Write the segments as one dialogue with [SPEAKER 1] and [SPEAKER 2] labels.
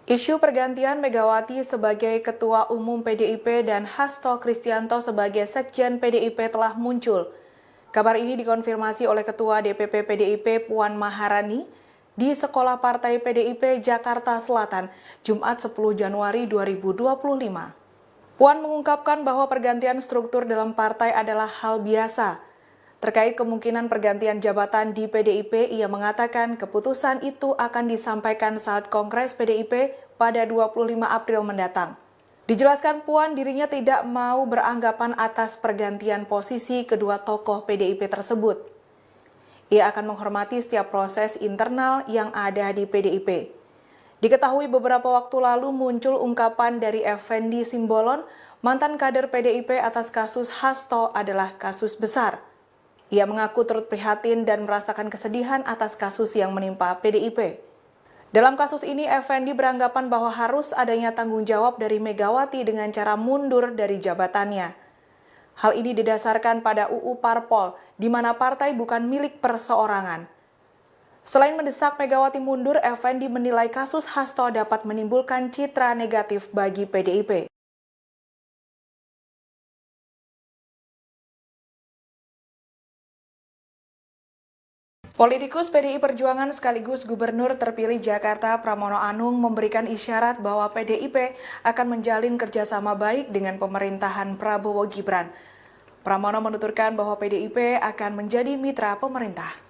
[SPEAKER 1] Isu pergantian Megawati sebagai Ketua Umum PDIP dan Hasto Kristianto sebagai Sekjen PDIP telah muncul. Kabar ini dikonfirmasi oleh Ketua DPP PDIP Puan Maharani di Sekolah Partai PDIP Jakarta Selatan, Jumat 10 Januari 2025. Puan mengungkapkan bahwa pergantian struktur dalam partai adalah hal biasa. Terkait kemungkinan pergantian jabatan di PDIP, ia mengatakan keputusan itu akan disampaikan saat Kongres PDIP pada 25 April mendatang. Dijelaskan Puan dirinya tidak mau beranggapan atas pergantian posisi kedua tokoh PDIP tersebut. Ia akan menghormati setiap proses internal yang ada di PDIP. Diketahui beberapa waktu lalu muncul ungkapan dari Effendi Simbolon, mantan kader PDIP atas kasus Hasto adalah kasus besar. Ia mengaku turut prihatin dan merasakan kesedihan atas kasus yang menimpa PDIP. Dalam kasus ini, Effendi beranggapan bahwa harus adanya tanggung jawab dari Megawati dengan cara mundur dari jabatannya. Hal ini didasarkan pada UU Parpol, di mana partai bukan milik perseorangan. Selain mendesak Megawati mundur, Effendi menilai kasus Hasto dapat menimbulkan citra negatif bagi PDIP. Politikus PDI Perjuangan sekaligus Gubernur terpilih Jakarta Pramono Anung memberikan isyarat bahwa PDIP akan menjalin kerjasama baik dengan pemerintahan Prabowo Gibran. Pramono menuturkan bahwa PDIP akan menjadi mitra pemerintah.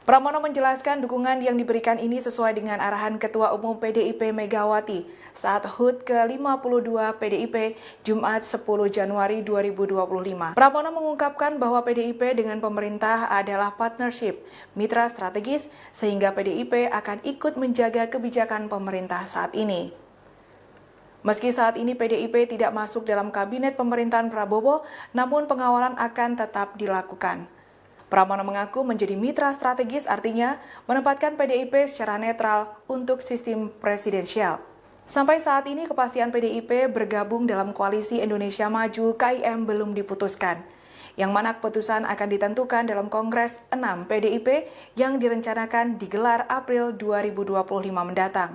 [SPEAKER 1] Pramono menjelaskan dukungan yang diberikan ini sesuai dengan arahan Ketua Umum PDIP Megawati saat HUT ke-52 PDIP Jumat 10 Januari 2025. Pramono mengungkapkan bahwa PDIP dengan pemerintah adalah partnership, mitra strategis, sehingga PDIP akan ikut menjaga kebijakan pemerintah saat ini. Meski saat ini PDIP tidak masuk dalam kabinet pemerintahan Prabowo, namun pengawalan akan tetap dilakukan. Pramono mengaku menjadi mitra strategis artinya menempatkan PDIP secara netral untuk sistem presidensial. Sampai saat ini kepastian PDIP bergabung dalam Koalisi Indonesia Maju (KIM) belum diputuskan, yang mana keputusan akan ditentukan dalam Kongres 6 PDIP yang direncanakan digelar April 2025 mendatang.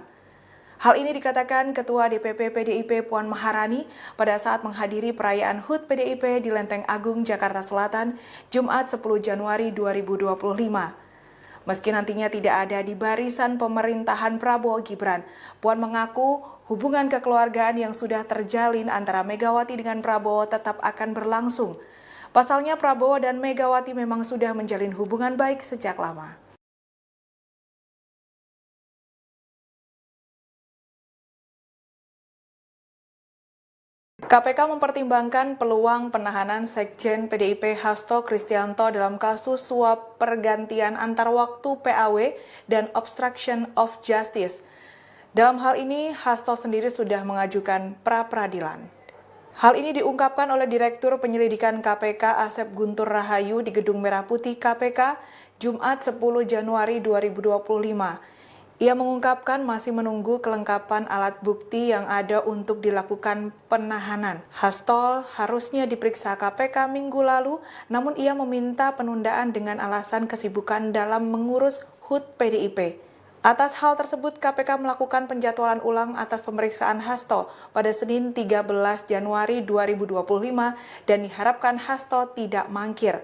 [SPEAKER 1] Hal ini dikatakan Ketua DPP PDIP Puan Maharani pada saat menghadiri perayaan HUT PDIP di Lenteng Agung, Jakarta Selatan, Jumat 10 Januari 2025. Meski nantinya tidak ada di barisan pemerintahan Prabowo Gibran, Puan mengaku hubungan kekeluargaan yang sudah terjalin antara Megawati dengan Prabowo tetap akan berlangsung. Pasalnya Prabowo dan Megawati memang sudah menjalin hubungan baik sejak lama. KPK mempertimbangkan peluang penahanan Sekjen PDIP Hasto Kristianto dalam kasus suap pergantian antar waktu PAW dan obstruction of justice. Dalam hal ini, Hasto sendiri sudah mengajukan pra-peradilan. Hal ini diungkapkan oleh Direktur Penyelidikan KPK Asep Guntur Rahayu di Gedung Merah Putih KPK, Jumat 10 Januari 2025. Ia mengungkapkan masih menunggu kelengkapan alat bukti yang ada untuk dilakukan penahanan. Hasto harusnya diperiksa KPK minggu lalu, namun ia meminta penundaan dengan alasan kesibukan dalam mengurus HUT PDIP. Atas hal tersebut, KPK melakukan penjadwalan ulang atas pemeriksaan Hasto pada Senin 13 Januari 2025 dan diharapkan Hasto tidak mangkir.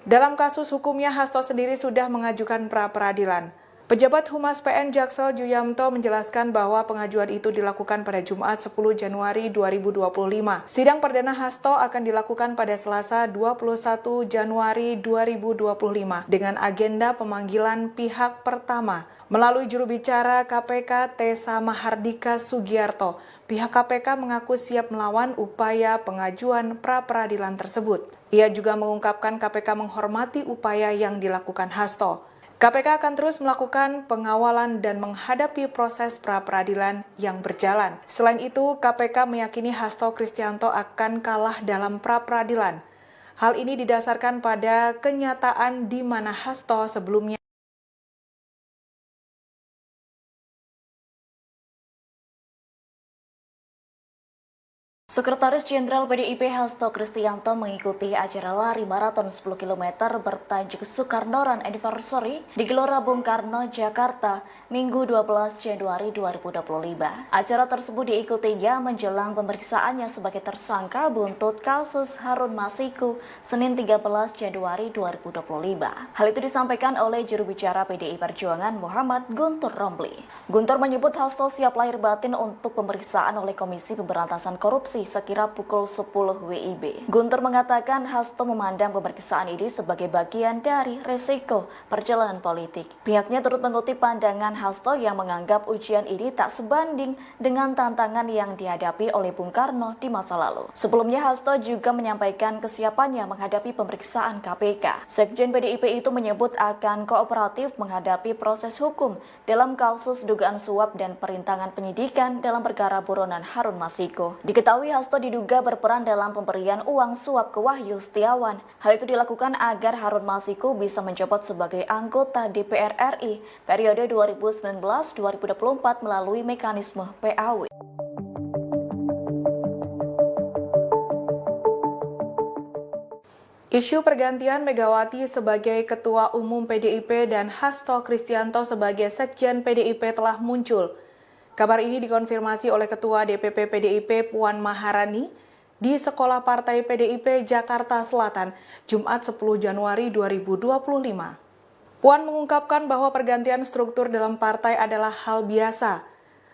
[SPEAKER 1] Dalam kasus hukumnya, Hasto sendiri sudah mengajukan pra-peradilan. Pejabat Humas PN Jaksel Juyamto menjelaskan bahwa pengajuan itu dilakukan pada Jumat 10 Januari 2025. Sidang perdana Hasto akan dilakukan pada Selasa 21 Januari 2025 dengan agenda pemanggilan pihak pertama. Melalui juru bicara KPK Tessa Mahardika Sugiarto, pihak KPK mengaku siap melawan upaya pengajuan pra-peradilan tersebut. Ia juga mengungkapkan KPK menghormati upaya yang dilakukan Hasto. KPK akan terus melakukan pengawalan dan menghadapi proses pra-peradilan yang berjalan. Selain itu, KPK meyakini Hasto Kristianto akan kalah dalam pra-peradilan. Hal ini didasarkan pada kenyataan di mana Hasto sebelumnya
[SPEAKER 2] Sekretaris Jenderal PDIP Hasto Kristianto mengikuti acara lari maraton 10 km bertajuk Soekarno Run Anniversary di Gelora Bung Karno, Jakarta, Minggu 12 Januari 2025. Acara tersebut diikutinya menjelang pemeriksaannya sebagai tersangka buntut kasus Harun Masiku Senin 13 Januari 2025. Hal itu disampaikan oleh juru bicara PDI Perjuangan Muhammad Guntur Romli. Guntur menyebut Hasto siap lahir batin untuk pemeriksaan oleh Komisi Pemberantasan Korupsi sekira pukul 10 WIB. Guntur mengatakan Hasto memandang pemeriksaan ini sebagai bagian dari resiko perjalanan politik. Pihaknya turut mengutip pandangan Hasto yang menganggap ujian ini tak sebanding dengan tantangan yang dihadapi oleh Bung Karno di masa lalu. Sebelumnya Hasto juga menyampaikan kesiapannya menghadapi pemeriksaan KPK. Sekjen PDIP itu menyebut akan kooperatif menghadapi proses hukum dalam kasus dugaan suap dan perintangan penyidikan dalam perkara buronan Harun Masiku. Diketahui Hasto diduga berperan dalam pemberian uang suap ke Wahyu Setiawan. Hal itu dilakukan agar Harun Masiku bisa menjabat sebagai anggota DPR RI periode 2019-2024 melalui mekanisme PAW.
[SPEAKER 1] Isu pergantian Megawati sebagai Ketua Umum PDIP dan Hasto Kristianto sebagai Sekjen PDIP telah muncul. Kabar ini dikonfirmasi oleh Ketua DPP PDIP Puan Maharani di Sekolah Partai PDIP Jakarta Selatan, Jumat 10 Januari 2025. Puan mengungkapkan bahwa pergantian struktur dalam partai adalah hal biasa.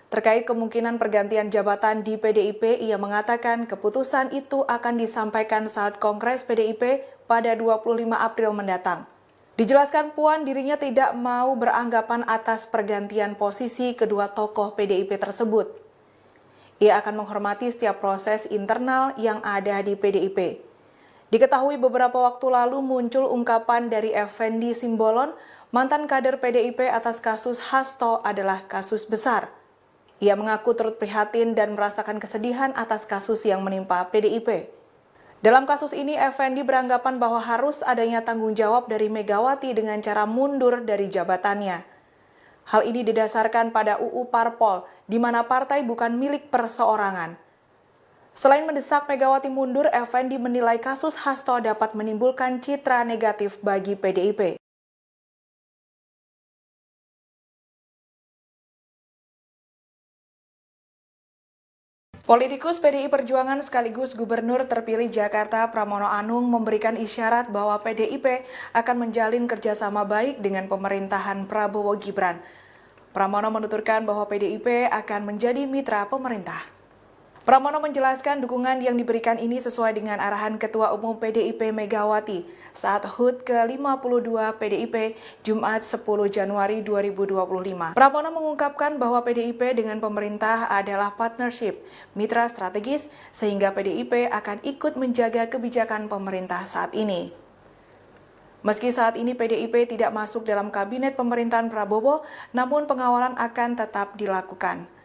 [SPEAKER 1] Terkait kemungkinan pergantian jabatan di PDIP, ia mengatakan keputusan itu akan disampaikan saat Kongres PDIP pada 25 April mendatang. Dijelaskan Puan dirinya tidak mau beranggapan atas pergantian posisi kedua tokoh PDIP tersebut. Ia akan menghormati setiap proses internal yang ada di PDIP. Diketahui beberapa waktu lalu muncul ungkapan dari Effendi Simbolon, mantan kader PDIP atas kasus Hasto adalah kasus besar. Ia mengaku turut prihatin dan merasakan kesedihan atas kasus yang menimpa PDIP. Dalam kasus ini, Effendi beranggapan bahwa harus adanya tanggung jawab dari Megawati dengan cara mundur dari jabatannya. Hal ini didasarkan pada UU Parpol, di mana partai bukan milik perseorangan. Selain mendesak Megawati mundur, Effendi menilai kasus Hasto dapat menimbulkan citra negatif bagi PDIP. Politikus PDI Perjuangan sekaligus Gubernur terpilih Jakarta Pramono Anung memberikan isyarat bahwa PDIP akan menjalin kerjasama baik dengan pemerintahan Prabowo Gibran. Pramono menuturkan bahwa PDIP akan menjadi mitra pemerintah. Pramono menjelaskan dukungan yang diberikan ini sesuai dengan arahan Ketua Umum PDIP Megawati saat HUT ke-52 PDIP Jumat 10 Januari 2025. Pramono mengungkapkan bahwa PDIP dengan pemerintah adalah partnership, mitra strategis, sehingga PDIP akan ikut menjaga kebijakan pemerintah saat ini. Meski saat ini PDIP tidak masuk dalam kabinet pemerintahan Prabowo, namun pengawalan akan tetap dilakukan.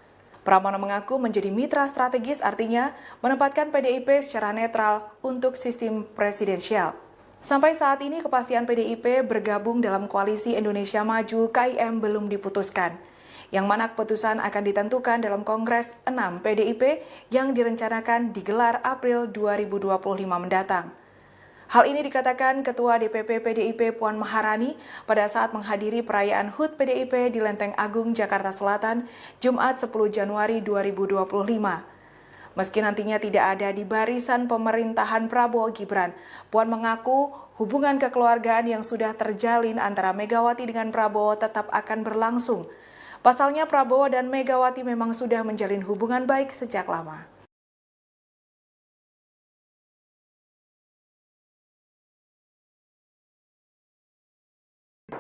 [SPEAKER 1] Pramono mengaku menjadi mitra strategis artinya menempatkan PDIP secara netral untuk sistem presidensial. Sampai saat ini kepastian PDIP bergabung dalam koalisi Indonesia Maju KIM belum diputuskan, yang mana keputusan akan ditentukan dalam Kongres 6 PDIP yang direncanakan digelar April 2025 mendatang. Hal ini dikatakan Ketua DPP PDIP Puan Maharani pada saat menghadiri perayaan HUT PDIP di Lenteng Agung, Jakarta Selatan, Jumat 10 Januari 2025. Meski nantinya tidak ada di barisan pemerintahan Prabowo Gibran, Puan mengaku hubungan kekeluargaan yang sudah terjalin antara Megawati dengan Prabowo tetap akan berlangsung. Pasalnya Prabowo dan Megawati memang sudah menjalin hubungan baik sejak lama.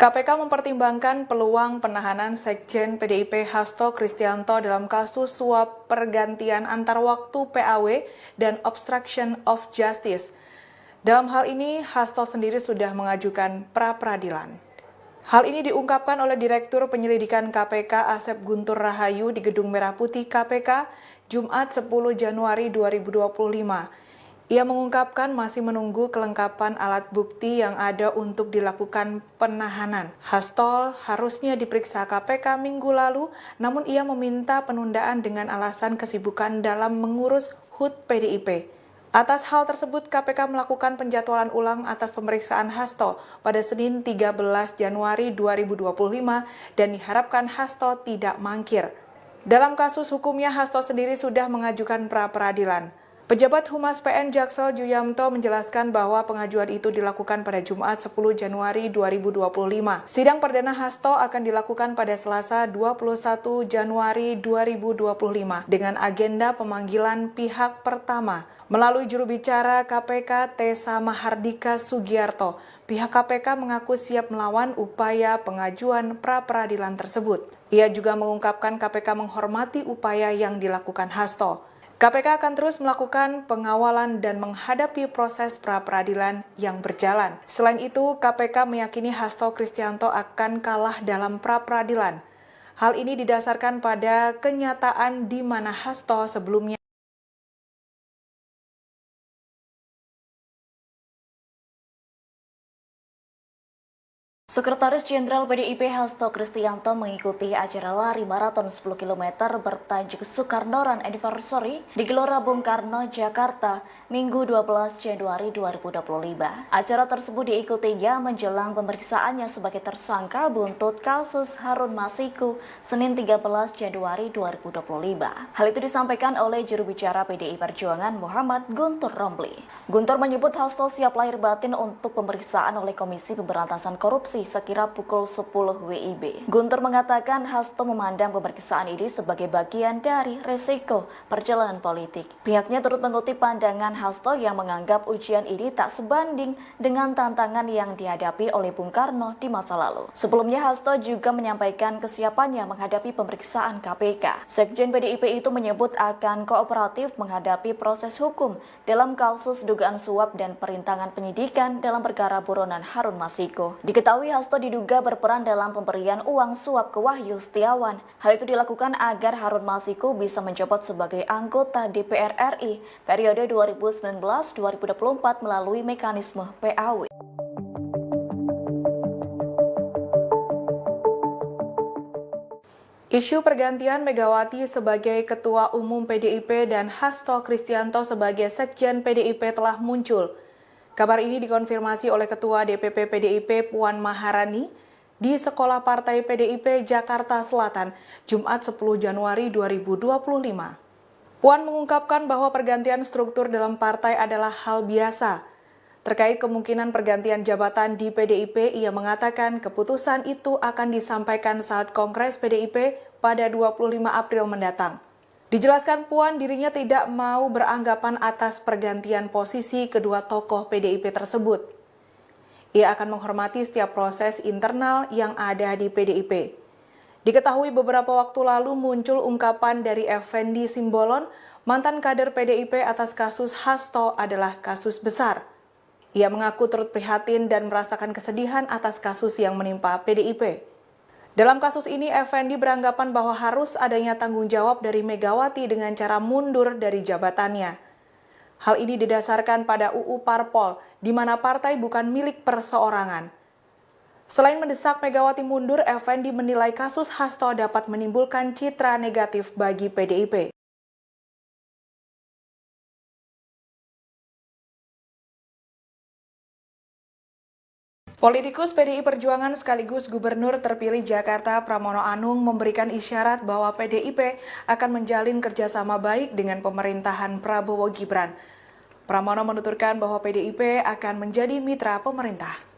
[SPEAKER 1] KPK mempertimbangkan peluang penahanan Sekjen PDIP Hasto Kristianto dalam kasus suap pergantian antar waktu PAW dan obstruction of justice. Dalam hal ini, Hasto sendiri sudah mengajukan pra-peradilan. Hal ini diungkapkan oleh Direktur Penyelidikan KPK Asep Guntur Rahayu di Gedung Merah Putih KPK, Jumat 10 Januari 2025. Ia mengungkapkan masih menunggu kelengkapan alat bukti yang ada untuk dilakukan penahanan. Hasto harusnya diperiksa KPK minggu lalu, namun ia meminta penundaan dengan alasan kesibukan dalam mengurus HUT PDIP. Atas hal tersebut, KPK melakukan penjadwalan ulang atas pemeriksaan Hasto pada Senin 13 Januari 2025 dan diharapkan Hasto tidak mangkir. Dalam kasus hukumnya, Hasto sendiri sudah mengajukan pra-peradilan. Pejabat Humas PN Jaksel Juyamto menjelaskan bahwa pengajuan itu dilakukan pada Jumat 10 Januari 2025. Sidang perdana Hasto akan dilakukan pada Selasa 21 Januari 2025 dengan agenda pemanggilan pihak pertama. Melalui juru bicara KPK Tessa Mahardika Sugiarto, pihak KPK mengaku siap melawan upaya pengajuan pra-peradilan tersebut. Ia juga mengungkapkan KPK menghormati upaya yang dilakukan Hasto. KPK akan terus melakukan pengawalan dan menghadapi proses pra-peradilan yang berjalan. Selain itu, KPK meyakini Hasto Kristianto akan kalah dalam pra-peradilan. Hal ini didasarkan pada kenyataan di mana Hasto sebelumnya
[SPEAKER 2] Sekretaris Jenderal PDIP Hasto Kristianto mengikuti acara lari maraton 10 km bertajuk Soekarno Run Anniversary di Gelora Bung Karno, Jakarta, Minggu 12 Januari 2025. Acara tersebut diikutinya menjelang pemeriksaannya sebagai tersangka buntut kasus Harun Masiku Senin 13 Januari 2025. Hal itu disampaikan oleh juru bicara PDI Perjuangan Muhammad Guntur Romli. Guntur menyebut Hasto siap lahir batin untuk pemeriksaan oleh Komisi Pemberantasan Korupsi sekira pukul 10 WIB. Guntur mengatakan Hasto memandang pemeriksaan ini sebagai bagian dari resiko perjalanan politik. Pihaknya turut mengutip pandangan Hasto yang menganggap ujian ini tak sebanding dengan tantangan yang dihadapi oleh Bung Karno di masa lalu. Sebelumnya Hasto juga menyampaikan kesiapannya menghadapi pemeriksaan KPK. Sekjen PDIP itu menyebut akan kooperatif menghadapi proses hukum dalam kasus dugaan suap dan perintangan penyidikan dalam perkara buronan Harun Masiku. Diketahui Hasto diduga berperan dalam pemberian uang suap ke Wahyu Setiawan. Hal itu dilakukan agar Harun Masiku bisa menjabat sebagai anggota DPR RI periode 2019-2024 melalui mekanisme PAW.
[SPEAKER 1] Isu pergantian Megawati sebagai Ketua Umum PDIP dan Hasto Kristianto sebagai Sekjen PDIP telah muncul. Kabar ini dikonfirmasi oleh Ketua DPP PDIP Puan Maharani di Sekolah Partai PDIP Jakarta Selatan, Jumat 10 Januari 2025. Puan mengungkapkan bahwa pergantian struktur dalam partai adalah hal biasa. Terkait kemungkinan pergantian jabatan di PDIP, ia mengatakan keputusan itu akan disampaikan saat Kongres PDIP pada 25 April mendatang. Dijelaskan Puan dirinya tidak mau beranggapan atas pergantian posisi kedua tokoh PDIP tersebut. Ia akan menghormati setiap proses internal yang ada di PDIP. Diketahui beberapa waktu lalu muncul ungkapan dari Effendi Simbolon, mantan kader PDIP atas kasus Hasto adalah kasus besar. Ia mengaku turut prihatin dan merasakan kesedihan atas kasus yang menimpa PDIP. Dalam kasus ini, Effendi beranggapan bahwa harus adanya tanggung jawab dari Megawati dengan cara mundur dari jabatannya. Hal ini didasarkan pada UU Parpol, di mana partai bukan milik perseorangan. Selain mendesak Megawati mundur, Effendi menilai kasus Hasto dapat menimbulkan citra negatif bagi PDIP. Politikus PDI Perjuangan sekaligus Gubernur terpilih Jakarta Pramono Anung memberikan isyarat bahwa PDIP akan menjalin kerjasama baik dengan pemerintahan Prabowo Gibran. Pramono menuturkan bahwa PDIP akan menjadi mitra pemerintah.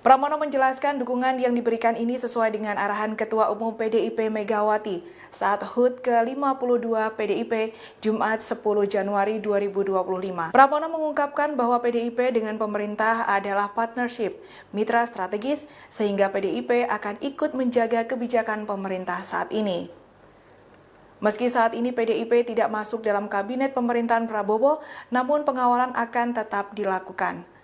[SPEAKER 1] Pramono menjelaskan dukungan yang diberikan ini sesuai dengan arahan Ketua Umum PDIP Megawati saat HUT ke-52 PDIP Jumat 10 Januari 2025. Pramono mengungkapkan bahwa PDIP dengan pemerintah adalah partnership, mitra strategis, sehingga PDIP akan ikut menjaga kebijakan pemerintah saat ini. Meski saat ini PDIP tidak masuk dalam kabinet pemerintahan Prabowo, namun pengawalan akan tetap dilakukan.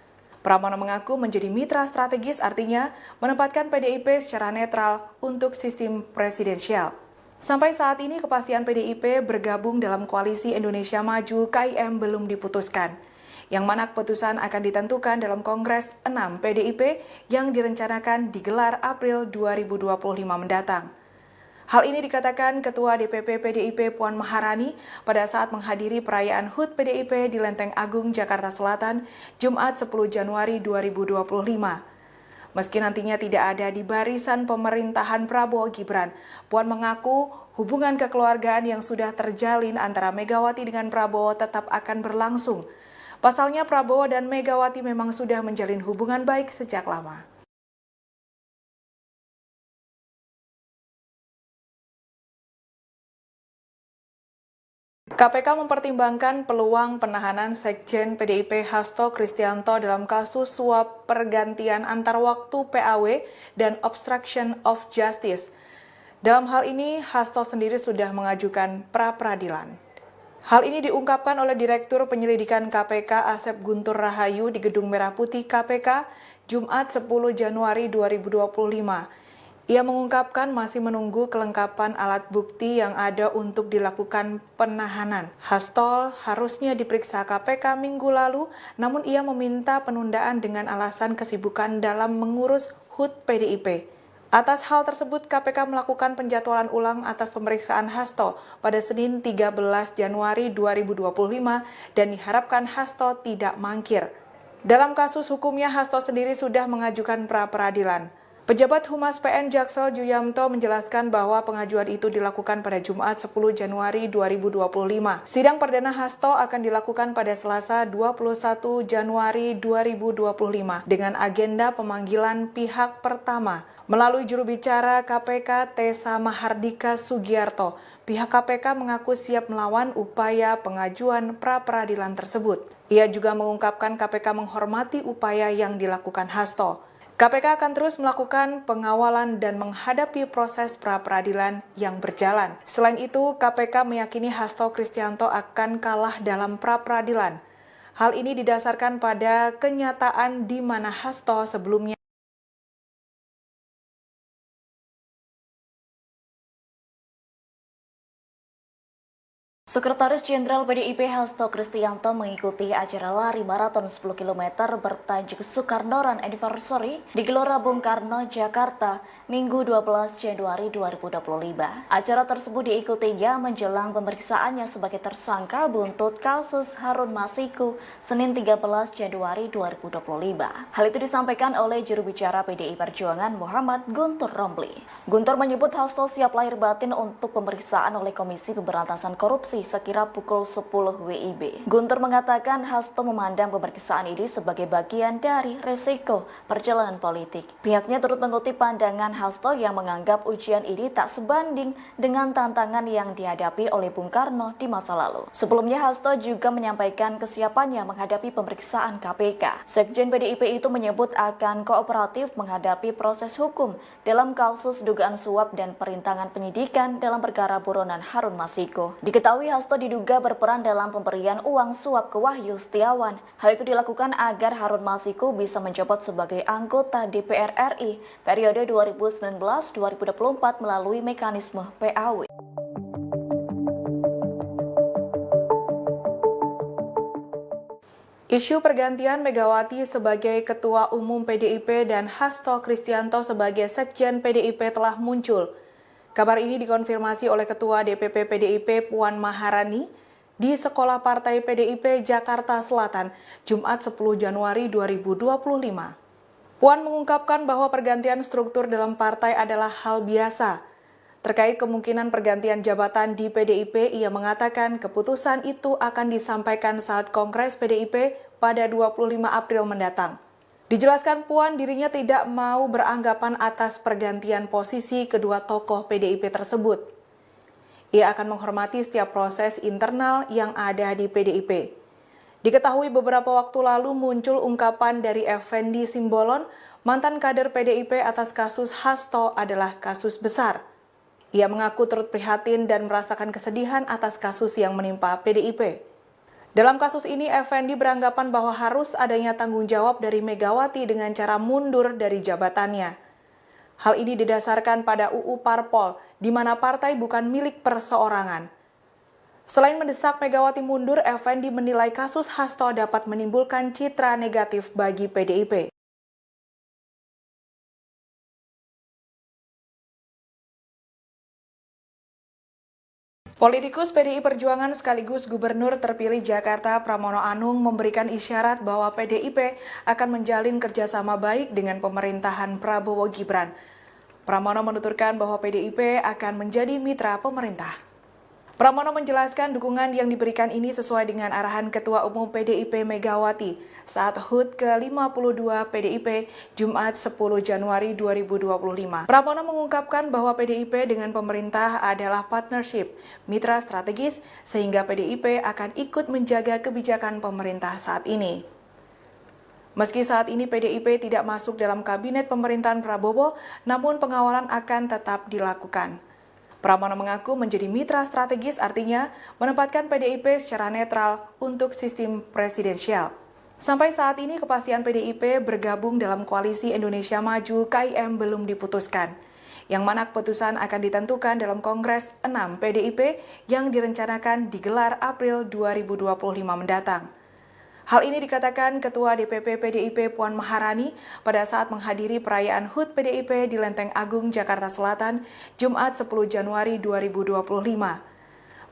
[SPEAKER 1] Pramono mengaku menjadi mitra strategis artinya menempatkan PDIP secara netral untuk sistem presidensial. Sampai saat ini kepastian PDIP bergabung dalam koalisi Indonesia Maju KIM belum diputuskan, yang mana keputusan akan ditentukan dalam Kongres 6 PDIP yang direncanakan digelar April 2025 mendatang. Hal ini dikatakan Ketua DPP PDIP Puan Maharani pada saat menghadiri perayaan HUT PDIP di Lenteng Agung, Jakarta Selatan, Jumat 10 Januari 2025. Meski nantinya tidak ada di barisan pemerintahan Prabowo Gibran, Puan mengaku hubungan kekeluargaan yang sudah terjalin antara Megawati dengan Prabowo tetap akan berlangsung. Pasalnya Prabowo dan Megawati memang sudah menjalin hubungan baik sejak lama. KPK mempertimbangkan peluang penahanan Sekjen PDIP Hasto Kristianto dalam kasus suap pergantian antar waktu PAW dan obstruction of justice. Dalam hal ini, Hasto sendiri sudah mengajukan pra-peradilan. Hal ini diungkapkan oleh Direktur Penyelidikan KPK Asep Guntur Rahayu di Gedung Merah Putih KPK, Jumat 10 Januari 2025. Ia mengungkapkan masih menunggu kelengkapan alat bukti yang ada untuk dilakukan penahanan. Hasto harusnya diperiksa KPK minggu lalu, namun ia meminta penundaan dengan alasan kesibukan dalam mengurus HUT PDIP. Atas hal tersebut, KPK melakukan penjadwalan ulang atas pemeriksaan Hasto pada Senin 13 Januari 2025 dan diharapkan Hasto tidak mangkir. Dalam kasus hukumnya, Hasto sendiri sudah mengajukan pra-peradilan. Pejabat Humas PN Jaksel Juyamto menjelaskan bahwa pengajuan itu dilakukan pada Jumat 10 Januari 2025. Sidang perdana Hasto akan dilakukan pada Selasa 21 Januari 2025 dengan agenda pemanggilan pihak pertama. Melalui juru bicara KPK Tessa Mahardika Sugiarto, pihak KPK mengaku siap melawan upaya pengajuan pra-peradilan tersebut. Ia juga mengungkapkan KPK menghormati upaya yang dilakukan Hasto. KPK akan terus melakukan pengawalan dan menghadapi proses pra-peradilan yang berjalan. Selain itu, KPK meyakini Hasto Kristianto akan kalah dalam pra-peradilan. Hal ini didasarkan pada kenyataan di mana Hasto sebelumnya
[SPEAKER 2] Sekretaris Jenderal PDIP Hasto Kristianto mengikuti acara lari maraton 10 km bertajuk Soekarno Run Anniversary di Gelora Bung Karno, Jakarta, Minggu 12 Januari 2025. Acara tersebut diikutinya menjelang pemeriksaannya sebagai tersangka buntut kasus Harun Masiku Senin 13 Januari 2025. Hal itu disampaikan oleh juru bicara PDI Perjuangan Muhammad Guntur Romli. Guntur menyebut Hasto siap lahir batin untuk pemeriksaan oleh Komisi Pemberantasan Korupsi sekira pukul 10 WIB. Guntur mengatakan Hasto memandang pemeriksaan ini sebagai bagian dari resiko perjalanan politik. Pihaknya turut mengutip pandangan Hasto yang menganggap ujian ini tak sebanding dengan tantangan yang dihadapi oleh Bung Karno di masa lalu. Sebelumnya Hasto juga menyampaikan kesiapannya menghadapi pemeriksaan KPK. Sekjen PDIP itu menyebut akan kooperatif menghadapi proses hukum dalam kasus dugaan suap dan perintangan penyidikan dalam perkara buronan Harun Masiku. Diketahui Hasto diduga berperan dalam pemberian uang suap ke Wahyu Setiawan. Hal itu dilakukan agar Harun Masiku bisa menjabat sebagai anggota DPR RI periode 2019-2024 melalui mekanisme PAW.
[SPEAKER 1] Isu pergantian Megawati sebagai Ketua Umum PDIP dan Hasto Kristianto sebagai Sekjen PDIP telah muncul. Kabar ini dikonfirmasi oleh Ketua DPP PDIP Puan Maharani di Sekolah Partai PDIP Jakarta Selatan, Jumat 10 Januari 2025. Puan mengungkapkan bahwa pergantian struktur dalam partai adalah hal biasa. Terkait kemungkinan pergantian jabatan di PDIP, ia mengatakan keputusan itu akan disampaikan saat Kongres PDIP pada 25 April mendatang. Dijelaskan Puan dirinya tidak mau beranggapan atas pergantian posisi kedua tokoh PDIP tersebut. Ia akan menghormati setiap proses internal yang ada di PDIP. Diketahui beberapa waktu lalu muncul ungkapan dari Effendi Simbolon, mantan kader PDIP atas kasus Hasto adalah kasus besar. Ia mengaku turut prihatin dan merasakan kesedihan atas kasus yang menimpa PDIP. Dalam kasus ini, Effendi beranggapan bahwa harus adanya tanggung jawab dari Megawati dengan cara mundur dari jabatannya. Hal ini didasarkan pada UU Parpol, di mana partai bukan milik perseorangan. Selain mendesak Megawati mundur, Effendi menilai kasus Hasto dapat menimbulkan citra negatif bagi PDIP. Politikus PDI Perjuangan sekaligus Gubernur terpilih Jakarta Pramono Anung memberikan isyarat bahwa PDIP akan menjalin kerjasama baik dengan pemerintahan Prabowo Gibran. Pramono menuturkan bahwa PDIP akan menjadi mitra pemerintah. Pramono menjelaskan dukungan yang diberikan ini sesuai dengan arahan Ketua Umum PDIP Megawati saat HUT ke-52 PDIP Jumat 10 Januari 2025. Pramono mengungkapkan bahwa PDIP dengan pemerintah adalah partnership, mitra strategis, sehingga PDIP akan ikut menjaga kebijakan pemerintah saat ini. Meski saat ini PDIP tidak masuk dalam kabinet pemerintahan Prabowo, namun pengawalan akan tetap dilakukan. Pramono mengaku menjadi mitra strategis artinya menempatkan PDIP secara netral untuk sistem presidensial. Sampai saat ini kepastian PDIP bergabung dalam koalisi Indonesia Maju KIM belum diputuskan, yang mana keputusan akan ditentukan dalam Kongres 6 PDIP yang direncanakan digelar April 2025 mendatang. Hal ini dikatakan Ketua DPP PDIP Puan Maharani pada saat menghadiri perayaan HUT PDIP di Lenteng Agung, Jakarta Selatan, Jumat 10 Januari 2025.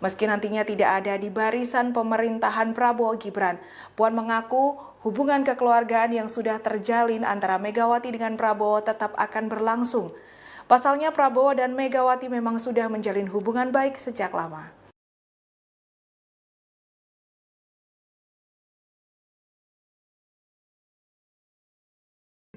[SPEAKER 1] Meski nantinya tidak ada di barisan pemerintahan Prabowo Gibran, Puan mengaku hubungan kekeluargaan yang sudah terjalin antara Megawati dengan Prabowo tetap akan berlangsung. Pasalnya Prabowo dan Megawati memang sudah menjalin hubungan baik sejak lama.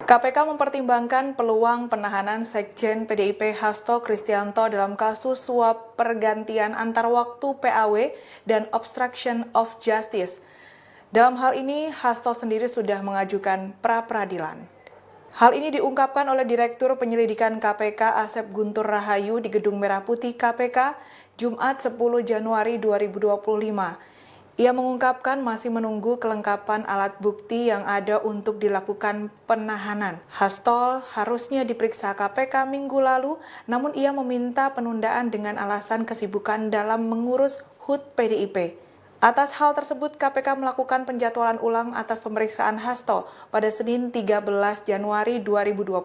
[SPEAKER 1] KPK mempertimbangkan peluang penahanan Sekjen PDIP Hasto Kristianto dalam kasus suap pergantian antar waktu PAW dan obstruction of justice. Dalam hal ini, Hasto sendiri sudah mengajukan pra-peradilan. Hal ini diungkapkan oleh Direktur Penyelidikan KPK Asep Guntur Rahayu di Gedung Merah Putih KPK Jumat 10 Januari 2025. Ia mengungkapkan masih menunggu kelengkapan alat bukti yang ada untuk dilakukan penahanan. Hasto harusnya diperiksa KPK minggu lalu, namun ia meminta penundaan dengan alasan kesibukan dalam mengurus HUT PDIP. Atas hal tersebut, KPK melakukan penjadwalan ulang atas pemeriksaan Hasto pada Senin 13 Januari 2025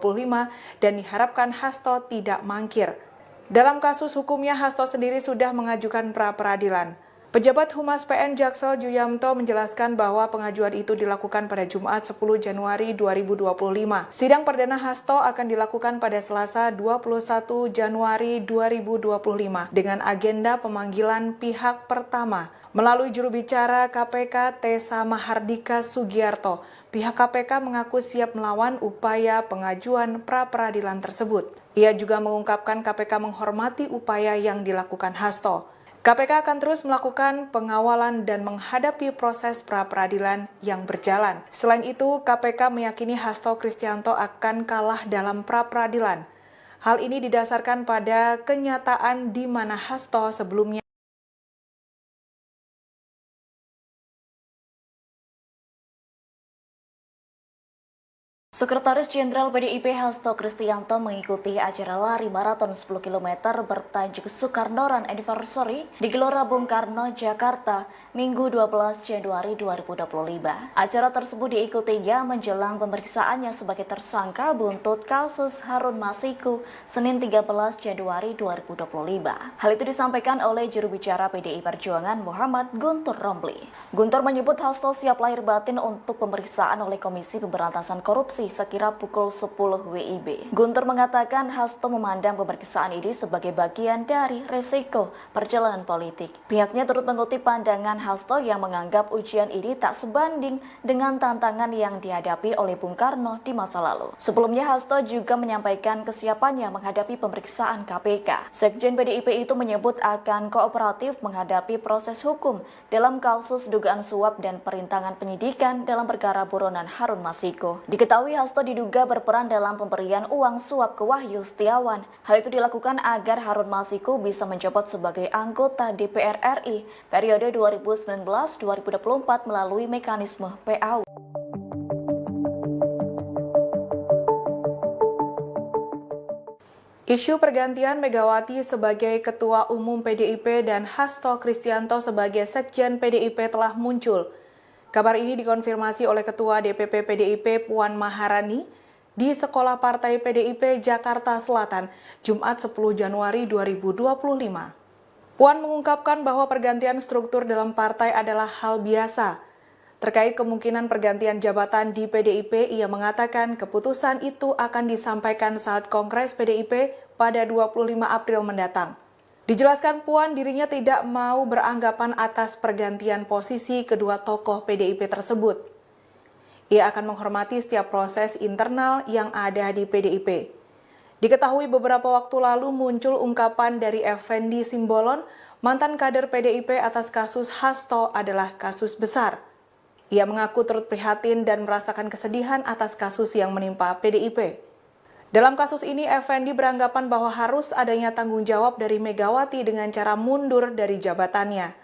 [SPEAKER 1] dan diharapkan Hasto tidak mangkir. Dalam kasus hukumnya, Hasto sendiri sudah mengajukan pra-peradilan. Pejabat Humas PN Jaksel Juyamto menjelaskan bahwa pengajuan itu dilakukan pada Jumat 10 Januari 2025. Sidang perdana Hasto akan dilakukan pada Selasa 21 Januari 2025 dengan agenda pemanggilan pihak pertama. Melalui juru bicara KPK Tessa Mahardika Sugiarto, pihak KPK mengaku siap melawan upaya pengajuan pra-peradilan tersebut. Ia juga mengungkapkan KPK menghormati upaya yang dilakukan Hasto. KPK akan terus melakukan pengawalan dan menghadapi proses pra-peradilan yang berjalan. Selain itu, KPK meyakini Hasto Kristianto akan kalah dalam pra-peradilan. Hal ini didasarkan pada kenyataan di mana Hasto sebelumnya
[SPEAKER 2] Sekretaris Jenderal PDIP Hasto Kristianto mengikuti acara lari maraton 10 km bertajuk Soekarno Run Anniversary di Gelora Bung Karno, Jakarta, Minggu 12 Januari 2025. Acara tersebut diikutinya menjelang pemeriksaannya sebagai tersangka buntut kasus Harun Masiku Senin 13 Januari 2025. Hal itu disampaikan oleh juru bicara PDI Perjuangan Muhammad Guntur Romli. Guntur menyebut Hasto siap lahir batin untuk pemeriksaan oleh Komisi Pemberantasan Korupsi sekira pukul 10 WIB. Guntur mengatakan Hasto memandang pemeriksaan ini sebagai bagian dari resiko perjalanan politik. Pihaknya turut mengutip pandangan Hasto yang menganggap ujian ini tak sebanding dengan tantangan yang dihadapi oleh Bung Karno di masa lalu. Sebelumnya Hasto juga menyampaikan kesiapannya menghadapi pemeriksaan KPK. Sekjen PDIP itu menyebut akan kooperatif menghadapi proses hukum dalam kasus dugaan suap dan perintangan penyidikan dalam perkara buronan Harun Masiku. Diketahui Hasto diduga berperan dalam pemberian uang suap ke Wahyu Setiawan. Hal itu dilakukan agar Harun Masiku bisa menjabat sebagai anggota DPR RI periode 2019-2024 melalui mekanisme PAW.
[SPEAKER 1] Isu pergantian Megawati sebagai Ketua Umum PDIP dan Hasto Kristianto sebagai Sekjen PDIP telah muncul. Kabar ini dikonfirmasi oleh Ketua DPP PDIP Puan Maharani di Sekolah Partai PDIP Jakarta Selatan, Jumat 10 Januari 2025. Puan mengungkapkan bahwa pergantian struktur dalam partai adalah hal biasa. Terkait kemungkinan pergantian jabatan di PDIP, ia mengatakan keputusan itu akan disampaikan saat Kongres PDIP pada 25 April mendatang. Dijelaskan Puan dirinya tidak mau beranggapan atas pergantian posisi kedua tokoh PDIP tersebut. Ia akan menghormati setiap proses internal yang ada di PDIP. Diketahui beberapa waktu lalu muncul ungkapan dari Effendi Simbolon, mantan kader PDIP atas kasus Hasto adalah kasus besar. Ia mengaku turut prihatin dan merasakan kesedihan atas kasus yang menimpa PDIP. Dalam kasus ini, Effendi beranggapan bahwa harus adanya tanggung jawab dari Megawati dengan cara mundur dari jabatannya.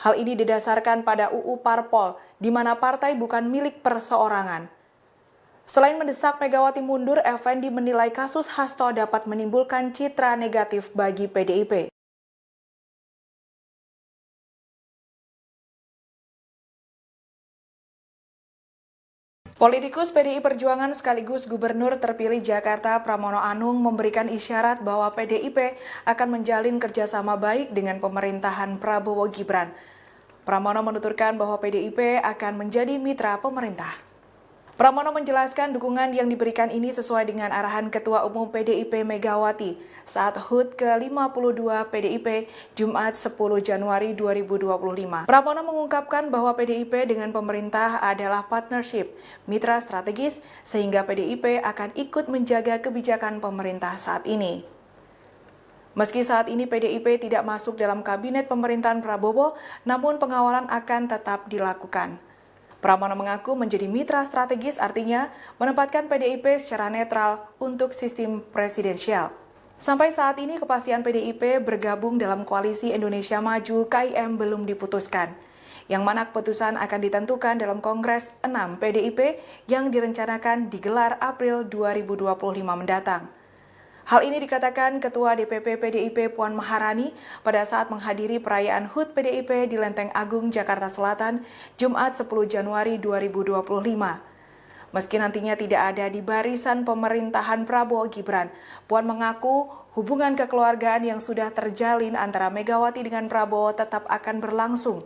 [SPEAKER 1] Hal ini didasarkan pada UU Parpol, di mana partai bukan milik perseorangan. Selain mendesak Megawati mundur, Effendi menilai kasus Hasto dapat menimbulkan citra negatif bagi PDIP. Politikus PDI Perjuangan sekaligus Gubernur terpilih Jakarta Pramono Anung memberikan isyarat bahwa PDIP akan menjalin kerjasama baik dengan pemerintahan Prabowo Gibran. Pramono menuturkan bahwa PDIP akan menjadi mitra pemerintah. Pramono menjelaskan dukungan yang diberikan ini sesuai dengan arahan Ketua Umum PDIP Megawati saat HUT ke-52 PDIP Jumat 10 Januari 2025. Pramono mengungkapkan bahwa PDIP dengan pemerintah adalah partnership, mitra strategis, sehingga PDIP akan ikut menjaga kebijakan pemerintah saat ini. Meski saat ini PDIP tidak masuk dalam kabinet pemerintahan Prabowo, namun pengawalan akan tetap dilakukan. Pramono mengaku menjadi mitra strategis artinya menempatkan PDIP secara netral untuk sistem presidensial. Sampai saat ini kepastian PDIP bergabung dalam koalisi Indonesia Maju KIM belum diputuskan, yang mana keputusan akan ditentukan dalam Kongres 6 PDIP yang direncanakan digelar April 2025 mendatang. Hal ini dikatakan Ketua DPP PDIP Puan Maharani pada saat menghadiri perayaan HUT PDIP di Lenteng Agung, Jakarta Selatan, Jumat 10 Januari 2025. Meski nantinya tidak ada di barisan pemerintahan Prabowo Gibran, Puan mengaku hubungan kekeluargaan yang sudah terjalin antara Megawati dengan Prabowo tetap akan berlangsung.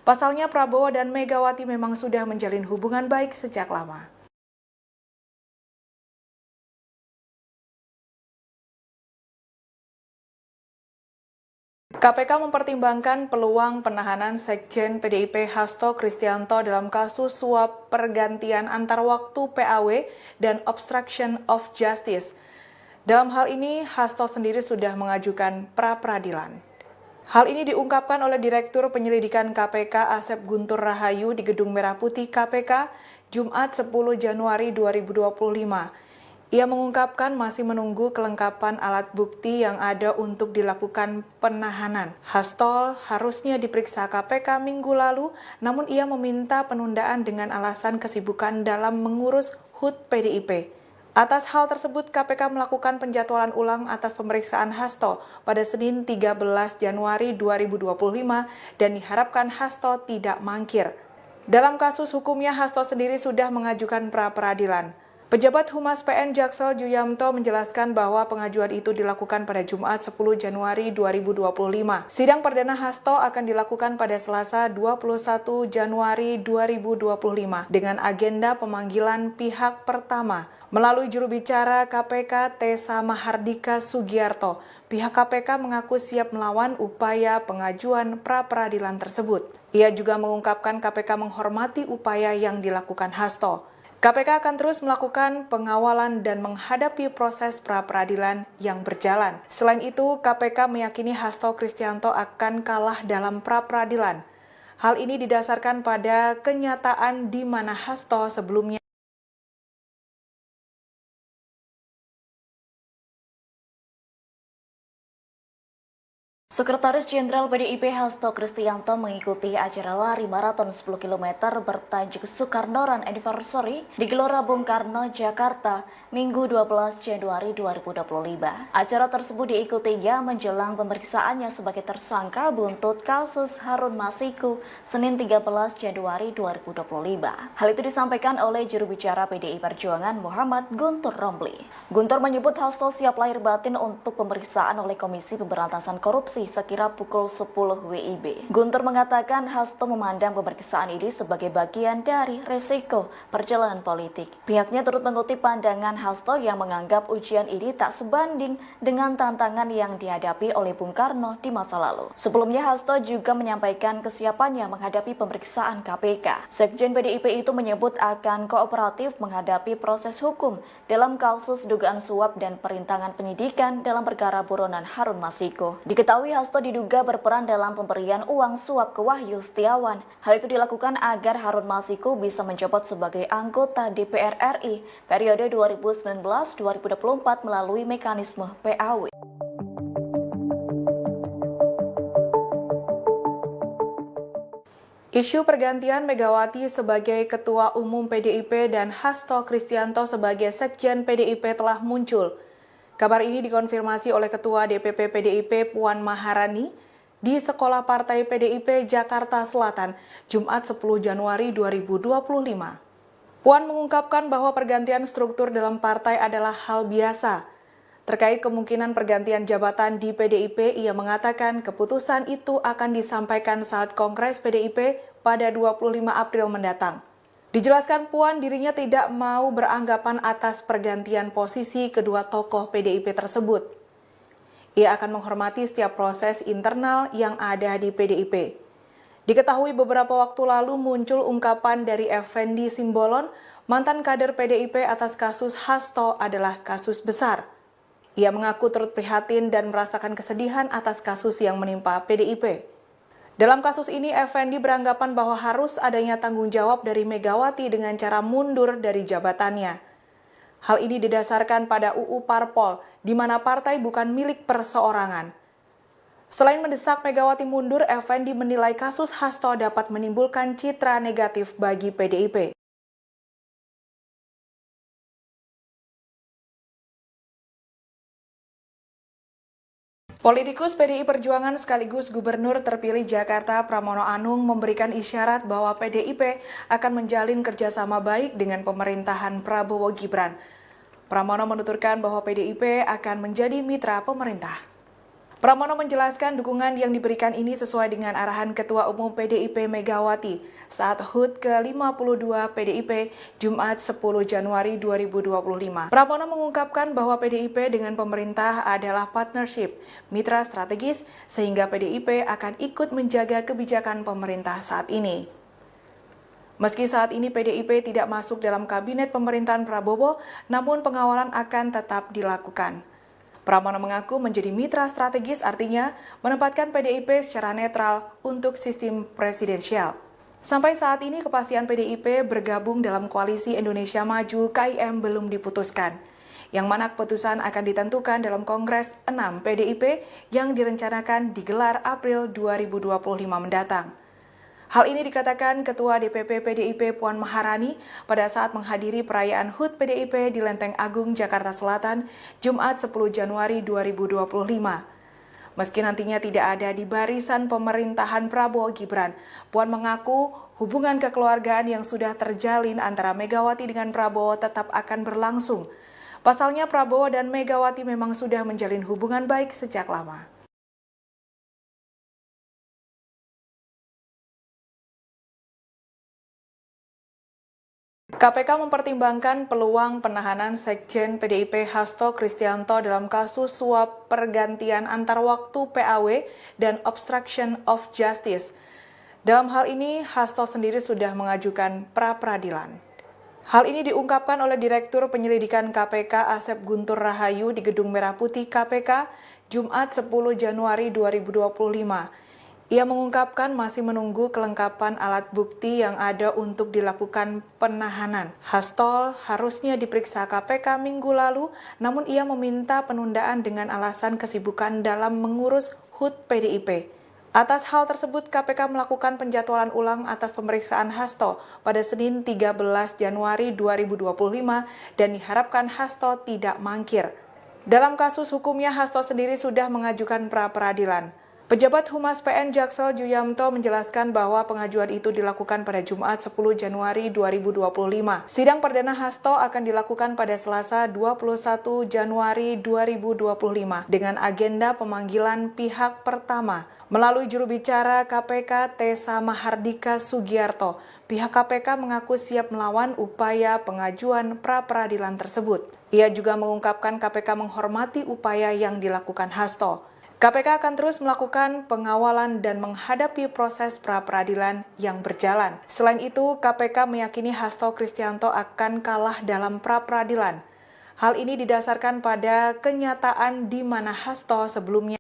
[SPEAKER 1] Pasalnya Prabowo dan Megawati memang sudah menjalin hubungan baik sejak lama. KPK mempertimbangkan peluang penahanan Sekjen PDIP Hasto Kristianto dalam kasus suap pergantian antar waktu PAW dan obstruction of justice. Dalam hal ini, Hasto sendiri sudah mengajukan pra-peradilan. Hal ini diungkapkan oleh Direktur Penyelidikan KPK Asep Guntur Rahayu di Gedung Merah Putih KPK Jumat 10 Januari 2025. Ia mengungkapkan masih menunggu kelengkapan alat bukti yang ada untuk dilakukan penahanan. Hasto harusnya diperiksa KPK minggu lalu, namun ia meminta penundaan dengan alasan kesibukan dalam mengurus HUT PDIP. Atas hal tersebut, KPK melakukan penjadwalan ulang atas pemeriksaan Hasto pada Senin 13 Januari 2025 dan diharapkan Hasto tidak mangkir. Dalam kasus hukumnya, Hasto sendiri sudah mengajukan pra-peradilan. Pejabat Humas PN Jaksel Juyamto menjelaskan bahwa pengajuan itu dilakukan pada Jumat 10 Januari 2025. Sidang perdana Hasto akan dilakukan pada Selasa 21 Januari 2025 dengan agenda pemanggilan pihak pertama. Melalui juru bicara KPK Tessa Mahardika Sugiarto, pihak KPK mengaku siap melawan upaya pengajuan pra-peradilan tersebut. Ia juga mengungkapkan KPK menghormati upaya yang dilakukan Hasto. KPK akan terus melakukan pengawalan dan menghadapi proses pra-peradilan yang berjalan. Selain itu, KPK meyakini Hasto Kristianto akan kalah dalam pra-peradilan. Hal ini didasarkan pada kenyataan di mana Hasto sebelumnya
[SPEAKER 2] Sekretaris Jenderal PDIP Hasto Kristianto mengikuti acara lari maraton 10 km bertajuk Soekarno Run Anniversary di Gelora Bung Karno, Jakarta, Minggu 12 Januari 2025. Acara tersebut diikutinya menjelang pemeriksaannya sebagai tersangka buntut kasus Harun Masiku Senin 13 Januari 2025. Hal itu disampaikan oleh juru bicara PDI Perjuangan Muhammad Guntur Romli. Guntur menyebut Hasto siap lahir batin untuk pemeriksaan oleh Komisi Pemberantasan Korupsi sekira pukul 10 WIB. Guntur mengatakan Hasto memandang pemeriksaan ini sebagai bagian dari resiko perjalanan politik. Pihaknya turut mengutip pandangan Hasto yang menganggap ujian ini tak sebanding dengan tantangan yang dihadapi oleh Bung Karno di masa lalu. Sebelumnya Hasto juga menyampaikan kesiapannya menghadapi pemeriksaan KPK. Sekjen PDIP itu menyebut akan kooperatif menghadapi proses hukum dalam kasus dugaan suap dan perintangan penyidikan dalam perkara buronan Harun Masiku. Diketahui Hasto diduga berperan dalam pemberian uang suap ke Wahyu Setiawan. Hal itu dilakukan agar Harun Masiku bisa menjabat sebagai anggota DPR RI periode 2019-2024 melalui mekanisme PAW.
[SPEAKER 1] Isu pergantian Megawati sebagai Ketua Umum PDIP dan Hasto Kristianto sebagai Sekjen PDIP telah muncul. Kabar ini dikonfirmasi oleh Ketua DPP PDIP Puan Maharani di Sekolah Partai PDIP Jakarta Selatan, Jumat 10 Januari 2025. Puan mengungkapkan bahwa pergantian struktur dalam partai adalah hal biasa. Terkait kemungkinan pergantian jabatan di PDIP, ia mengatakan keputusan itu akan disampaikan saat Kongres PDIP pada 25 April mendatang. Dijelaskan Puan dirinya tidak mau beranggapan atas pergantian posisi kedua tokoh PDIP tersebut. Ia akan menghormati setiap proses internal yang ada di PDIP. Diketahui beberapa waktu lalu muncul ungkapan dari Effendi Simbolon, mantan kader PDIP atas kasus Hasto adalah kasus besar. Ia mengaku turut prihatin dan merasakan kesedihan atas kasus yang menimpa PDIP. Dalam kasus ini, Effendi beranggapan bahwa harus adanya tanggung jawab dari Megawati dengan cara mundur dari jabatannya. Hal ini didasarkan pada UU Parpol, di mana partai bukan milik perseorangan. Selain mendesak Megawati mundur, Effendi menilai kasus Hasto dapat menimbulkan citra negatif bagi PDIP. Politikus PDI Perjuangan sekaligus Gubernur terpilih Jakarta Pramono Anung memberikan isyarat bahwa PDIP akan menjalin kerjasama baik dengan pemerintahan Prabowo Gibran. Pramono menuturkan bahwa PDIP akan menjadi mitra pemerintah. Pramono menjelaskan dukungan yang diberikan ini sesuai dengan arahan Ketua Umum PDIP Megawati saat HUT ke-52 PDIP Jumat 10 Januari 2025. Pramono mengungkapkan bahwa PDIP dengan pemerintah adalah partnership, mitra strategis, sehingga PDIP akan ikut menjaga kebijakan pemerintah saat ini. Meski saat ini PDIP tidak masuk dalam kabinet pemerintahan Prabowo, namun pengawalan akan tetap dilakukan. Pramono mengaku menjadi mitra strategis artinya menempatkan PDIP secara netral untuk sistem presidensial. Sampai saat ini kepastian PDIP bergabung dalam koalisi Indonesia Maju KIM belum diputuskan, yang mana keputusan akan ditentukan dalam Kongres 6 PDIP yang direncanakan digelar April 2025 mendatang. Hal ini dikatakan Ketua DPP PDIP Puan Maharani pada saat menghadiri perayaan HUT PDIP di Lenteng Agung, Jakarta Selatan, Jumat 10 Januari 2025. Meski nantinya tidak ada di barisan pemerintahan Prabowo Gibran, Puan mengaku hubungan kekeluargaan yang sudah terjalin antara Megawati dengan Prabowo tetap akan berlangsung. Pasalnya Prabowo dan Megawati memang sudah menjalin hubungan baik sejak lama. KPK mempertimbangkan peluang penahanan Sekjen PDIP Hasto Kristianto dalam kasus suap pergantian antar waktu PAW dan obstruction of justice. Dalam hal ini, Hasto sendiri sudah mengajukan pra-peradilan. Hal ini diungkapkan oleh Direktur Penyelidikan KPK Asep Guntur Rahayu di Gedung Merah Putih KPK, Jumat 10 Januari 2025. Ia mengungkapkan masih menunggu kelengkapan alat bukti yang ada untuk dilakukan penahanan. Hasto harusnya diperiksa KPK minggu lalu, namun ia meminta penundaan dengan alasan kesibukan dalam mengurus HUT PDIP. Atas hal tersebut, KPK melakukan penjadwalan ulang atas pemeriksaan Hasto pada Senin 13 Januari 2025 dan diharapkan Hasto tidak mangkir. Dalam kasus hukumnya, Hasto sendiri sudah mengajukan pra-peradilan. Pejabat Humas PN Jaksel Juyamto menjelaskan bahwa pengajuan itu dilakukan pada Jumat 10 Januari 2025. Sidang perdana Hasto akan dilakukan pada Selasa 21 Januari 2025 dengan agenda pemanggilan pihak pertama. Melalui juru bicara KPK Tessa Mahardika Sugiarto, pihak KPK mengaku siap melawan upaya pengajuan pra-peradilan tersebut. Ia juga mengungkapkan KPK menghormati upaya yang dilakukan Hasto. KPK akan terus melakukan pengawalan dan menghadapi proses pra-peradilan yang berjalan. Selain itu, KPK meyakini Hasto Kristianto akan kalah dalam pra-peradilan. Hal ini didasarkan pada kenyataan di mana Hasto sebelumnya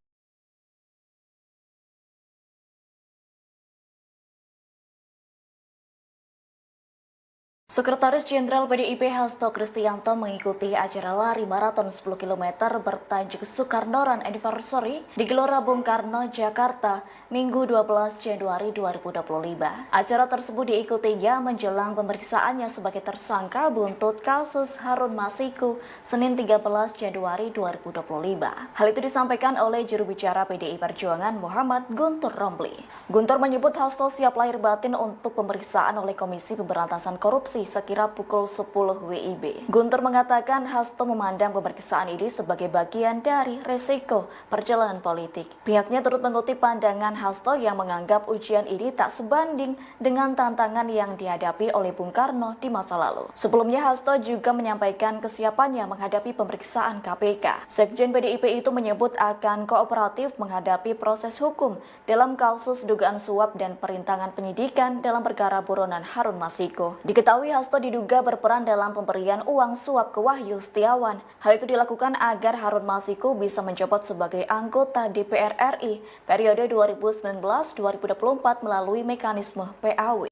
[SPEAKER 2] Sekretaris Jenderal PDIP Hasto Kristianto mengikuti acara lari maraton 10 km bertajuk Soekarno Run Anniversary di Gelora Bung Karno, Jakarta, Minggu 12 Januari 2025. Acara tersebut diikutinya menjelang pemeriksaannya sebagai tersangka buntut kasus Harun Masiku Senin 13 Januari 2025. Hal itu disampaikan oleh juru bicara PDI Perjuangan Muhammad Guntur Romli. Guntur menyebut Hasto siap lahir batin untuk pemeriksaan oleh Komisi Pemberantasan Korupsi sekira pukul 10 WIB. Guntur mengatakan Hasto memandang pemeriksaan ini sebagai bagian dari resiko perjalanan politik. Pihaknya turut mengutip pandangan Hasto yang menganggap ujian ini tak sebanding dengan tantangan yang dihadapi oleh Bung Karno di masa lalu. Sebelumnya Hasto juga menyampaikan kesiapannya menghadapi pemeriksaan KPK. Sekjen PDIP itu menyebut akan kooperatif menghadapi proses hukum dalam kasus dugaan suap dan perintangan penyidikan dalam perkara buronan Harun Masiku. Diketahui Hasto diduga berperan dalam pemberian uang suap ke Wahyu Setiawan. Hal itu dilakukan agar Harun Masiku bisa menjabat sebagai anggota DPR RI periode 2019-2024 melalui mekanisme PAW.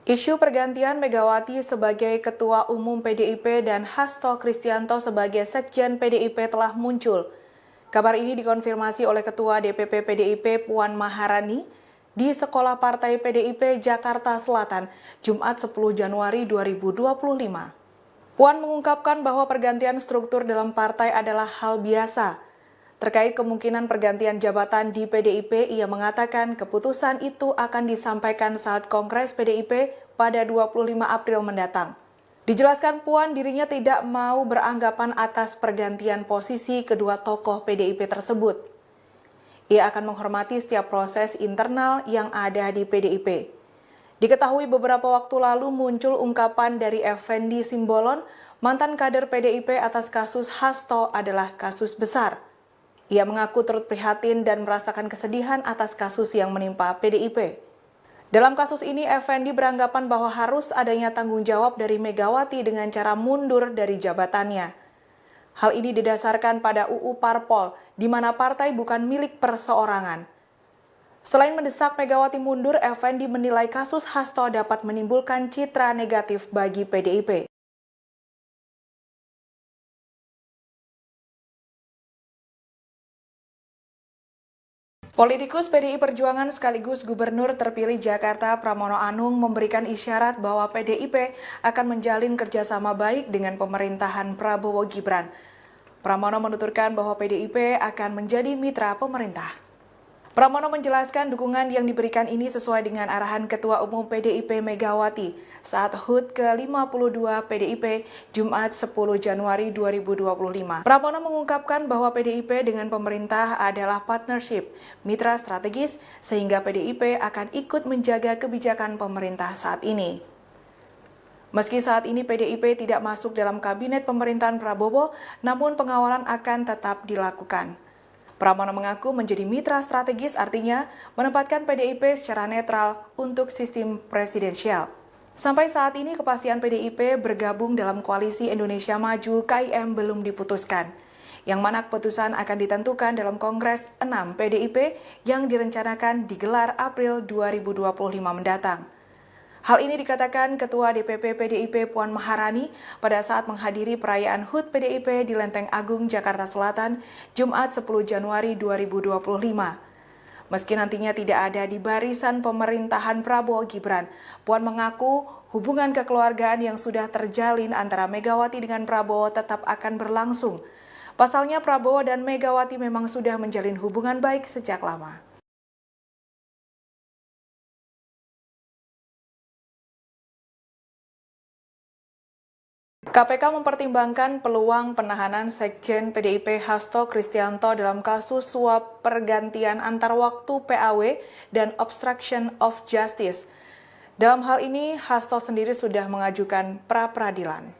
[SPEAKER 1] Isu pergantian Megawati sebagai Ketua Umum PDIP dan Hasto Kristianto sebagai Sekjen PDIP telah muncul. Kabar ini dikonfirmasi oleh Ketua DPP PDIP Puan Maharani di Sekolah Partai PDIP Jakarta Selatan, Jumat 10 Januari 2025. Puan mengungkapkan bahwa pergantian struktur dalam partai adalah hal biasa. Terkait kemungkinan pergantian jabatan di PDIP, ia mengatakan keputusan itu akan disampaikan saat Kongres PDIP pada 25 April mendatang. Dijelaskan Puan dirinya tidak mau beranggapan atas pergantian posisi kedua tokoh PDIP tersebut. Ia akan menghormati setiap proses internal yang ada di PDIP. Diketahui beberapa waktu lalu muncul ungkapan dari Effendi Simbolon, mantan kader PDIP atas kasus Hasto adalah kasus besar. Ia mengaku turut prihatin dan merasakan kesedihan atas kasus yang menimpa PDIP. Dalam kasus ini, Effendi beranggapan bahwa harus adanya tanggung jawab dari Megawati dengan cara mundur dari jabatannya. Hal ini didasarkan pada UU Parpol, di mana partai bukan milik perseorangan. Selain mendesak Megawati mundur, Effendi menilai kasus Hasto dapat menimbulkan citra negatif bagi PDIP. Politikus PDI Perjuangan sekaligus Gubernur terpilih Jakarta Pramono Anung memberikan isyarat bahwa PDIP akan menjalin kerjasama baik dengan pemerintahan Prabowo Gibran. Pramono menuturkan bahwa PDIP akan menjadi mitra pemerintah. Pramono menjelaskan dukungan yang diberikan ini sesuai dengan arahan Ketua Umum PDIP Megawati saat HUT ke-52 PDIP Jumat 10 Januari 2025. Pramono mengungkapkan bahwa PDIP dengan pemerintah adalah partnership, mitra strategis, sehingga PDIP akan ikut menjaga kebijakan pemerintah saat ini. Meski saat ini PDIP tidak masuk dalam kabinet pemerintahan Prabowo, namun pengawalan akan tetap dilakukan. Pramono mengaku menjadi mitra strategis artinya menempatkan PDIP secara netral untuk sistem presidensial. Sampai saat ini kepastian PDIP bergabung dalam koalisi Indonesia Maju KIM belum diputuskan, yang mana keputusan akan ditentukan dalam Kongres 6 PDIP yang direncanakan digelar April 2025 mendatang. Hal ini dikatakan Ketua DPP PDIP Puan Maharani pada saat menghadiri perayaan HUT PDIP di Lenteng Agung, Jakarta Selatan, Jumat 10 Januari 2025. Meski nantinya tidak ada di barisan pemerintahan Prabowo Gibran, Puan mengaku hubungan kekeluargaan yang sudah terjalin antara Megawati dengan Prabowo tetap akan berlangsung. Pasalnya Prabowo dan Megawati memang sudah menjalin hubungan baik sejak lama. KPK mempertimbangkan peluang penahanan Sekjen PDIP Hasto Kristianto dalam kasus suap pergantian antar waktu PAW dan obstruction of justice. Dalam hal ini, Hasto sendiri sudah mengajukan pra-peradilan.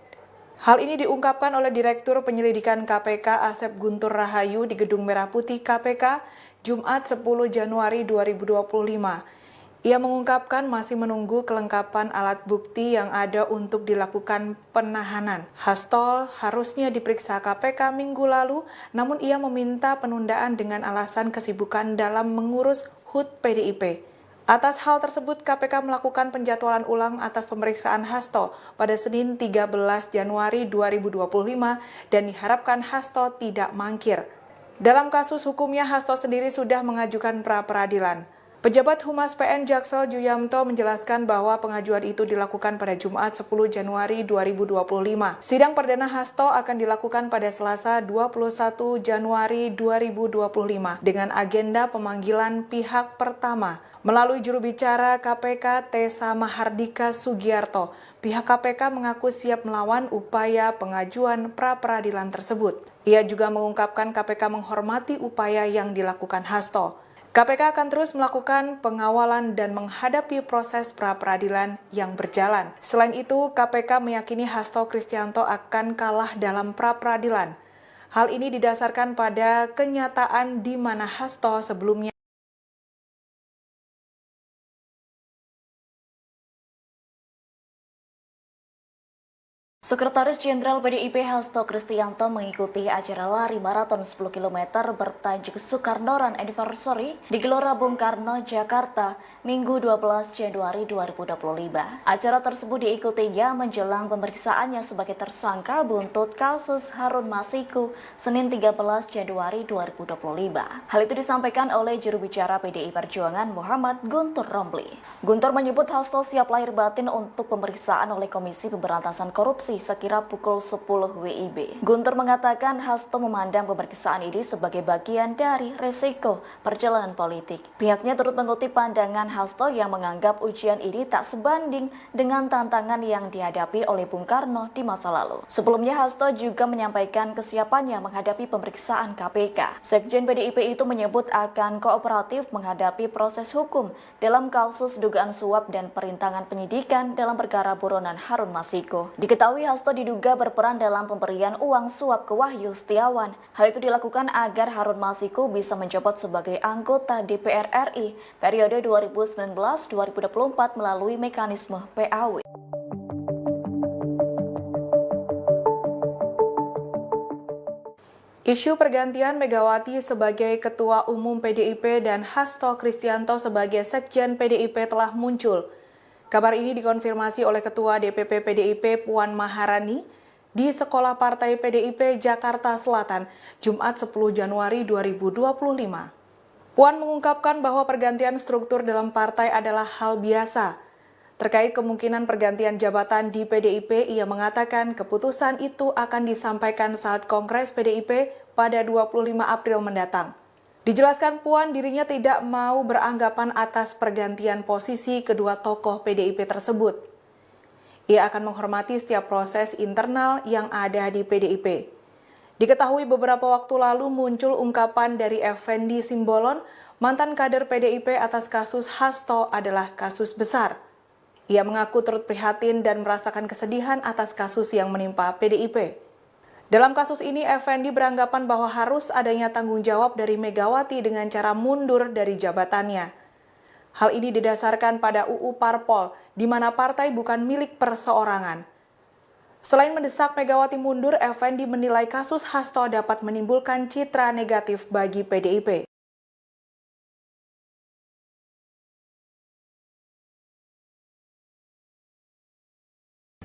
[SPEAKER 1] Hal ini diungkapkan oleh Direktur Penyelidikan KPK Asep Guntur Rahayu di Gedung Merah Putih KPK, Jumat 10 Januari 2025. Ia mengungkapkan masih menunggu kelengkapan alat bukti yang ada untuk dilakukan penahanan. Hasto harusnya diperiksa KPK minggu lalu, namun ia meminta penundaan dengan alasan kesibukan dalam mengurus HUT PDIP. Atas hal tersebut, KPK melakukan penjadwalan ulang atas pemeriksaan Hasto pada Senin 13 Januari 2025 dan diharapkan Hasto tidak mangkir. Dalam kasus hukumnya, Hasto sendiri sudah mengajukan pra-peradilan. Pejabat Humas PN Jaksel Juyamto menjelaskan bahwa pengajuan itu dilakukan pada Jumat 10 Januari 2025. Sidang perdana Hasto akan dilakukan pada Selasa 21 Januari 2025 dengan agenda pemanggilan pihak pertama. Melalui juru bicara KPK Tessa Mahardika Sugiarto, pihak KPK mengaku siap melawan upaya pengajuan pra-peradilan tersebut. Ia juga mengungkapkan KPK menghormati upaya yang dilakukan Hasto. KPK akan terus melakukan pengawalan dan menghadapi proses pra-peradilan yang berjalan. Selain itu, KPK meyakini Hasto Kristianto akan kalah dalam pra-peradilan. Hal ini didasarkan pada kenyataan di mana Hasto sebelumnya
[SPEAKER 2] Sekretaris Jenderal PDIP Hasto Kristianto mengikuti acara lari maraton 10 km bertajuk Soekarno Run Anniversary di Gelora Bung Karno, Jakarta, Minggu 12 Januari 2025. Acara tersebut diikutinya menjelang pemeriksaannya sebagai tersangka buntut kasus Harun Masiku Senin 13 Januari 2025. Hal itu disampaikan oleh juru bicara PDI Perjuangan Muhammad Guntur Romli. Guntur menyebut Hasto siap lahir batin untuk pemeriksaan oleh Komisi Pemberantasan Korupsi sekira pukul 10 WIB. Guntur mengatakan Hasto memandang pemeriksaan ini sebagai bagian dari resiko perjalanan politik. Pihaknya turut mengutip pandangan Hasto yang menganggap ujian ini tak sebanding dengan tantangan yang dihadapi oleh Bung Karno di masa lalu. Sebelumnya Hasto juga menyampaikan kesiapannya menghadapi pemeriksaan KPK. Sekjen PDIP itu menyebut akan kooperatif menghadapi proses hukum dalam kasus dugaan suap dan perintangan penyidikan dalam perkara buronan Harun Masiku. Diketahui Hasto diduga berperan dalam pemberian uang suap ke Wahyu Setiawan. Hal itu dilakukan agar Harun Masiku bisa menjabat sebagai anggota DPR RI periode 2019-2024 melalui mekanisme PAW.
[SPEAKER 1] Isu pergantian Megawati sebagai Ketua Umum PDIP dan Hasto Kristianto sebagai Sekjen PDIP telah muncul. Kabar ini dikonfirmasi oleh Ketua DPP PDIP Puan Maharani di Sekolah Partai PDIP Jakarta Selatan, Jumat 10 Januari 2025. Puan mengungkapkan bahwa pergantian struktur dalam partai adalah hal biasa. Terkait kemungkinan pergantian jabatan di PDIP, ia mengatakan keputusan itu akan disampaikan saat Kongres PDIP pada 25 April mendatang. Dijelaskan Puan dirinya tidak mau beranggapan atas pergantian posisi kedua tokoh PDIP tersebut. Ia akan menghormati setiap proses internal yang ada di PDIP. Diketahui beberapa waktu lalu muncul ungkapan dari Effendi Simbolon, mantan kader PDIP atas kasus Hasto adalah kasus besar. Ia mengaku turut prihatin dan merasakan kesedihan atas kasus yang menimpa PDIP. Dalam kasus ini, Effendi beranggapan bahwa harus adanya tanggung jawab dari Megawati dengan cara mundur dari jabatannya. Hal ini didasarkan pada UU Parpol, di mana partai bukan milik perseorangan. Selain mendesak Megawati mundur, Effendi menilai kasus Hasto dapat menimbulkan citra negatif bagi PDIP.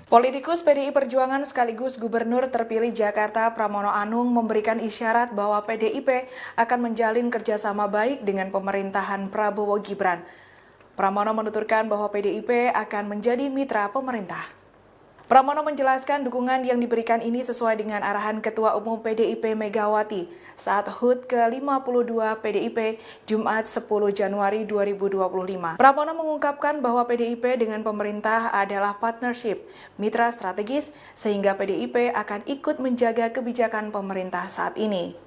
[SPEAKER 1] Politikus PDI Perjuangan sekaligus Gubernur terpilih Jakarta Pramono Anung memberikan isyarat bahwa PDIP akan menjalin kerjasama baik dengan pemerintahan Prabowo Gibran. Pramono menuturkan bahwa PDIP akan menjadi mitra pemerintah. Pramono menjelaskan dukungan yang diberikan ini sesuai dengan arahan Ketua Umum PDIP Megawati saat HUT ke-52 PDIP Jumat 10 Januari 2025. Pramono mengungkapkan bahwa PDIP dengan pemerintah adalah partnership, mitra strategis, sehingga PDIP akan ikut menjaga kebijakan pemerintah saat ini.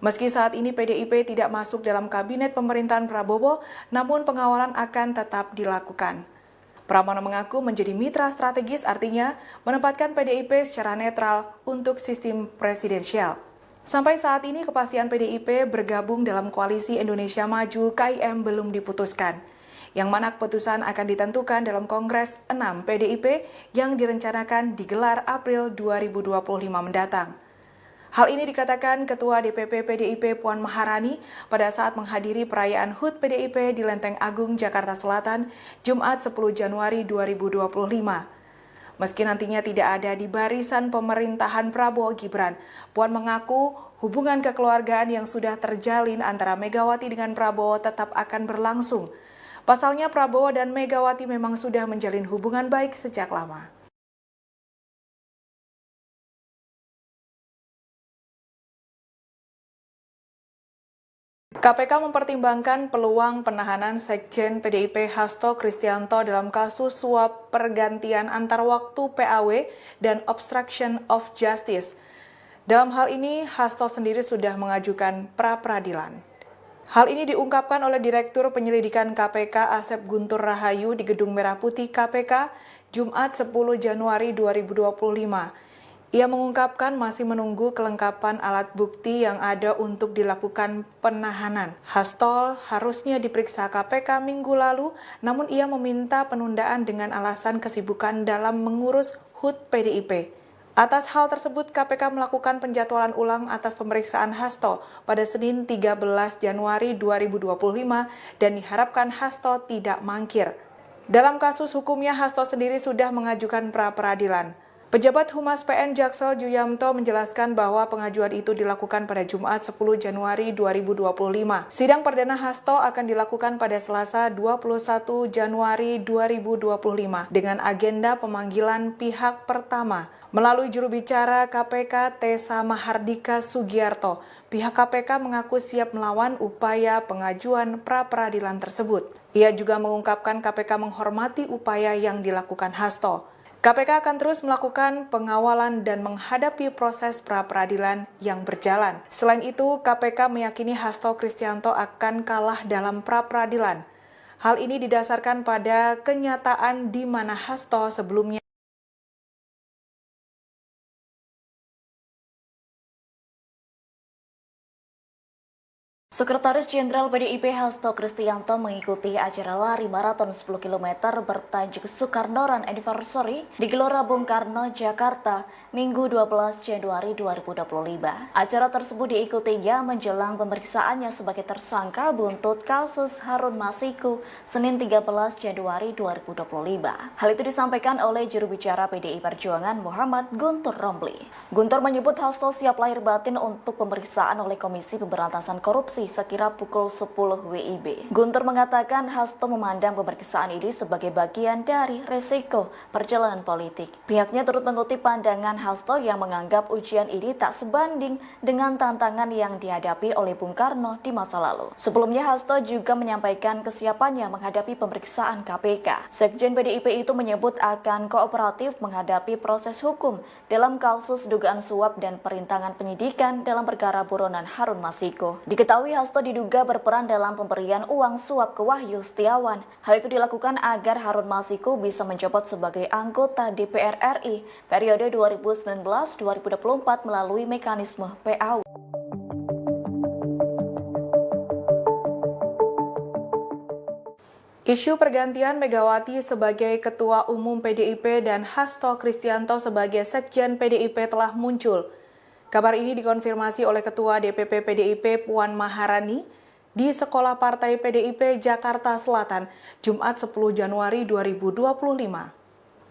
[SPEAKER 1] Meski saat ini PDIP tidak masuk dalam kabinet pemerintahan Prabowo, namun pengawalan akan tetap dilakukan. Pramono mengaku menjadi mitra strategis artinya menempatkan PDIP secara netral untuk sistem presidensial. Sampai saat ini kepastian PDIP bergabung dalam koalisi Indonesia Maju KIM belum diputuskan, yang mana keputusan akan ditentukan dalam Kongres 6 PDIP yang direncanakan digelar April 2025 mendatang. Hal ini dikatakan Ketua DPP PDIP Puan Maharani pada saat menghadiri perayaan HUT PDIP di Lenteng Agung, Jakarta Selatan, Jumat 10 Januari 2025. Meski nantinya tidak ada di barisan pemerintahan Prabowo Gibran, Puan mengaku hubungan kekeluargaan yang sudah terjalin antara Megawati dengan Prabowo tetap akan berlangsung. Pasalnya Prabowo dan Megawati memang sudah menjalin hubungan baik sejak lama. KPK mempertimbangkan peluang penahanan Sekjen PDIP Hasto Kristianto dalam kasus suap pergantian antar waktu PAW dan obstruction of justice. Dalam hal ini, Hasto sendiri sudah mengajukan pra-peradilan. Hal ini diungkapkan oleh Direktur Penyelidikan KPK Asep Guntur Rahayu di Gedung Merah Putih KPK, Jumat 10 Januari 2025. Ia mengungkapkan masih menunggu kelengkapan alat bukti yang ada untuk dilakukan penahanan. Hasto harusnya diperiksa KPK minggu lalu, namun ia meminta penundaan dengan alasan kesibukan dalam mengurus HUT PDIP. Atas hal tersebut, KPK melakukan penjadwalan ulang atas pemeriksaan Hasto pada Senin 13 Januari 2025 dan diharapkan Hasto tidak mangkir. Dalam kasus hukumnya, Hasto sendiri sudah mengajukan pra-peradilan. Pejabat Humas PN Jaksel Juyamto menjelaskan bahwa pengajuan itu dilakukan pada Jumat 10 Januari 2025. Sidang perdana Hasto akan dilakukan pada Selasa 21 Januari 2025 dengan agenda pemanggilan pihak pertama. Melalui juru bicara KPK Tessa Mahardika Sugiarto, pihak KPK mengaku siap melawan upaya pengajuan pra-peradilan tersebut. Ia juga mengungkapkan KPK menghormati upaya yang dilakukan Hasto. KPK akan terus melakukan pengawalan dan menghadapi proses pra-peradilan yang berjalan. Selain itu, KPK meyakini Hasto Kristianto akan kalah dalam pra-peradilan. Hal ini didasarkan pada kenyataan di mana Hasto sebelumnya
[SPEAKER 2] Sekretaris Jenderal PDIP Hasto Kristianto mengikuti acara lari maraton 10 km bertajuk Soekarno Run Anniversary di Gelora Bung Karno, Jakarta, Minggu 12 Januari 2025. Acara tersebut diikutinya menjelang pemeriksaannya sebagai tersangka buntut kasus Harun Masiku Senin 13 Januari 2025. Hal itu disampaikan oleh juru bicara PDI Perjuangan Muhammad Guntur Romli. Guntur menyebut Hasto siap lahir batin untuk pemeriksaan oleh Komisi Pemberantasan Korupsi sekira pukul 10 WIB. Guntur mengatakan Hasto memandang pemeriksaan ini sebagai bagian dari resiko perjalanan politik. Pihaknya turut mengutip pandangan Hasto yang menganggap ujian ini tak sebanding dengan tantangan yang dihadapi oleh Bung Karno di masa lalu. Sebelumnya Hasto juga menyampaikan kesiapannya menghadapi pemeriksaan KPK. Sekjen PDIP itu menyebut akan kooperatif menghadapi proses hukum dalam kasus dugaan suap dan perintangan penyidikan dalam perkara buronan Harun Masiku. Diketahui Hasto diduga berperan dalam pemberian uang suap ke Wahyu Setiawan. Hal itu dilakukan agar Harun Masiku bisa menjabat sebagai anggota DPR RI periode 2019-2024 melalui mekanisme PAW.
[SPEAKER 1] Isu pergantian Megawati sebagai Ketua Umum PDIP dan Hasto Kristianto sebagai Sekjen PDIP telah muncul. Kabar ini dikonfirmasi oleh Ketua DPP PDIP Puan Maharani di Sekolah Partai PDIP Jakarta Selatan, Jumat 10 Januari 2025.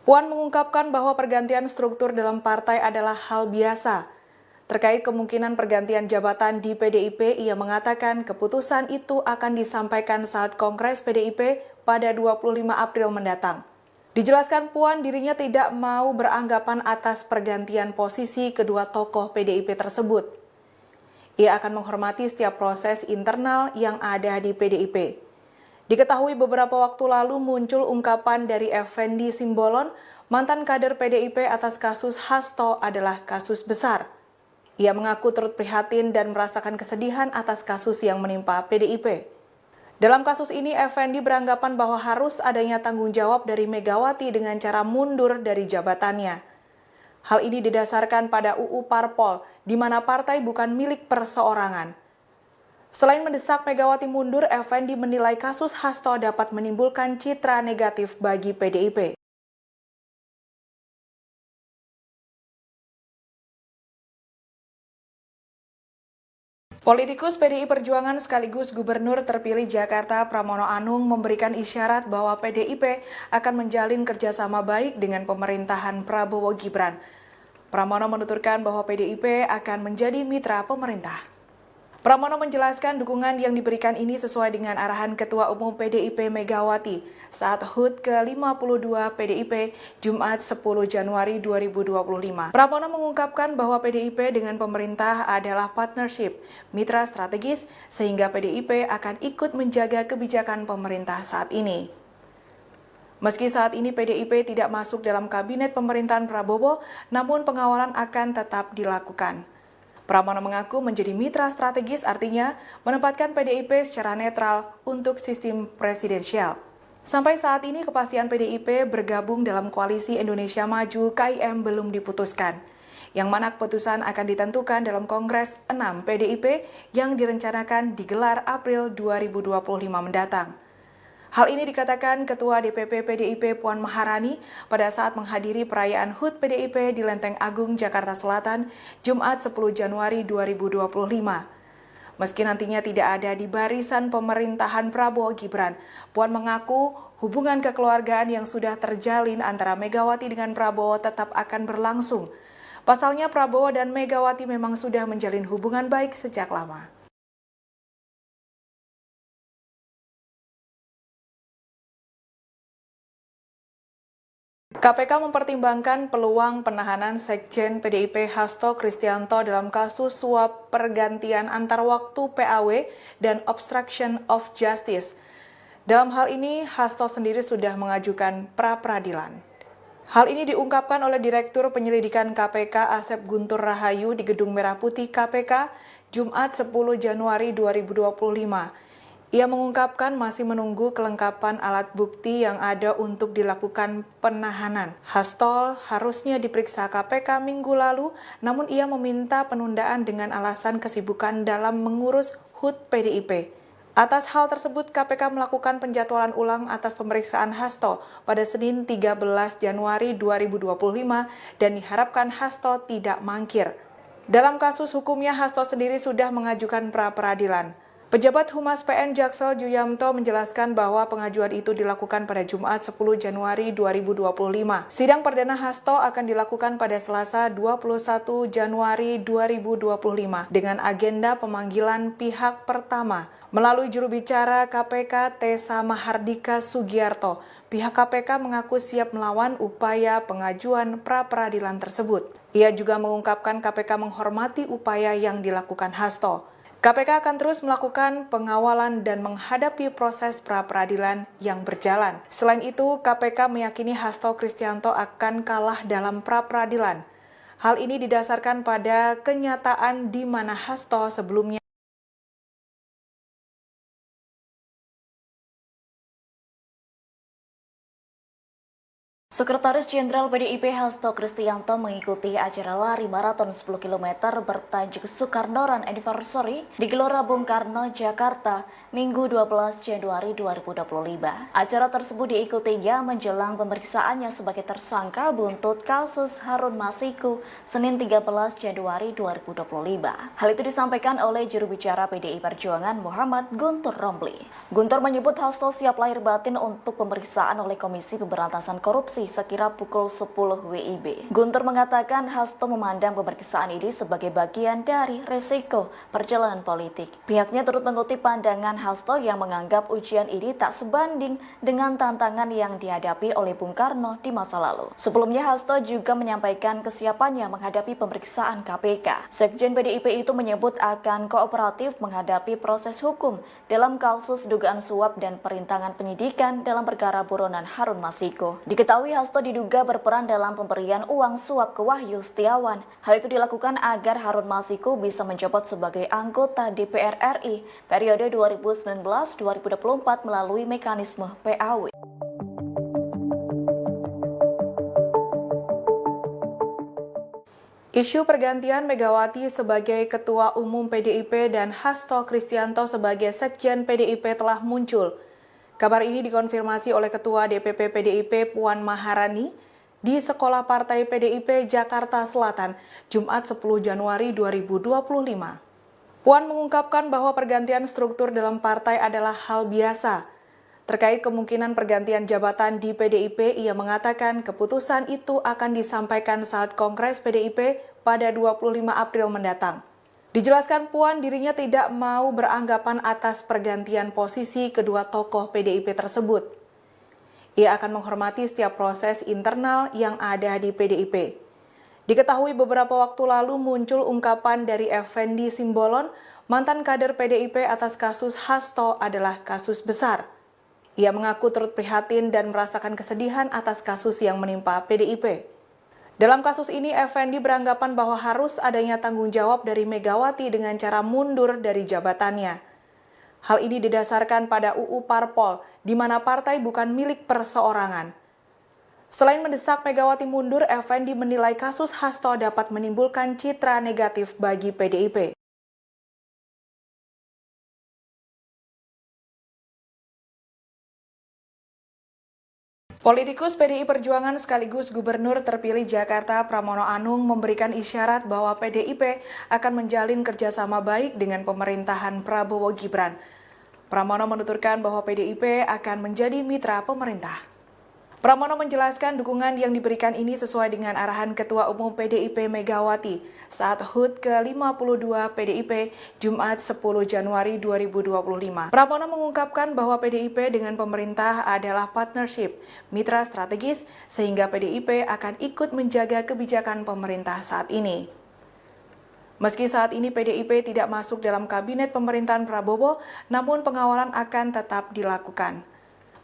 [SPEAKER 1] Puan mengungkapkan bahwa pergantian struktur dalam partai adalah hal biasa. Terkait kemungkinan pergantian jabatan di PDIP, ia mengatakan keputusan itu akan disampaikan saat Kongres PDIP pada 25 April mendatang. Dijelaskan Puan dirinya tidak mau beranggapan atas pergantian posisi kedua tokoh PDIP tersebut. Ia akan menghormati setiap proses internal yang ada di PDIP. Diketahui beberapa waktu lalu muncul ungkapan dari Effendi Simbolon, mantan kader PDIP atas kasus Hasto adalah kasus besar. Ia mengaku turut prihatin dan merasakan kesedihan atas kasus yang menimpa PDIP. Dalam kasus ini, Effendi beranggapan bahwa harus adanya tanggung jawab dari Megawati dengan cara mundur dari jabatannya. Hal ini didasarkan pada UU Parpol, di mana partai bukan milik perseorangan. Selain mendesak Megawati mundur, Effendi menilai kasus Hasto dapat menimbulkan citra negatif bagi PDIP. Politikus PDI Perjuangan sekaligus Gubernur terpilih Jakarta Pramono Anung memberikan isyarat bahwa PDIP akan menjalin kerjasama baik dengan pemerintahan Prabowo Gibran. Pramono menuturkan bahwa PDIP akan menjadi mitra pemerintah. Pramono menjelaskan dukungan yang diberikan ini sesuai dengan arahan Ketua Umum PDIP Megawati saat HUT ke-52 PDIP Jumat 10 Januari 2025. Pramono mengungkapkan bahwa PDIP dengan pemerintah adalah partnership, mitra strategis, sehingga PDIP akan ikut menjaga kebijakan pemerintah saat ini. Meski saat ini PDIP tidak masuk dalam kabinet pemerintahan Prabowo, namun pengawalan akan tetap dilakukan. Pramono mengaku menjadi mitra strategis artinya menempatkan PDIP secara netral untuk sistem presidensial. Sampai saat ini kepastian PDIP bergabung dalam koalisi Indonesia Maju KIM belum diputuskan, yang mana keputusan akan ditentukan dalam Kongres 6 PDIP yang direncanakan digelar April 2025 mendatang. Hal ini dikatakan Ketua DPP PDIP Puan Maharani pada saat menghadiri perayaan HUT PDIP di Lenteng Agung, Jakarta Selatan, Jumat 10 Januari 2025. Meski nantinya tidak ada di barisan pemerintahan Prabowo Gibran, Puan mengaku hubungan kekeluargaan yang sudah terjalin antara Megawati dengan Prabowo tetap akan berlangsung. Pasalnya Prabowo dan Megawati memang sudah menjalin hubungan baik sejak lama. KPK mempertimbangkan peluang penahanan Sekjen PDIP Hasto Kristianto dalam kasus suap pergantian antar waktu PAW dan obstruction of justice. Dalam hal ini, Hasto sendiri sudah mengajukan pra-peradilan. Hal ini diungkapkan oleh Direktur Penyelidikan KPK Asep Guntur Rahayu di Gedung Merah Putih KPK, Jumat 10 Januari 2025. Ia mengungkapkan masih menunggu kelengkapan alat bukti yang ada untuk dilakukan penahanan. Hasto harusnya diperiksa KPK minggu lalu, namun ia meminta penundaan dengan alasan kesibukan dalam mengurus HUT PDIP. Atas hal tersebut, KPK melakukan penjadwalan ulang atas pemeriksaan Hasto pada Senin 13 Januari 2025 dan diharapkan Hasto tidak mangkir. Dalam kasus hukumnya, Hasto sendiri sudah mengajukan pra-peradilan. Pejabat Humas PN Jaksel Juyamto menjelaskan bahwa pengajuan itu dilakukan pada Jumat 10 Januari 2025. Sidang perdana Hasto akan dilakukan pada Selasa 21 Januari 2025 dengan agenda pemanggilan pihak pertama. Melalui juru bicara KPK Tessa Mahardika Sugiarto, pihak KPK mengaku siap melawan upaya pengajuan pra-peradilan tersebut. Ia juga mengungkapkan KPK menghormati upaya yang dilakukan Hasto. KPK akan terus melakukan pengawalan dan menghadapi proses pra-peradilan yang berjalan. Selain itu, KPK meyakini Hasto Kristianto akan kalah dalam pra-peradilan. Hal ini didasarkan pada kenyataan di mana Hasto sebelumnya
[SPEAKER 2] Sekretaris Jenderal PDIP Hasto Kristianto mengikuti acara lari maraton 10 km bertajuk Soekarno Run Anniversary di Gelora Bung Karno, Jakarta, Minggu 12 Januari 2025. Acara tersebut diikutinya menjelang pemeriksaannya sebagai tersangka buntut kasus Harun Masiku Senin 13 Januari 2025. Hal itu disampaikan oleh juru bicara PDI Perjuangan Muhammad Guntur Romli. Guntur menyebut Hasto siap lahir batin untuk pemeriksaan oleh Komisi Pemberantasan Korupsi sekira pukul 10 WIB. Guntur mengatakan Hasto memandang pemeriksaan ini sebagai bagian dari resiko perjalanan politik. Pihaknya turut mengutip pandangan Hasto yang menganggap ujian ini tak sebanding dengan tantangan yang dihadapi oleh Bung Karno di masa lalu. Sebelumnya Hasto juga menyampaikan kesiapannya menghadapi pemeriksaan KPK. Sekjen PDIP itu menyebut akan kooperatif menghadapi proses hukum dalam kasus dugaan suap dan perintangan penyidikan dalam perkara buronan Harun Masiku. Diketahui Hasto diduga berperan dalam pemberian uang suap ke Wahyu Setiawan. Hal itu dilakukan agar Harun Masiku bisa menjabat sebagai anggota DPR RI periode 2019-2024 melalui mekanisme PAW.
[SPEAKER 1] Isu pergantian Megawati sebagai Ketua Umum PDIP dan Hasto Kristianto sebagai Sekjen PDIP telah muncul. Kabar ini dikonfirmasi oleh Ketua DPP PDIP Puan Maharani di Sekolah Partai PDIP Jakarta Selatan, Jumat 10 Januari 2025. Puan mengungkapkan bahwa pergantian struktur dalam partai adalah hal biasa. Terkait kemungkinan pergantian jabatan di PDIP, ia mengatakan keputusan itu akan disampaikan saat Kongres PDIP pada 25 April mendatang. Dijelaskan Puan dirinya tidak mau beranggapan atas pergantian posisi kedua tokoh PDIP tersebut. Ia akan menghormati setiap proses internal yang ada di PDIP. Diketahui beberapa waktu lalu muncul ungkapan dari Effendi Simbolon, mantan kader PDIP atas kasus Hasto adalah kasus besar. Ia mengaku turut prihatin dan merasakan kesedihan atas kasus yang menimpa PDIP. Dalam kasus ini, Effendi beranggapan bahwa harus adanya tanggung jawab dari Megawati dengan cara mundur dari jabatannya. Hal ini didasarkan pada UU Parpol, di mana partai bukan milik perseorangan. Selain mendesak Megawati mundur, Effendi menilai kasus Hasto dapat menimbulkan citra negatif bagi PDIP. Politikus PDI Perjuangan sekaligus Gubernur terpilih Jakarta Pramono Anung memberikan isyarat bahwa PDIP akan menjalin kerjasama baik dengan pemerintahan Prabowo Gibran. Pramono menuturkan bahwa PDIP akan menjadi mitra pemerintah. Pramono menjelaskan dukungan yang diberikan ini sesuai dengan arahan Ketua Umum PDIP Megawati saat HUT ke-52 PDIP Jumat 10 Januari 2025. Pramono mengungkapkan bahwa PDIP dengan pemerintah adalah partnership, mitra strategis, sehingga PDIP akan ikut menjaga kebijakan pemerintah saat ini. Meski saat ini PDIP tidak masuk dalam kabinet pemerintahan Prabowo, namun pengawalan akan tetap dilakukan.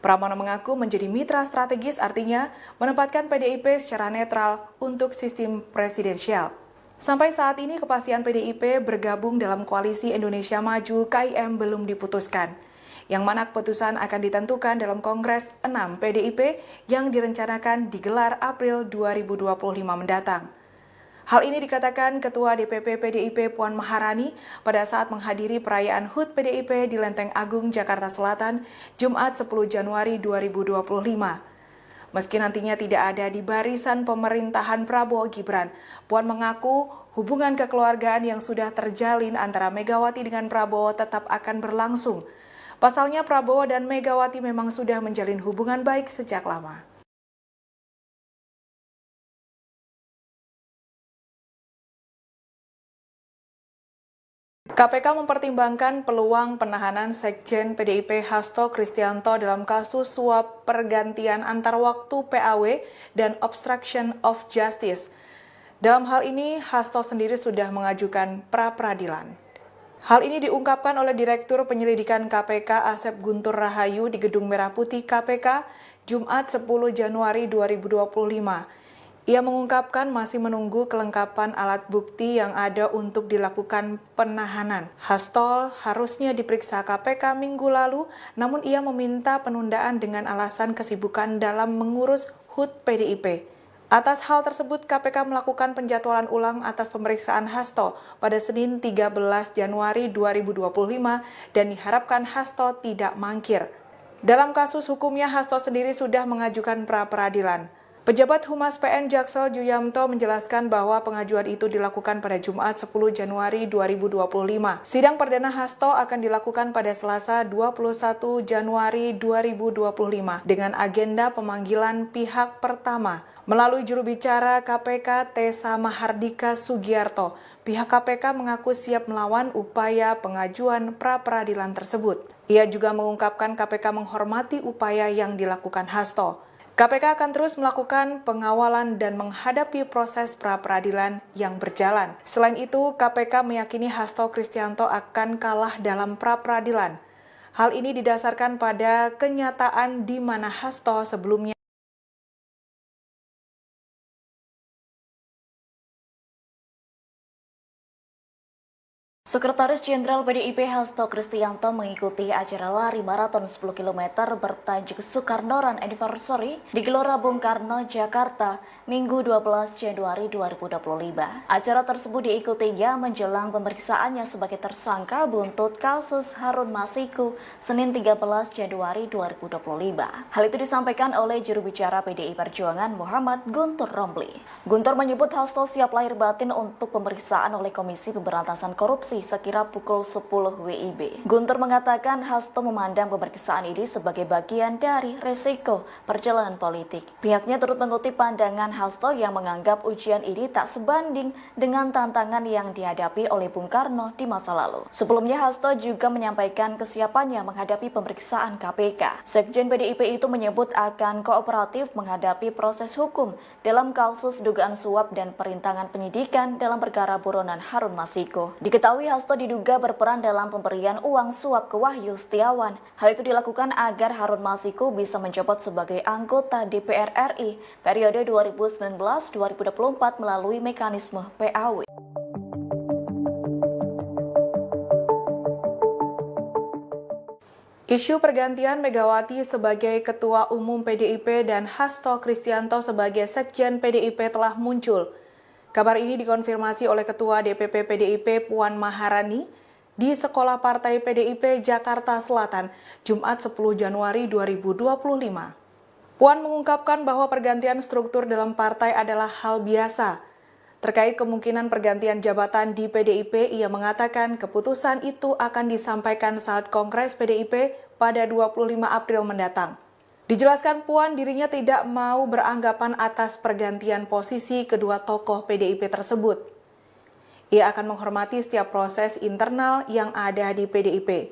[SPEAKER 1] Pramono mengaku menjadi mitra strategis artinya menempatkan PDIP secara netral untuk sistem presidensial. Sampai saat ini kepastian PDIP bergabung dalam koalisi Indonesia Maju KIM belum diputuskan, yang mana keputusan akan ditentukan dalam Kongres 6 PDIP yang direncanakan digelar April 2025 mendatang. Hal ini dikatakan Ketua DPP PDIP Puan Maharani pada saat menghadiri perayaan HUT PDIP di Lenteng Agung, Jakarta Selatan, Jumat 10 Januari 2025. Meski nantinya tidak ada di barisan pemerintahan Prabowo Gibran, Puan mengaku hubungan kekeluargaan yang sudah terjalin antara Megawati dengan Prabowo tetap akan berlangsung. Pasalnya Prabowo dan Megawati memang sudah menjalin hubungan baik sejak lama. KPK mempertimbangkan peluang penahanan Sekjen PDIP Hasto Kristianto dalam kasus suap pergantian antar waktu PAW dan obstruction of justice. Dalam hal ini, Hasto sendiri sudah mengajukan pra-peradilan. Hal ini diungkapkan oleh Direktur Penyelidikan KPK Asep Guntur Rahayu di Gedung Merah Putih KPK, Jumat 10 Januari 2025. Ia mengungkapkan masih menunggu kelengkapan alat bukti yang ada untuk dilakukan penahanan. Hasto harusnya diperiksa KPK minggu lalu, namun ia meminta penundaan dengan alasan kesibukan dalam mengurus HUT PDIP. Atas hal tersebut, KPK melakukan penjadwalan ulang atas pemeriksaan Hasto pada Senin 13 Januari 2025 dan diharapkan Hasto tidak mangkir. Dalam kasus hukumnya, Hasto sendiri sudah mengajukan pra-peradilan. Pejabat Humas PN Jaksel Juyamto menjelaskan bahwa pengajuan itu dilakukan pada Jumat 10 Januari 2025. Sidang perdana Hasto akan dilakukan pada Selasa 21 Januari 2025 dengan agenda pemanggilan pihak pertama. Melalui juru bicara KPK Tessa Mahardika Sugiarto, pihak KPK mengaku siap melawan upaya pengajuan pra-peradilan tersebut. Ia juga mengungkapkan KPK menghormati upaya yang dilakukan Hasto. KPK akan terus melakukan pengawalan dan menghadapi proses pra-peradilan yang berjalan. Selain itu, KPK meyakini Hasto Kristianto akan kalah dalam pra-peradilan. Hal ini didasarkan pada kenyataan di mana Hasto sebelumnya
[SPEAKER 2] Sekretaris Jenderal PDIP Hasto Kristianto mengikuti acara lari maraton 10 km bertajuk Soekarno Run Anniversary di Gelora Bung Karno, Jakarta, Minggu 12 Januari 2025. Acara tersebut diikutinya menjelang pemeriksaannya sebagai tersangka buntut kasus Harun Masiku Senin 13 Januari 2025. Hal itu disampaikan oleh juru bicara PDI Perjuangan Muhammad Guntur Romli. Guntur menyebut Hasto siap lahir batin untuk pemeriksaan oleh Komisi Pemberantasan Korupsi sekira pukul 10 WIB. Guntur mengatakan Hasto memandang pemeriksaan ini sebagai bagian dari resiko perjalanan politik. Pihaknya turut mengutip pandangan Hasto yang menganggap ujian ini tak sebanding dengan tantangan yang dihadapi oleh Bung Karno di masa lalu. Sebelumnya Hasto juga menyampaikan kesiapannya menghadapi pemeriksaan KPK. Sekjen PDIP itu menyebut akan kooperatif menghadapi proses hukum dalam kasus dugaan suap dan perintangan penyidikan dalam perkara buronan Harun Masiku. Diketahui Hasto diduga berperan dalam pemberian uang suap ke Wahyu Setiawan. Hal itu dilakukan agar Harun Masiku bisa menjabat sebagai anggota DPR RI periode 2019-2024 melalui mekanisme PAW.
[SPEAKER 1] Isu pergantian Megawati sebagai Ketua Umum PDIP dan Hasto Kristianto sebagai Sekjen PDIP telah muncul. Kabar ini dikonfirmasi oleh Ketua DPP PDIP Puan Maharani di Sekolah Partai PDIP Jakarta Selatan, Jumat 10 Januari 2025. Puan mengungkapkan bahwa pergantian struktur dalam partai adalah hal biasa. Terkait kemungkinan pergantian jabatan di PDIP, ia mengatakan keputusan itu akan disampaikan saat Kongres PDIP pada 25 April mendatang. Dijelaskan Puan dirinya tidak mau beranggapan atas pergantian posisi kedua tokoh PDIP tersebut. Ia akan menghormati setiap proses internal yang ada di PDIP.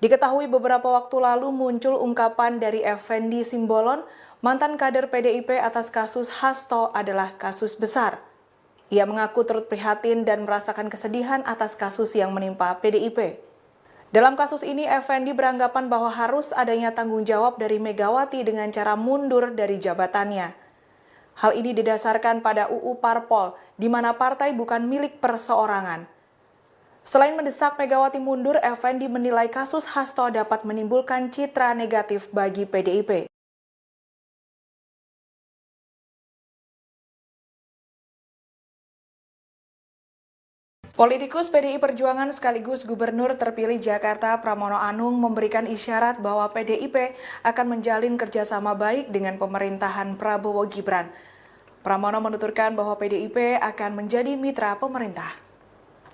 [SPEAKER 1] Diketahui beberapa waktu lalu muncul ungkapan dari Effendi Simbolon, mantan kader PDIP atas kasus Hasto adalah kasus besar. Ia mengaku turut prihatin dan merasakan kesedihan atas kasus yang menimpa PDIP. Dalam kasus ini, Effendi beranggapan bahwa harus adanya tanggung jawab dari Megawati dengan cara mundur dari jabatannya. Hal ini didasarkan pada UU Parpol, di mana partai bukan milik perseorangan. Selain mendesak Megawati mundur, Effendi menilai kasus Hasto dapat menimbulkan citra negatif bagi PDIP. Politikus PDI Perjuangan sekaligus Gubernur terpilih Jakarta Pramono Anung memberikan isyarat bahwa PDIP akan menjalin kerjasama baik dengan pemerintahan Prabowo Gibran. Pramono menuturkan bahwa PDIP akan menjadi mitra pemerintah.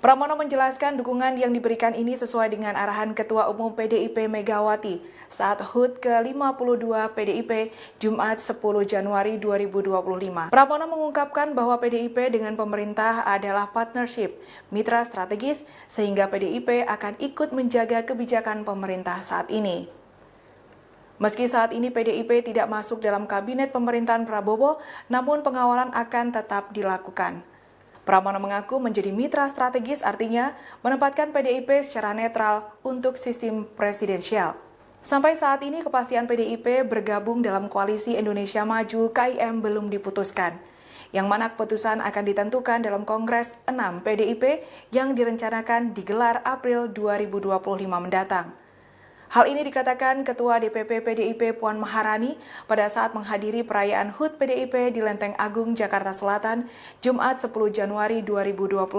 [SPEAKER 1] Pramono menjelaskan dukungan yang diberikan ini sesuai dengan arahan Ketua Umum PDIP Megawati saat HUT ke-52 PDIP Jumat 10 Januari 2025. Pramono mengungkapkan bahwa PDIP dengan pemerintah adalah partnership, mitra strategis, sehingga PDIP akan ikut menjaga kebijakan pemerintah saat ini. Meski saat ini PDIP tidak masuk dalam kabinet pemerintahan Prabowo, namun pengawalan akan tetap dilakukan. Pramono mengaku menjadi mitra strategis artinya menempatkan PDIP secara netral untuk sistem presidensial. Sampai saat ini kepastian PDIP bergabung dalam Koalisi Indonesia Maju KIM belum diputuskan, yang mana keputusan akan ditentukan dalam Kongres 6 PDIP yang direncanakan digelar April 2025 mendatang. Hal ini dikatakan Ketua DPP PDIP Puan Maharani pada saat menghadiri perayaan HUT PDIP di Lenteng Agung, Jakarta Selatan, Jumat 10 Januari 2025.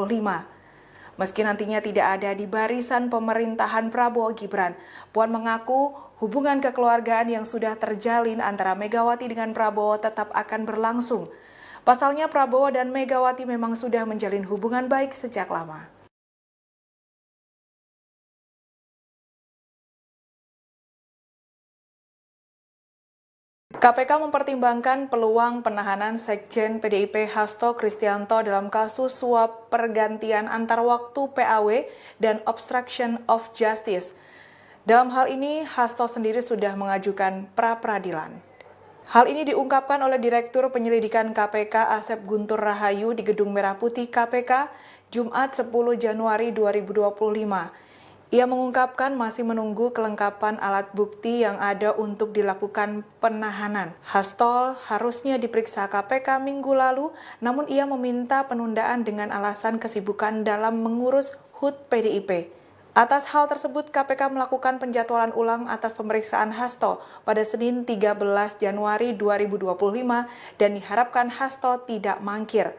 [SPEAKER 1] Meski nantinya tidak ada di barisan pemerintahan Prabowo Gibran, Puan mengaku hubungan kekeluargaan yang sudah terjalin antara Megawati dengan Prabowo tetap akan berlangsung. Pasalnya Prabowo dan Megawati memang sudah menjalin hubungan baik sejak lama. KPK mempertimbangkan peluang penahanan Sekjen PDIP Hasto Kristianto dalam kasus suap pergantian antar waktu PAW dan obstruction of justice. Dalam hal ini, Hasto sendiri sudah mengajukan pra-peradilan. Hal ini diungkapkan oleh Direktur Penyelidikan KPK Asep Guntur Rahayu di Gedung Merah Putih KPK, Jumat 10 Januari 2025. Ia mengungkapkan masih menunggu kelengkapan alat bukti yang ada untuk dilakukan penahanan. Hasto harusnya diperiksa KPK minggu lalu, namun ia meminta penundaan dengan alasan kesibukan dalam mengurus HUT PDIP. Atas hal tersebut, KPK melakukan penjadwalan ulang atas pemeriksaan Hasto pada Senin 13 Januari 2025 dan diharapkan Hasto tidak mangkir.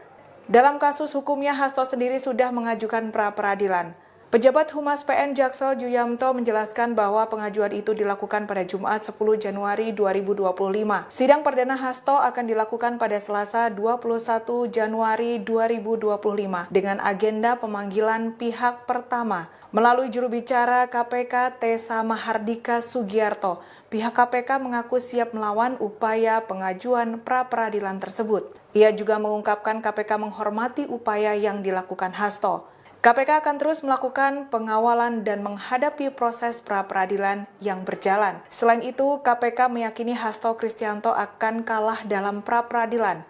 [SPEAKER 1] Dalam kasus hukumnya, Hasto sendiri sudah mengajukan pra-peradilan. Pejabat Humas PN Jaksel Juyamto menjelaskan bahwa pengajuan itu dilakukan pada Jumat 10 Januari 2025. Sidang perdana Hasto akan dilakukan pada Selasa 21 Januari 2025 dengan agenda pemanggilan pihak pertama. Melalui juru bicara KPK Tessa Mahardika Sugiarto, pihak KPK mengaku siap melawan upaya pengajuan pra-peradilan tersebut. Ia juga mengungkapkan KPK menghormati upaya yang dilakukan Hasto. KPK akan terus melakukan pengawalan dan menghadapi proses pra-peradilan yang berjalan. Selain itu, KPK meyakini Hasto Kristianto akan kalah dalam pra-peradilan.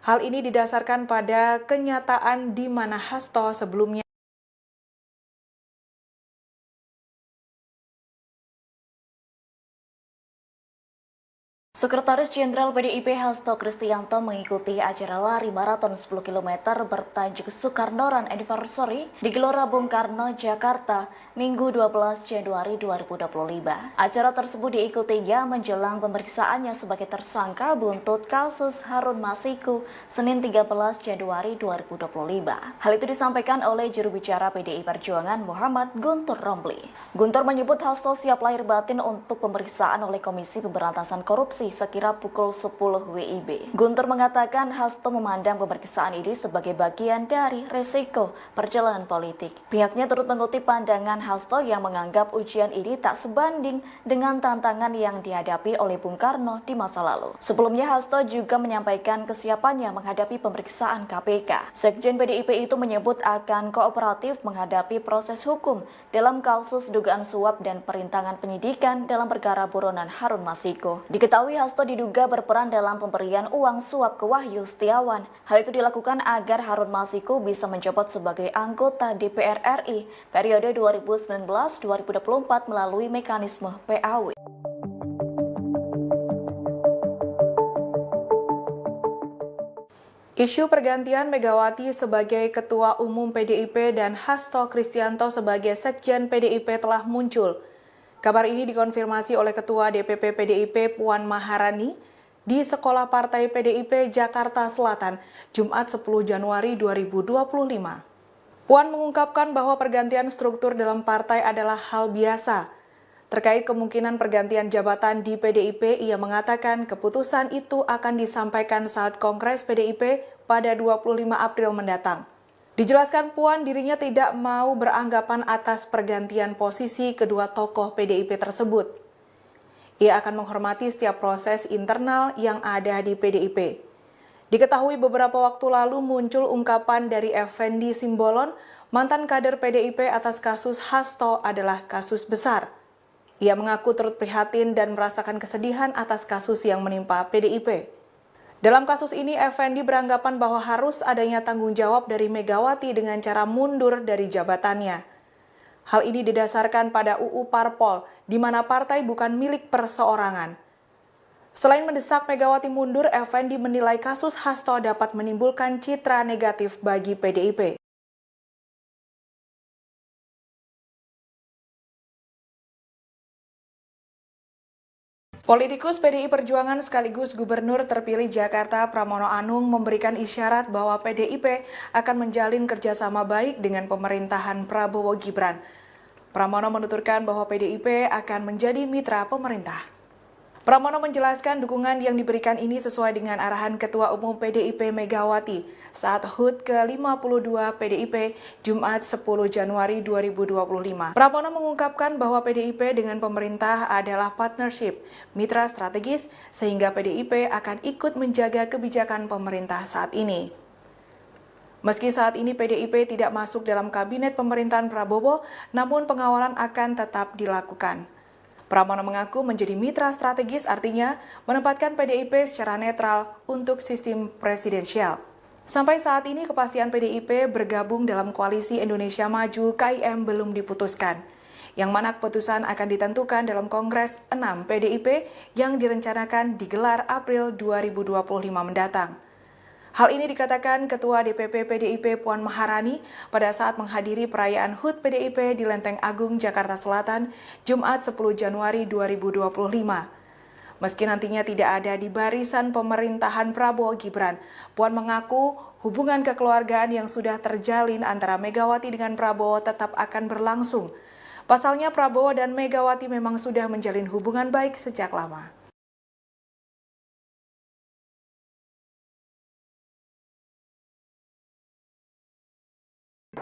[SPEAKER 1] Hal ini didasarkan pada kenyataan di mana Hasto sebelumnya
[SPEAKER 2] Sekretaris Jenderal PDIP Hasto Kristianto mengikuti acara lari maraton 10 km bertajuk Soekarno Run Anniversary di Gelora Bung Karno, Jakarta, Minggu 12 Januari 2025. Acara tersebut diikutinya menjelang pemeriksaannya sebagai tersangka buntut kasus Harun Masiku Senin 13 Januari 2025. Hal itu disampaikan oleh juru bicara PDI Perjuangan Muhammad Guntur Romli. Guntur menyebut Hasto siap lahir batin untuk pemeriksaan oleh Komisi Pemberantasan Korupsi sekira pukul 10 WIB. Guntur mengatakan Hasto memandang pemeriksaan ini sebagai bagian dari resiko perjalanan politik. Pihaknya turut mengutip pandangan Hasto yang menganggap ujian ini tak sebanding dengan tantangan yang dihadapi oleh Bung Karno di masa lalu. Sebelumnya Hasto juga menyampaikan kesiapannya menghadapi pemeriksaan KPK. Sekjen PDIP itu menyebut akan kooperatif menghadapi proses hukum dalam kasus dugaan suap dan perintangan penyidikan dalam perkara buronan Harun Masiku. Diketahui Hasto diduga berperan dalam pemberian uang suap ke Wahyu Setiawan. Hal itu dilakukan agar Harun Masiku bisa menjabat sebagai anggota DPR RI periode 2019-2024 melalui mekanisme PAW.
[SPEAKER 1] Isu pergantian Megawati sebagai Ketua Umum PDIP dan Hasto Kristianto sebagai Sekjen PDIP telah muncul. Kabar ini dikonfirmasi oleh Ketua DPP PDIP Puan Maharani di Sekolah Partai PDIP Jakarta Selatan, Jumat 10 Januari 2025. Puan mengungkapkan bahwa pergantian struktur dalam partai adalah hal biasa. Terkait kemungkinan pergantian jabatan di PDIP, ia mengatakan keputusan itu akan disampaikan saat Kongres PDIP pada 25 April mendatang. Dijelaskan Puan dirinya tidak mau beranggapan atas pergantian posisi kedua tokoh PDIP tersebut. Ia akan menghormati setiap proses internal yang ada di PDIP. Diketahui beberapa waktu lalu muncul ungkapan dari Effendi Simbolon, mantan kader PDIP atas kasus Hasto adalah kasus besar. Ia mengaku turut prihatin dan merasakan kesedihan atas kasus yang menimpa PDIP. Dalam kasus ini, Effendi beranggapan bahwa harus adanya tanggung jawab dari Megawati dengan cara mundur dari jabatannya. Hal ini didasarkan pada UU Parpol, di mana partai bukan milik perseorangan. Selain mendesak Megawati mundur, Effendi menilai kasus Hasto dapat menimbulkan citra negatif bagi PDIP. Politikus PDI Perjuangan sekaligus Gubernur terpilih Jakarta Pramono Anung memberikan isyarat bahwa PDIP akan menjalin kerjasama baik dengan pemerintahan Prabowo Gibran. Pramono menuturkan bahwa PDIP akan menjadi mitra pemerintah. Pramono menjelaskan dukungan yang diberikan ini sesuai dengan arahan Ketua Umum PDIP Megawati saat HUT ke-52 PDIP Jumat 10 Januari 2025. Pramono mengungkapkan bahwa PDIP dengan pemerintah adalah partnership, mitra strategis, sehingga PDIP akan ikut menjaga kebijakan pemerintah saat ini. Meski saat ini PDIP tidak masuk dalam kabinet pemerintahan Prabowo, namun pengawalan akan tetap dilakukan. Pramono mengaku menjadi mitra strategis artinya menempatkan PDIP secara netral untuk sistem presidensial. Sampai saat ini kepastian PDIP bergabung dalam koalisi Indonesia Maju KIM belum diputuskan, yang mana keputusan akan ditentukan dalam Kongres 6 PDIP yang direncanakan digelar April 2025 mendatang. Hal ini dikatakan Ketua DPP PDIP Puan Maharani pada saat menghadiri perayaan HUT PDIP di Lenteng Agung, Jakarta Selatan, Jumat 10 Januari 2025. Meski nantinya tidak ada di barisan pemerintahan Prabowo Gibran, Puan mengaku hubungan kekeluargaan yang sudah terjalin antara Megawati dengan Prabowo tetap akan berlangsung. Pasalnya Prabowo dan Megawati memang sudah menjalin hubungan baik sejak lama.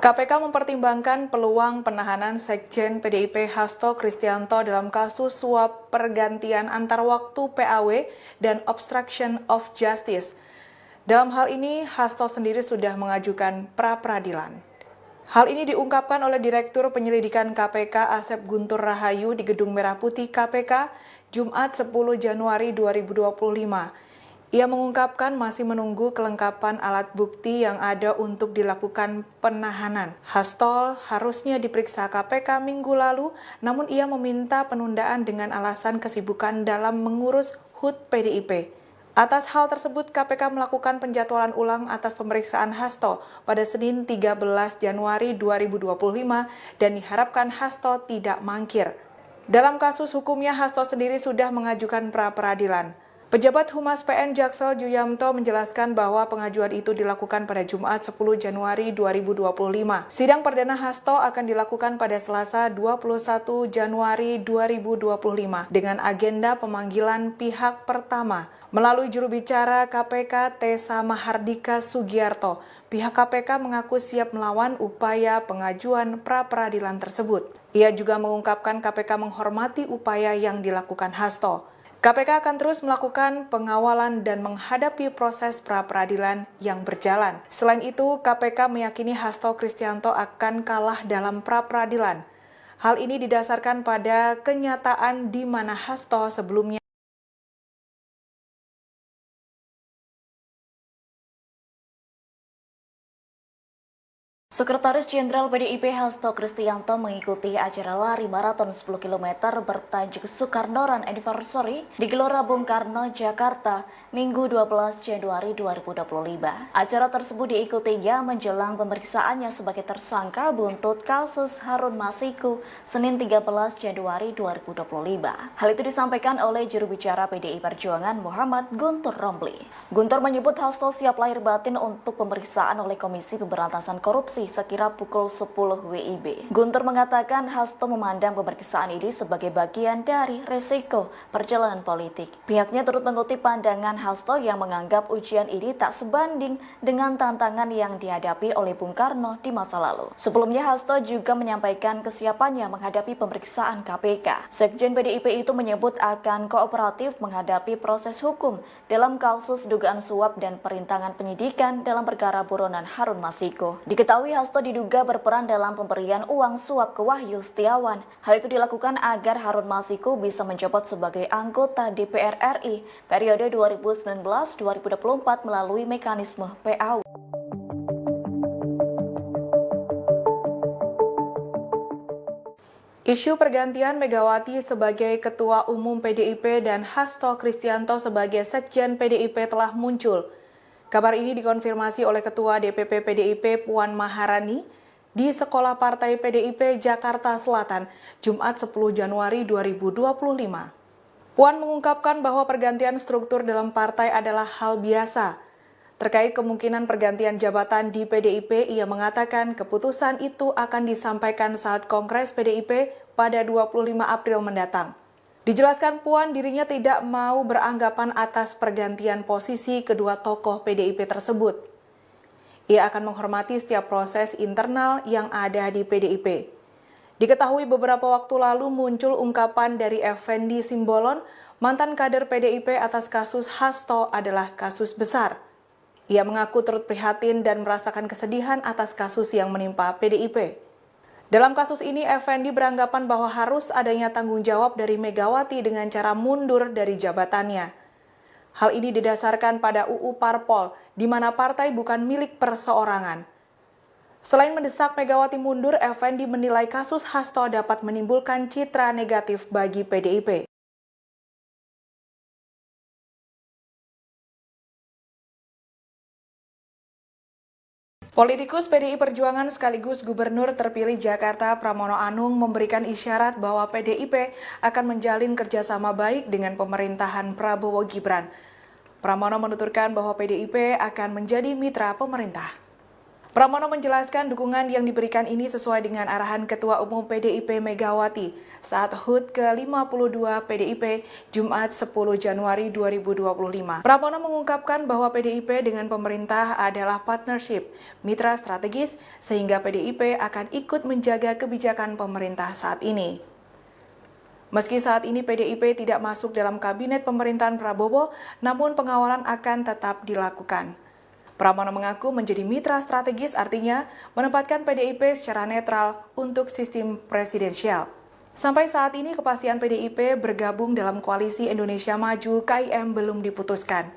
[SPEAKER 1] KPK mempertimbangkan peluang penahanan Sekjen PDIP Hasto Kristianto dalam kasus suap pergantian antar waktu PAW dan obstruction of justice. Dalam hal ini, Hasto sendiri sudah mengajukan pra-peradilan. Hal ini diungkapkan oleh Direktur Penyelidikan KPK Asep Guntur Rahayu di Gedung Merah Putih KPK Jumat 10 Januari 2025. Ia mengungkapkan masih menunggu kelengkapan alat bukti yang ada untuk dilakukan penahanan. Hasto harusnya diperiksa KPK minggu lalu, namun ia meminta penundaan dengan alasan kesibukan dalam mengurus HUT PDIP. Atas hal tersebut, KPK melakukan penjadwalan ulang atas pemeriksaan Hasto pada Senin 13 Januari 2025 dan diharapkan Hasto tidak mangkir. Dalam kasus hukumnya, Hasto sendiri sudah mengajukan pra-peradilan. Pejabat Humas PN Jaksel Juyamto menjelaskan bahwa pengajuan itu dilakukan pada Jumat 10 Januari 2025. Sidang perdana Hasto akan dilakukan pada Selasa 21 Januari 2025 dengan agenda pemanggilan pihak pertama. Melalui juru bicara KPK Tessa Mahardika Sugiarto, pihak KPK mengaku siap melawan upaya pengajuan pra-peradilan tersebut. Ia juga mengungkapkan KPK menghormati upaya yang dilakukan Hasto. KPK akan terus melakukan pengawalan dan menghadapi proses pra-peradilan yang berjalan. Selain itu, KPK meyakini Hasto Kristianto akan kalah dalam pra-peradilan. Hal ini didasarkan pada kenyataan di mana Hasto sebelumnya
[SPEAKER 2] Sekretaris Jenderal PDIP Hasto Kristianto mengikuti acara lari maraton 10 km bertajuk Soekarno Run Anniversary di Gelora Bung Karno, Jakarta, Minggu 12 Januari 2025. Acara tersebut diikutinya menjelang pemeriksaannya sebagai tersangka buntut kasus Harun Masiku Senin 13 Januari 2025. Hal itu disampaikan oleh juru bicara PDI Perjuangan Muhammad Guntur Romli. Guntur menyebut Hasto siap lahir batin untuk pemeriksaan oleh Komisi Pemberantasan Korupsi sekira pukul 10 WIB. Guntur mengatakan Hasto memandang pemeriksaan ini sebagai bagian dari resiko perjalanan politik. Pihaknya turut mengutip pandangan Hasto yang menganggap ujian ini tak sebanding dengan tantangan yang dihadapi oleh Bung Karno di masa lalu. Sebelumnya Hasto juga menyampaikan kesiapannya menghadapi pemeriksaan KPK. Sekjen PDIP itu menyebut akan kooperatif menghadapi proses hukum dalam kasus dugaan suap dan perintangan penyidikan dalam perkara buronan Harun Masiku. Diketahui Hasto diduga berperan dalam pemberian uang suap ke Wahyu Setiawan. Hal itu dilakukan agar Harun Masiku bisa menjabat sebagai anggota DPR RI periode 2019-2024 melalui mekanisme PAW.
[SPEAKER 1] Isu pergantian Megawati sebagai Ketua Umum PDIP dan Hasto Kristianto sebagai Sekjen PDIP telah muncul. Kabar ini dikonfirmasi oleh Ketua DPP PDIP Puan Maharani di Sekolah Partai PDIP Jakarta Selatan, Jumat 10 Januari 2025. Puan mengungkapkan bahwa pergantian struktur dalam partai adalah hal biasa. Terkait kemungkinan pergantian jabatan di PDIP, ia mengatakan keputusan itu akan disampaikan saat Kongres PDIP pada 25 April mendatang. Dijelaskan Puan dirinya tidak mau beranggapan atas pergantian posisi kedua tokoh PDIP tersebut. Ia akan menghormati setiap proses internal yang ada di PDIP. Diketahui beberapa waktu lalu muncul ungkapan dari Effendi Simbolon, mantan kader PDIP atas kasus Hasto adalah kasus besar. Ia mengaku turut prihatin dan merasakan kesedihan atas kasus yang menimpa PDIP. Dalam kasus ini, Effendi beranggapan bahwa harus adanya tanggung jawab dari Megawati dengan cara mundur dari jabatannya. Hal ini didasarkan pada UU Parpol, di mana partai bukan milik perseorangan. Selain mendesak Megawati mundur, Effendi menilai kasus Hasto dapat menimbulkan citra negatif bagi PDIP. Politikus PDI Perjuangan sekaligus Gubernur terpilih Jakarta Pramono Anung memberikan isyarat bahwa PDIP akan menjalin kerjasama baik dengan pemerintahan Prabowo Gibran. Pramono menuturkan bahwa PDIP akan menjadi mitra pemerintah. Pramono menjelaskan dukungan yang diberikan ini sesuai dengan arahan Ketua Umum PDIP Megawati saat HUT ke-52 PDIP Jumat 10 Januari 2025. Pramono mengungkapkan bahwa PDIP dengan pemerintah adalah partnership, mitra strategis, sehingga PDIP akan ikut menjaga kebijakan pemerintah saat ini. Meski saat ini PDIP tidak masuk dalam kabinet pemerintahan Prabowo, namun pengawalan akan tetap dilakukan. Pramono mengaku menjadi mitra strategis artinya menempatkan PDIP secara netral untuk sistem presidensial. Sampai saat ini kepastian PDIP bergabung dalam koalisi Indonesia Maju KIM belum diputuskan,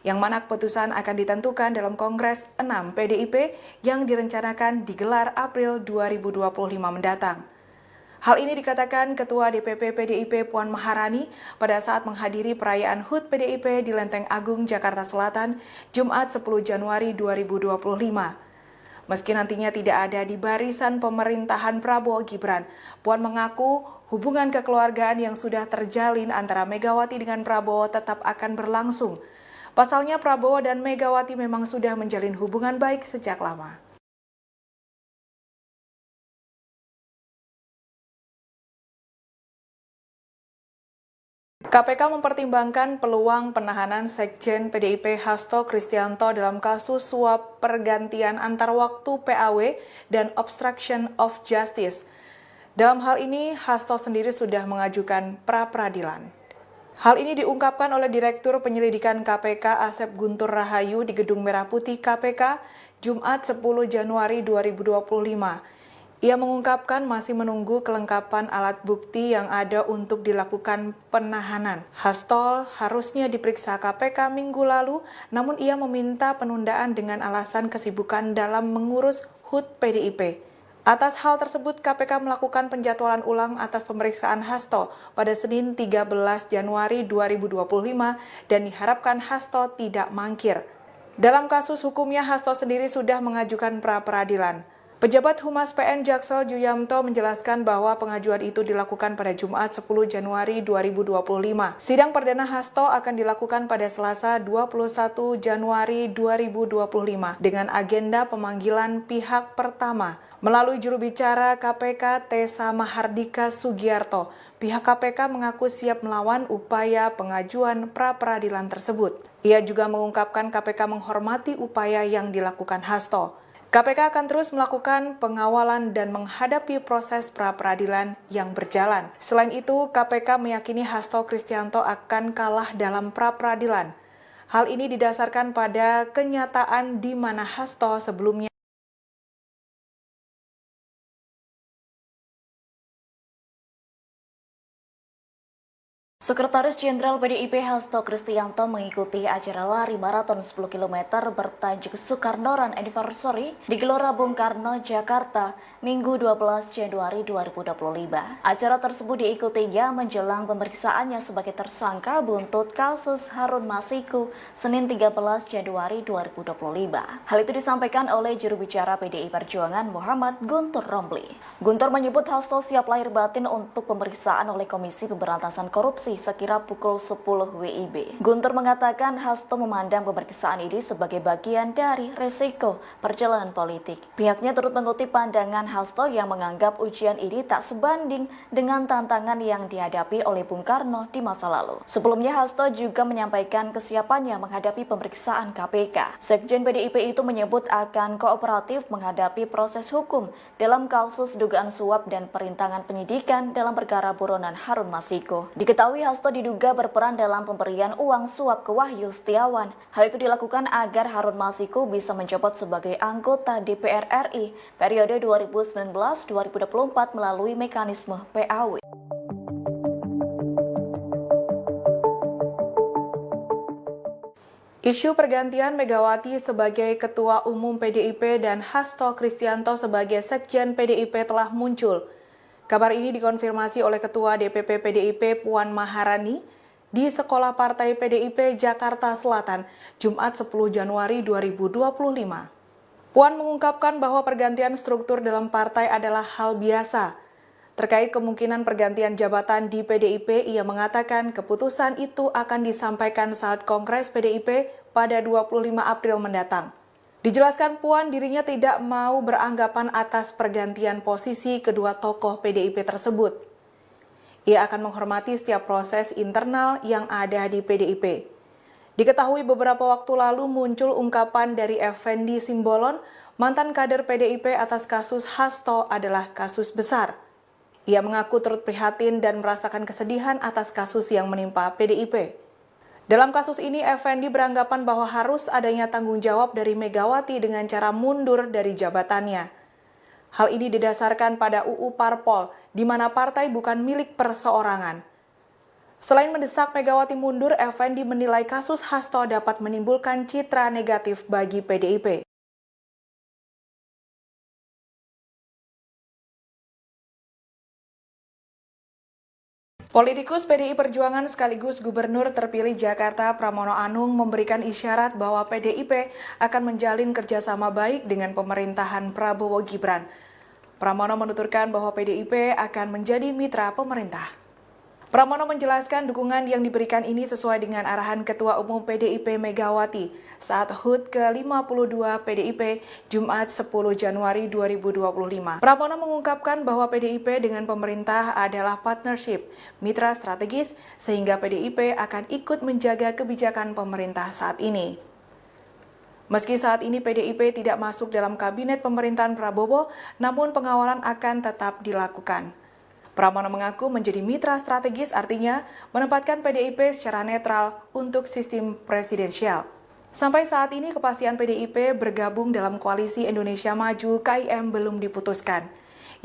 [SPEAKER 1] yang mana keputusan akan ditentukan dalam Kongres 6 PDIP yang direncanakan digelar April 2025 mendatang. Hal ini dikatakan Ketua DPP PDIP Puan Maharani pada saat menghadiri perayaan HUT PDIP di Lenteng Agung, Jakarta Selatan, Jumat 10 Januari 2025. Meski nantinya tidak ada di barisan pemerintahan Prabowo Gibran, Puan mengaku hubungan kekeluargaan yang sudah terjalin antara Megawati dengan Prabowo tetap akan berlangsung. Pasalnya Prabowo dan Megawati memang sudah menjalin hubungan baik sejak lama. KPK mempertimbangkan peluang penahanan Sekjen PDIP Hasto Kristianto dalam kasus suap pergantian antar waktu PAW dan obstruction of justice. Dalam hal ini, Hasto sendiri sudah mengajukan pra-peradilan. Hal ini diungkapkan oleh Direktur Penyelidikan KPK Asep Guntur Rahayu di Gedung Merah Putih KPK, Jumat 10 Januari 2025. Ia mengungkapkan masih menunggu kelengkapan alat bukti yang ada untuk dilakukan penahanan. Hasto harusnya diperiksa KPK minggu lalu, namun ia meminta penundaan dengan alasan kesibukan dalam mengurus HUT PDIP. Atas hal tersebut, KPK melakukan penjadwalan ulang atas pemeriksaan Hasto pada Senin 13 Januari 2025 dan diharapkan Hasto tidak mangkir. Dalam kasus hukumnya, Hasto sendiri sudah mengajukan pra-peradilan. Pejabat Humas PN Jaksel Juyamto menjelaskan bahwa pengajuan itu dilakukan pada Jumat 10 Januari 2025. Sidang perdana Hasto akan dilakukan pada Selasa 21 Januari 2025 dengan agenda pemanggilan pihak pertama. Melalui juru bicara KPK Tessa Mahardika Sugiarto, pihak KPK mengaku siap melawan upaya pengajuan pra-peradilan tersebut. Ia juga mengungkapkan KPK menghormati upaya yang dilakukan Hasto. KPK akan terus melakukan pengawalan dan menghadapi proses pra-peradilan yang berjalan. Selain itu, KPK meyakini Hasto Kristianto akan kalah dalam pra-peradilan. Hal ini didasarkan pada kenyataan di mana Hasto sebelumnya
[SPEAKER 2] Sekretaris Jenderal PDIP Hasto Kristianto mengikuti acara lari maraton 10 km bertajuk Soekarno Run Anniversary di Gelora Bung Karno, Jakarta, Minggu 12 Januari 2025. Acara tersebut diikutinya menjelang pemeriksaannya sebagai tersangka buntut kasus Harun Masiku Senin 13 Januari 2025. Hal itu disampaikan oleh juru bicara PDI Perjuangan Muhammad Guntur Romli. Guntur menyebut Hasto siap lahir batin untuk pemeriksaan oleh Komisi Pemberantasan Korupsi Bekasi sekira pukul 10 WIB. Guntur mengatakan Hasto memandang pemeriksaan ini sebagai bagian dari resiko perjalanan politik. Pihaknya turut mengutip pandangan Hasto yang menganggap ujian ini tak sebanding dengan tantangan yang dihadapi oleh Bung Karno di masa lalu. Sebelumnya Hasto juga menyampaikan kesiapannya menghadapi pemeriksaan KPK. Sekjen PDIP itu menyebut akan kooperatif menghadapi proses hukum dalam kasus dugaan suap dan perintangan penyidikan dalam perkara buronan Harun Masiku. Diketahui Hasto diduga berperan dalam pemberian uang suap ke Wahyu Setiawan. Hal itu dilakukan agar Harun Masiku bisa menjabat sebagai anggota DPR RI periode 2019-2024 melalui mekanisme PAW.
[SPEAKER 1] Isu pergantian Megawati sebagai Ketua Umum PDIP dan Hasto Kristianto sebagai Sekjen PDIP telah muncul. Kabar ini dikonfirmasi oleh Ketua DPP PDIP Puan Maharani di Sekolah Partai PDIP Jakarta Selatan, Jumat 10 Januari 2025. Puan mengungkapkan bahwa pergantian struktur dalam partai adalah hal biasa. Terkait kemungkinan pergantian jabatan di PDIP, ia mengatakan keputusan itu akan disampaikan saat Kongres PDIP pada 25 April mendatang. Dijelaskan Puan dirinya tidak mau beranggapan atas pergantian posisi kedua tokoh PDIP tersebut. Ia akan menghormati setiap proses internal yang ada di PDIP. Diketahui beberapa waktu lalu muncul ungkapan dari Effendi Simbolon, mantan kader PDIP atas kasus Hasto adalah kasus besar. Ia mengaku turut prihatin dan merasakan kesedihan atas kasus yang menimpa PDIP. Dalam kasus ini, Effendi beranggapan bahwa harus adanya tanggung jawab dari Megawati dengan cara mundur dari jabatannya. Hal ini didasarkan pada UU Parpol, di mana partai bukan milik perseorangan. Selain mendesak Megawati mundur, Effendi menilai kasus Hasto dapat menimbulkan citra negatif bagi PDIP. Politikus PDI Perjuangan sekaligus Gubernur terpilih Jakarta Pramono Anung memberikan isyarat bahwa PDIP akan menjalin kerjasama baik dengan pemerintahan Prabowo Gibran. Pramono menuturkan bahwa PDIP akan menjadi mitra pemerintah. Pramono menjelaskan dukungan yang diberikan ini sesuai dengan arahan Ketua Umum PDIP Megawati saat HUT ke-52 PDIP Jumat 10 Januari 2025. Pramono mengungkapkan bahwa PDIP dengan pemerintah adalah partnership, mitra strategis, sehingga PDIP akan ikut menjaga kebijakan pemerintah saat ini. Meski saat ini PDIP tidak masuk dalam kabinet pemerintahan Prabowo, namun pengawalan akan tetap dilakukan. Pramono mengaku menjadi mitra strategis artinya menempatkan PDIP secara netral untuk sistem presidensial. Sampai saat ini kepastian PDIP bergabung dalam koalisi Indonesia Maju KIM belum diputuskan,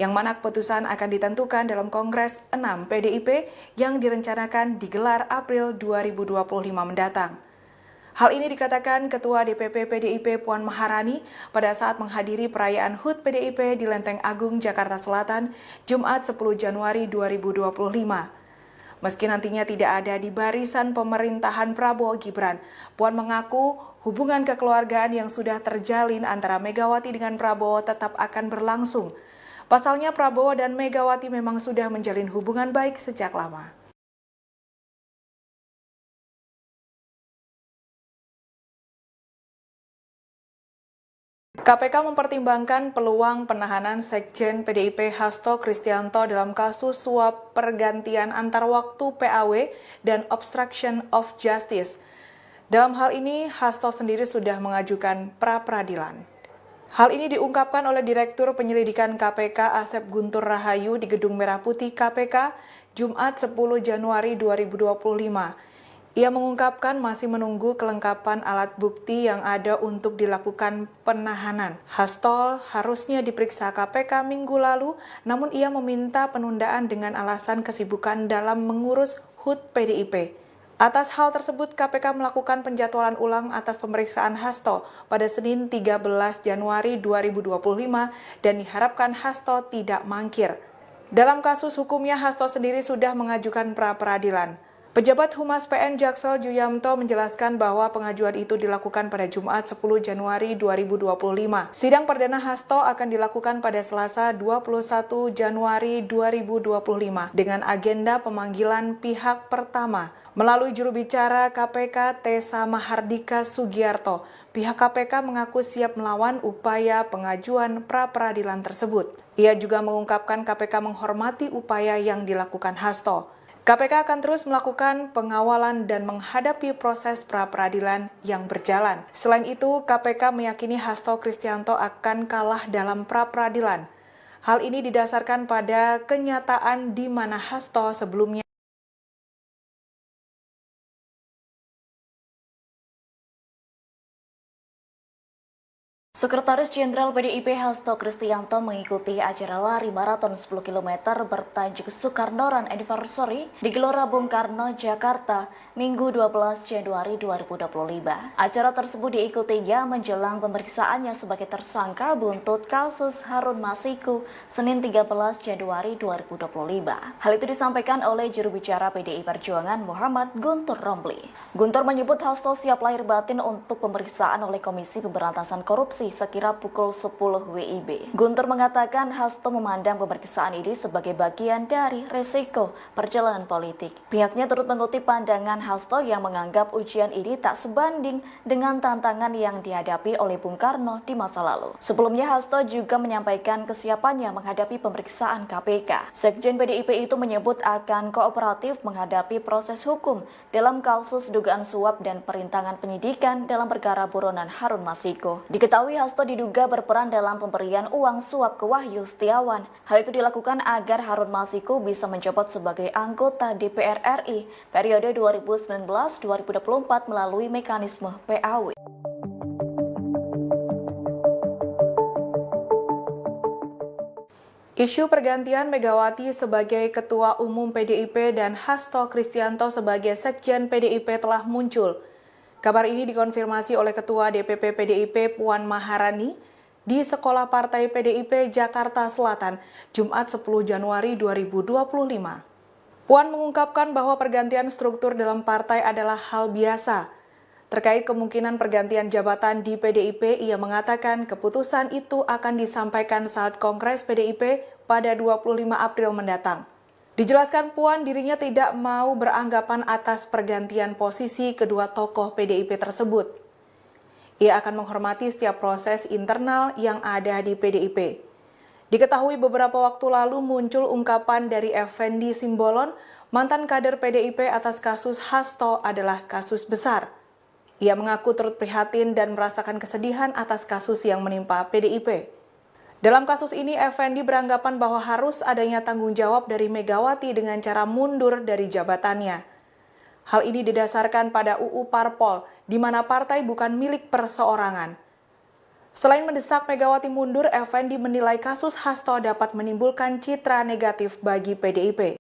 [SPEAKER 1] yang mana keputusan akan ditentukan dalam Kongres 6 PDIP yang direncanakan digelar April 2025 mendatang. Hal ini dikatakan Ketua DPP PDIP Puan Maharani pada saat menghadiri perayaan HUT PDIP di Lenteng Agung, Jakarta Selatan, Jumat 10 Januari 2025. Meski nantinya tidak ada di barisan pemerintahan Prabowo Gibran, Puan mengaku hubungan kekeluargaan yang sudah terjalin antara Megawati dengan Prabowo tetap akan berlangsung. Pasalnya Prabowo dan Megawati memang sudah menjalin hubungan baik sejak lama. KPK mempertimbangkan peluang penahanan Sekjen PDIP Hasto Kristianto dalam kasus suap pergantian antar waktu PAW dan obstruction of justice. Dalam hal ini, Hasto sendiri sudah mengajukan pra-peradilan. Hal ini diungkapkan oleh Direktur Penyelidikan KPK Asep Guntur Rahayu di Gedung Merah Putih KPK, Jumat 10 Januari 2025. Ia mengungkapkan masih menunggu kelengkapan alat bukti yang ada untuk dilakukan penahanan. Hasto harusnya diperiksa KPK minggu lalu, namun ia meminta penundaan dengan alasan kesibukan dalam mengurus HUT PDIP. Atas hal tersebut, KPK melakukan penjadwalan ulang atas pemeriksaan Hasto pada Senin 13 Januari 2025 dan diharapkan Hasto tidak mangkir. Dalam kasus hukumnya, Hasto sendiri sudah mengajukan pra-peradilan. Pejabat Humas PN Jaksel Juyamto menjelaskan bahwa pengajuan itu dilakukan pada Jumat 10 Januari 2025. Sidang perdana Hasto akan dilakukan pada Selasa 21 Januari 2025 dengan agenda pemanggilan pihak pertama. Melalui juru bicara KPK Tessa Mahardika Sugiarto, pihak KPK mengaku siap melawan upaya pengajuan pra-peradilan tersebut. Ia juga mengungkapkan KPK menghormati upaya yang dilakukan Hasto. KPK akan terus melakukan pengawalan dan menghadapi proses pra-peradilan yang berjalan. Selain itu, KPK meyakini Hasto Kristianto akan kalah dalam pra-peradilan. Hal ini didasarkan pada kenyataan di mana Hasto sebelumnya
[SPEAKER 2] Sekretaris Jenderal PDIP Hasto Kristianto mengikuti acara lari maraton 10 km bertajuk Soekarno Run Anniversary di Gelora Bung Karno, Jakarta, Minggu 12 Januari 2025. Acara tersebut diikutinya menjelang pemeriksaannya sebagai tersangka buntut kasus Harun Masiku Senin 13 Januari 2025. Hal itu disampaikan oleh juru bicara PDI Perjuangan Muhammad Guntur Romli. Guntur menyebut Hasto siap lahir batin untuk pemeriksaan oleh Komisi Pemberantasan Korupsi sekira pukul 10 WIB. Guntur mengatakan Hasto memandang pemeriksaan ini sebagai bagian dari resiko perjalanan politik. Pihaknya turut mengutip pandangan Hasto yang menganggap ujian ini tak sebanding dengan tantangan yang dihadapi oleh Bung Karno di masa lalu. Sebelumnya Hasto juga menyampaikan kesiapannya menghadapi pemeriksaan KPK. Sekjen PDIP itu menyebut akan kooperatif menghadapi proses hukum dalam kasus dugaan suap dan perintangan penyidikan dalam perkara buronan Harun Masiku. Diketahui Hasto diduga berperan dalam pemberian uang suap ke Wahyu Setiawan. Hal itu dilakukan agar Harun Masiku bisa menjabat sebagai anggota DPR RI periode 2019-2024 melalui mekanisme PAW.
[SPEAKER 1] Isu pergantian Megawati sebagai Ketua Umum PDIP dan Hasto Kristianto sebagai Sekjen PDIP telah muncul. Kabar ini dikonfirmasi oleh Ketua DPP PDIP Puan Maharani di Sekolah Partai PDIP Jakarta Selatan, Jumat 10 Januari 2025. Puan mengungkapkan bahwa pergantian struktur dalam partai adalah hal biasa. Terkait kemungkinan pergantian jabatan di PDIP, ia mengatakan keputusan itu akan disampaikan saat Kongres PDIP pada 25 April mendatang. Dijelaskan Puan dirinya tidak mau beranggapan atas pergantian posisi kedua tokoh PDIP tersebut. Ia akan menghormati setiap proses internal yang ada di PDIP. Diketahui beberapa waktu lalu muncul ungkapan dari Effendi Simbolon, mantan kader PDIP atas kasus Hasto adalah kasus besar. Ia mengaku turut prihatin dan merasakan kesedihan atas kasus yang menimpa PDIP. Dalam kasus ini, Effendi beranggapan bahwa harus adanya tanggung jawab dari Megawati dengan cara mundur dari jabatannya. Hal ini didasarkan pada UU Parpol, di mana partai bukan milik perseorangan. Selain mendesak Megawati mundur, Effendi menilai kasus Hasto dapat menimbulkan citra negatif bagi PDIP.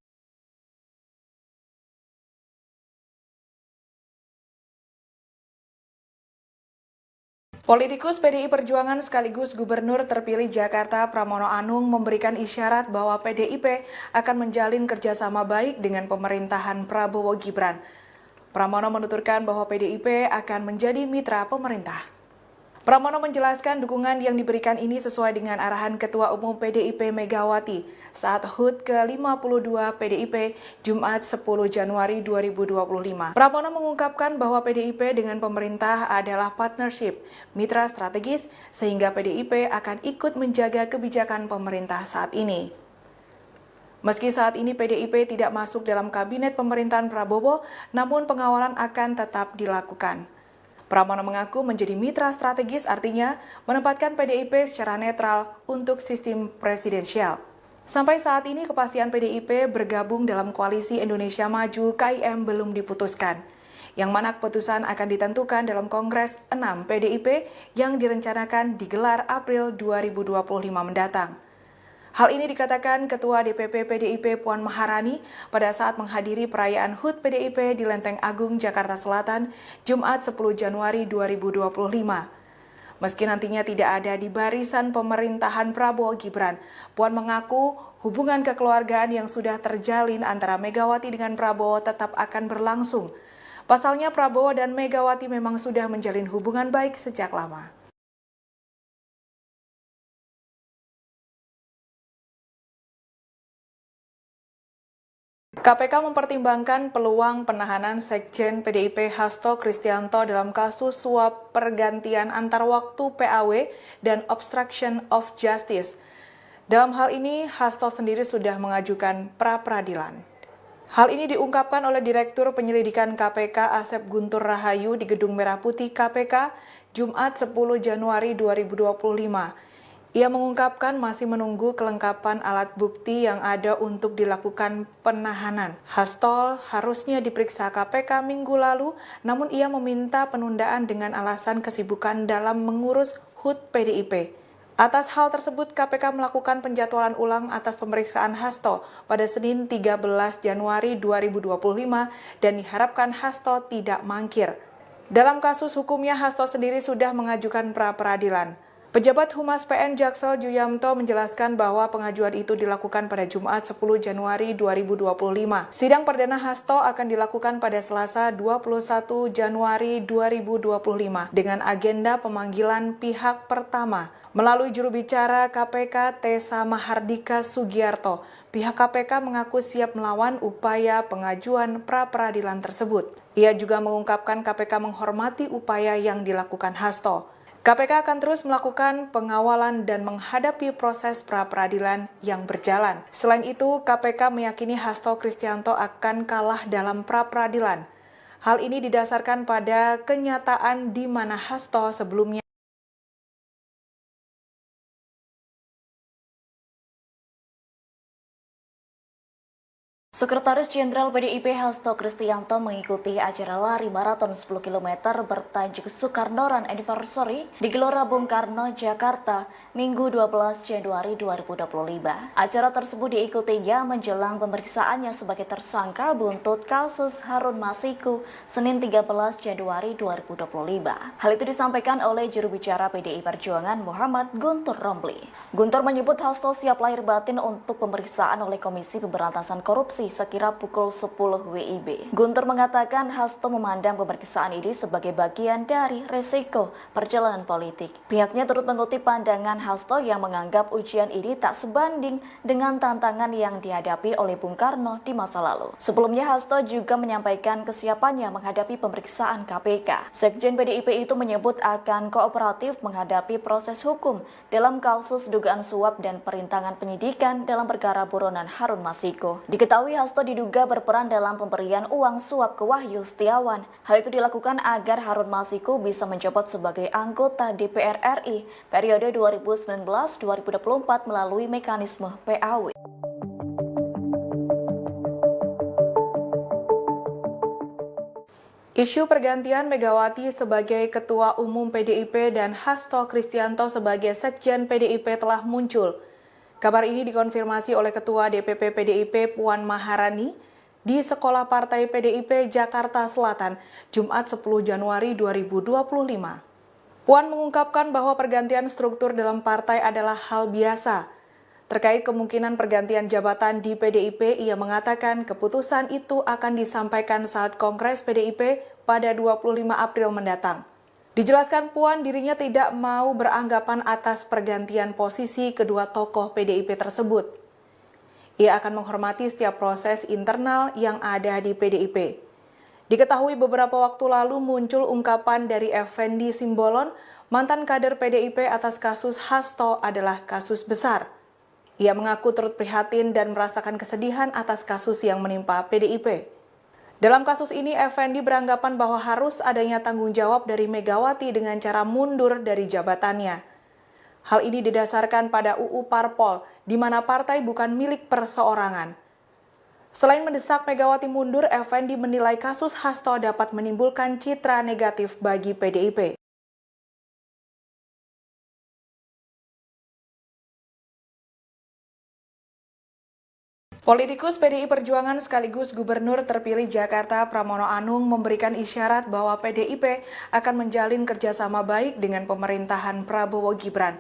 [SPEAKER 1] Politikus PDI Perjuangan sekaligus Gubernur terpilih Jakarta Pramono Anung memberikan isyarat bahwa PDIP akan menjalin kerjasama baik dengan pemerintahan Prabowo Gibran. Pramono menuturkan bahwa PDIP akan menjadi mitra pemerintah. Pramono menjelaskan dukungan yang diberikan ini sesuai dengan arahan Ketua Umum PDIP Megawati saat HUT ke-52 PDIP Jumat 10 Januari 2025. Pramono mengungkapkan bahwa PDIP dengan pemerintah adalah partnership, mitra strategis, sehingga PDIP akan ikut menjaga kebijakan pemerintah saat ini. Meski saat ini PDIP tidak masuk dalam kabinet pemerintahan Prabowo, namun pengawalan akan tetap dilakukan. Pramono mengaku menjadi mitra strategis artinya menempatkan PDIP secara netral untuk sistem presidensial. Sampai saat ini kepastian PDIP bergabung dalam koalisi Indonesia Maju KIM belum diputuskan, yang mana keputusan akan ditentukan dalam Kongres 6 PDIP yang direncanakan digelar April 2025 mendatang. Hal ini dikatakan Ketua DPP PDIP Puan Maharani pada saat menghadiri perayaan HUT PDIP di Lenteng Agung, Jakarta Selatan, Jumat 10 Januari 2025. Meski nantinya tidak ada di barisan pemerintahan Prabowo Gibran, Puan mengaku hubungan kekeluargaan yang sudah terjalin antara Megawati dengan Prabowo tetap akan berlangsung. Pasalnya Prabowo dan Megawati memang sudah menjalin hubungan baik sejak lama. KPK mempertimbangkan peluang penahanan Sekjen PDIP Hasto Kristianto dalam kasus suap pergantian antar waktu PAW dan obstruction of justice. Dalam hal ini, Hasto sendiri sudah mengajukan pra-peradilan. Hal ini diungkapkan oleh Direktur Penyelidikan KPK Asep Guntur Rahayu di Gedung Merah Putih KPK, Jumat 10 Januari 2025. Ia mengungkapkan masih menunggu kelengkapan alat bukti yang ada untuk dilakukan penahanan. Hasto harusnya diperiksa KPK minggu lalu, namun ia meminta penundaan dengan alasan kesibukan dalam mengurus HUT PDIP. Atas hal tersebut, KPK melakukan penjadwalan ulang atas pemeriksaan Hasto pada Senin 13 Januari 2025 dan diharapkan Hasto tidak mangkir. Dalam kasus hukumnya, Hasto sendiri sudah mengajukan pra-peradilan. Pejabat Humas PN Jaksel Juyamto menjelaskan bahwa pengajuan itu dilakukan pada Jumat 10 Januari 2025. Sidang perdana Hasto akan dilakukan pada Selasa 21 Januari 2025 dengan agenda pemanggilan pihak pertama. Melalui juru bicara KPK Tessa Mahardika Sugiarto, pihak KPK mengaku siap melawan upaya pengajuan pra-peradilan tersebut. Ia juga mengungkapkan KPK menghormati upaya yang dilakukan Hasto. KPK akan terus melakukan pengawalan dan menghadapi proses pra-peradilan yang berjalan. Selain itu, KPK meyakini Hasto Kristianto akan kalah dalam pra-peradilan. Hal ini didasarkan pada kenyataan di mana Hasto sebelumnya
[SPEAKER 2] Sekretaris Jenderal PDIP Hasto Kristianto mengikuti acara lari maraton 10 km bertajuk Soekarno Run Anniversary di Gelora Bung Karno, Jakarta, Minggu 12 Januari 2025. Acara tersebut diikutinya menjelang pemeriksaannya sebagai tersangka buntut kasus Harun Masiku Senin 13 Januari 2025. Hal itu disampaikan oleh juru bicara PDI Perjuangan Muhammad Guntur Romli. Guntur menyebut Hasto siap lahir batin untuk pemeriksaan oleh Komisi Pemberantasan Korupsi sekira pukul 10 WIB. Guntur mengatakan Hasto memandang pemeriksaan ini sebagai bagian dari resiko perjalanan politik. Pihaknya turut mengutip pandangan Hasto yang menganggap ujian ini tak sebanding dengan tantangan yang dihadapi oleh Bung Karno di masa lalu. Sebelumnya Hasto juga menyampaikan kesiapannya menghadapi pemeriksaan KPK. Sekjen PDIP itu menyebut akan kooperatif menghadapi proses hukum dalam kasus dugaan suap dan perintangan penyidikan dalam perkara buronan Harun Masiku. Diketahui Hasto diduga berperan dalam pemberian uang suap ke Wahyu Setiawan. Hal itu dilakukan agar Harun Masiku bisa menjabat sebagai anggota DPR RI periode 2019-2024 melalui mekanisme PAW.
[SPEAKER 1] Isu pergantian Megawati sebagai Ketua Umum PDIP dan Hasto Kristianto sebagai Sekjen PDIP telah muncul. Kabar ini dikonfirmasi oleh Ketua DPP PDIP Puan Maharani di Sekolah Partai PDIP Jakarta Selatan, Jumat 10 Januari 2025. Puan mengungkapkan bahwa pergantian struktur dalam partai adalah hal biasa. Terkait kemungkinan pergantian jabatan di PDIP, ia mengatakan keputusan itu akan disampaikan saat Kongres PDIP pada 25 April mendatang. Dijelaskan Puan dirinya tidak mau beranggapan atas pergantian posisi kedua tokoh PDIP tersebut. Ia akan menghormati setiap proses internal yang ada di PDIP. Diketahui beberapa waktu lalu muncul ungkapan dari Effendi Simbolon, mantan kader PDIP atas kasus Hasto adalah kasus besar. Ia mengaku turut prihatin dan merasakan kesedihan atas kasus yang menimpa PDIP. Dalam kasus ini, Effendi beranggapan bahwa harus adanya tanggung jawab dari Megawati dengan cara mundur dari jabatannya. Hal ini didasarkan pada UU Parpol, di mana partai bukan milik perseorangan. Selain mendesak Megawati mundur, Effendi menilai kasus Hasto dapat menimbulkan citra negatif bagi PDIP. Politikus PDI Perjuangan sekaligus Gubernur terpilih Jakarta Pramono Anung memberikan isyarat bahwa PDIP akan menjalin kerjasama baik dengan pemerintahan Prabowo Gibran.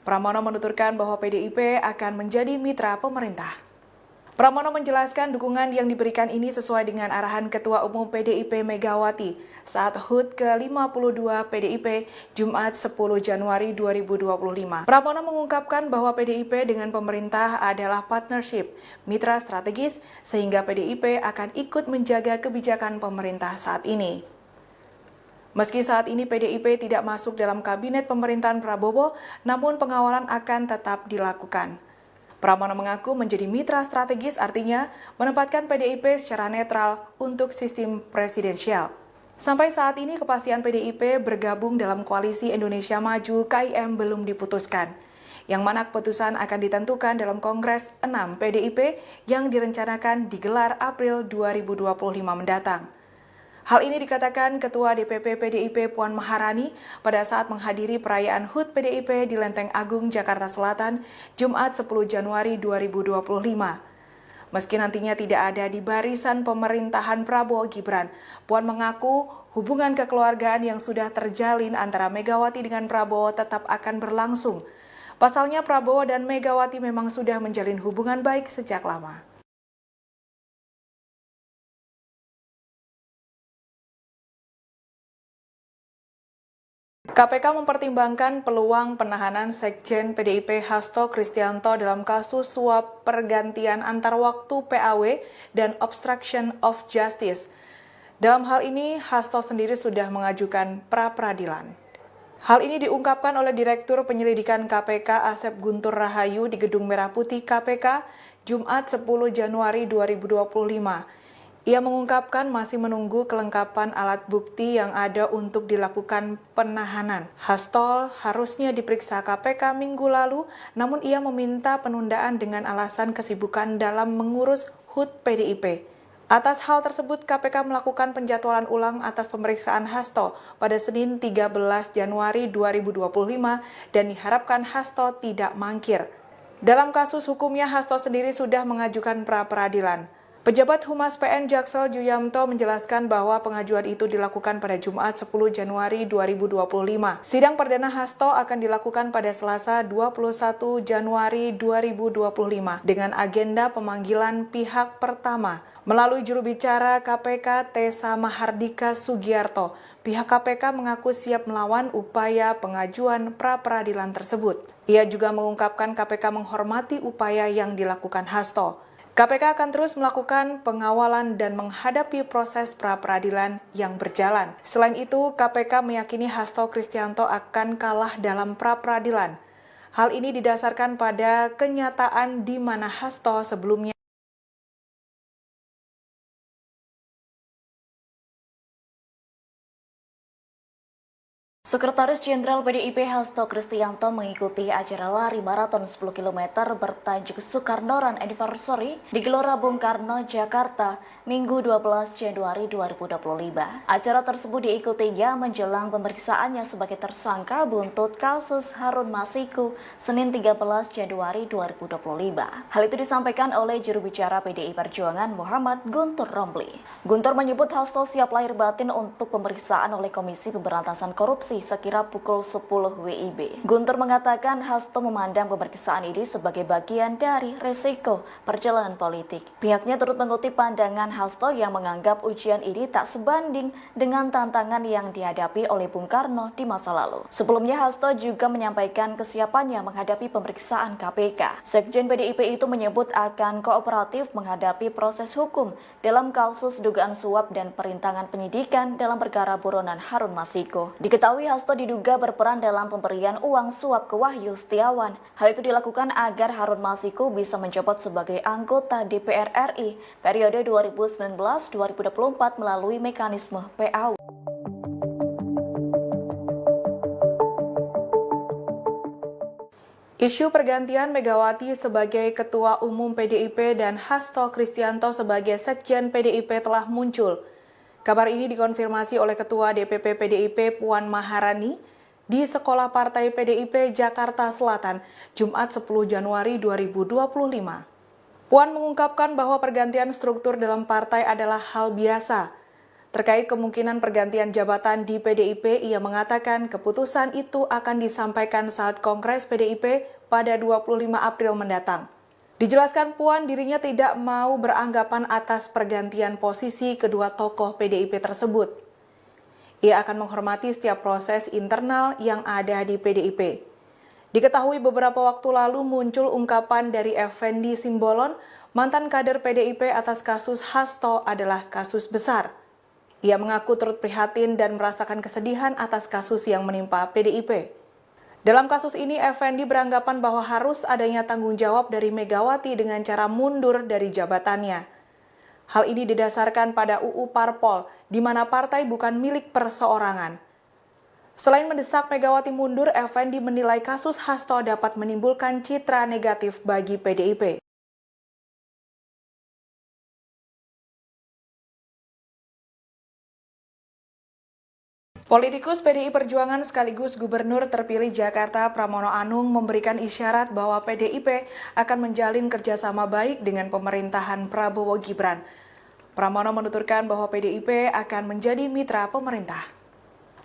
[SPEAKER 1] Pramono menuturkan bahwa PDIP akan menjadi mitra pemerintah. Pramono menjelaskan dukungan yang diberikan ini sesuai dengan arahan Ketua Umum PDIP Megawati saat HUT ke-52 PDIP Jumat 10 Januari 2025. Pramono mengungkapkan bahwa PDIP dengan pemerintah adalah partnership, mitra strategis, sehingga PDIP akan ikut menjaga kebijakan pemerintah saat ini. Meski saat ini PDIP tidak masuk dalam kabinet pemerintahan Prabowo, namun pengawalan akan tetap dilakukan. Pramono mengaku menjadi mitra strategis artinya menempatkan PDIP secara netral untuk sistem presidensial. Sampai saat ini kepastian PDIP bergabung dalam koalisi Indonesia Maju KIM belum diputuskan, yang mana keputusan akan ditentukan dalam Kongres 6 PDIP yang direncanakan digelar April 2025 mendatang. Hal ini dikatakan Ketua DPP PDIP Puan Maharani pada saat menghadiri perayaan HUT PDIP di Lenteng Agung, Jakarta Selatan, Jumat 10 Januari 2025. Meski nantinya tidak ada di barisan pemerintahan Prabowo Gibran, Puan mengaku hubungan kekeluargaan yang sudah terjalin antara Megawati dengan Prabowo tetap akan berlangsung. Pasalnya Prabowo dan Megawati memang sudah menjalin hubungan baik sejak lama. KPK mempertimbangkan peluang penahanan Sekjen PDIP Hasto Kristianto dalam kasus suap pergantian antar waktu PAW dan obstruction of justice. Dalam hal ini, Hasto sendiri sudah mengajukan pra-peradilan. Hal ini diungkapkan oleh Direktur Penyelidikan KPK Asep Guntur Rahayu di Gedung Merah Putih KPK Jumat 10 Januari 2025. Ia mengungkapkan masih menunggu kelengkapan alat bukti yang ada untuk dilakukan penahanan. Hasto harusnya diperiksa KPK minggu lalu, namun ia meminta penundaan dengan alasan kesibukan dalam mengurus HUT PDIP. Atas hal tersebut, KPK melakukan penjadwalan ulang atas pemeriksaan Hasto pada Senin 13 Januari 2025 dan diharapkan Hasto tidak mangkir. Dalam kasus hukumnya, Hasto sendiri sudah mengajukan pra-peradilan. Pejabat Humas PN Jaksel Juyamto menjelaskan bahwa pengajuan itu dilakukan pada Jumat 10 Januari 2025. Sidang perdana Hasto akan dilakukan pada Selasa 21 Januari 2025 dengan agenda pemanggilan pihak pertama. Melalui juru bicara KPK Tessa Mahardika Sugiarto, pihak KPK mengaku siap melawan upaya pengajuan pra-peradilan tersebut. Ia juga mengungkapkan KPK menghormati upaya yang dilakukan Hasto. KPK akan terus melakukan pengawalan dan menghadapi proses pra-peradilan yang berjalan. Selain itu, KPK meyakini Hasto Kristianto akan kalah dalam pra-peradilan. Hal ini didasarkan pada kenyataan di mana Hasto sebelumnya
[SPEAKER 2] Sekretaris Jenderal PDIP Hasto Kristianto mengikuti acara lari maraton 10 km bertajuk Soekarno Run Anniversary di Gelora Bung Karno, Jakarta, Minggu 12 Januari 2025. Acara tersebut diikutinya menjelang pemeriksaannya sebagai tersangka buntut kasus Harun Masiku Senin 13 Januari 2025. Hal itu disampaikan oleh juru bicara PDI Perjuangan Muhammad Guntur Romli. Guntur menyebut Hasto siap lahir batin untuk pemeriksaan oleh Komisi Pemberantasan Korupsi sekira pukul 10 WIB. Guntur mengatakan Hasto memandang pemeriksaan ini sebagai bagian dari resiko perjalanan politik. Pihaknya turut mengutip pandangan Hasto yang menganggap ujian ini tak sebanding dengan tantangan yang dihadapi oleh Bung Karno di masa lalu. Sebelumnya Hasto juga menyampaikan kesiapannya menghadapi pemeriksaan KPK. Sekjen PDIP itu menyebut akan kooperatif menghadapi proses hukum dalam kasus dugaan suap dan perintangan penyidikan dalam perkara buronan Harun Masiku. Diketahui Hasto diduga berperan dalam pemberian uang suap ke Wahyu Setiawan. Hal itu dilakukan agar Harun Masiku bisa menjabat sebagai anggota DPR RI periode 2019-2024 melalui mekanisme PAW.
[SPEAKER 1] Isu pergantian Megawati sebagai Ketua Umum PDIP dan Hasto Kristianto sebagai Sekjen PDIP telah muncul. Kabar ini dikonfirmasi oleh Ketua DPP PDIP Puan Maharani di Sekolah Partai PDIP Jakarta Selatan, Jumat 10 Januari 2025. Puan mengungkapkan bahwa pergantian struktur dalam partai adalah hal biasa. Terkait kemungkinan pergantian jabatan di PDIP, ia mengatakan keputusan itu akan disampaikan saat Kongres PDIP pada 25 April mendatang. Dijelaskan Puan dirinya tidak mau beranggapan atas pergantian posisi kedua tokoh PDIP tersebut. Ia akan menghormati setiap proses internal yang ada di PDIP. Diketahui beberapa waktu lalu muncul ungkapan dari Effendi Simbolon, mantan kader PDIP atas kasus Hasto adalah kasus besar. Ia mengaku turut prihatin dan merasakan kesedihan atas kasus yang menimpa PDIP. Dalam kasus ini, Effendi beranggapan bahwa harus adanya tanggung jawab dari Megawati dengan cara mundur dari jabatannya. Hal ini didasarkan pada UU Parpol, di mana partai bukan milik perseorangan. Selain mendesak Megawati mundur, Effendi menilai kasus Hasto dapat menimbulkan citra negatif bagi PDIP. Politikus PDI Perjuangan sekaligus Gubernur terpilih Jakarta Pramono Anung memberikan isyarat bahwa PDIP akan menjalin kerjasama baik dengan pemerintahan Prabowo Gibran. Pramono menuturkan bahwa PDIP akan menjadi mitra pemerintah.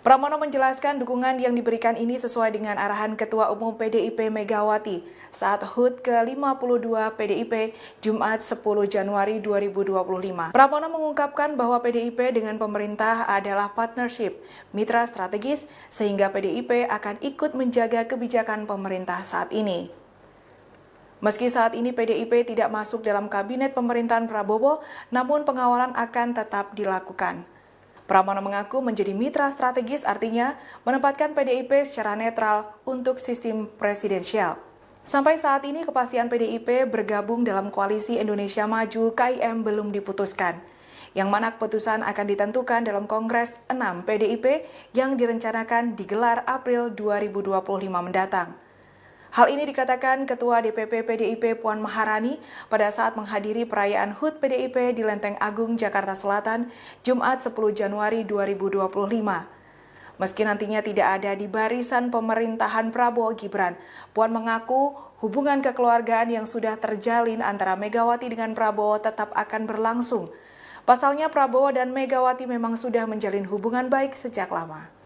[SPEAKER 1] Pramono menjelaskan dukungan yang diberikan ini sesuai dengan arahan Ketua Umum PDIP Megawati saat HUT ke-52 PDIP Jumat 10 Januari 2025. Pramono mengungkapkan bahwa PDIP dengan pemerintah adalah partnership, mitra strategis, sehingga PDIP akan ikut menjaga kebijakan pemerintah saat ini. Meski saat ini PDIP tidak masuk dalam kabinet pemerintahan Prabowo, namun pengawalan akan tetap dilakukan. Pramono mengaku menjadi mitra strategis artinya menempatkan PDIP secara netral untuk sistem presidensial. Sampai saat ini kepastian PDIP bergabung dalam koalisi Indonesia Maju KIM belum diputuskan, yang mana keputusan akan ditentukan dalam Kongres 6 PDIP yang direncanakan digelar April 2025 mendatang. Hal ini dikatakan Ketua DPP PDIP Puan Maharani pada saat menghadiri perayaan HUT PDIP di Lenteng Agung, Jakarta Selatan, Jumat 10 Januari 2025. Meski nantinya tidak ada di barisan pemerintahan Prabowo Gibran, Puan mengaku hubungan kekeluargaan yang sudah terjalin antara Megawati dengan Prabowo tetap akan berlangsung. Pasalnya Prabowo dan Megawati memang sudah menjalin hubungan baik sejak lama.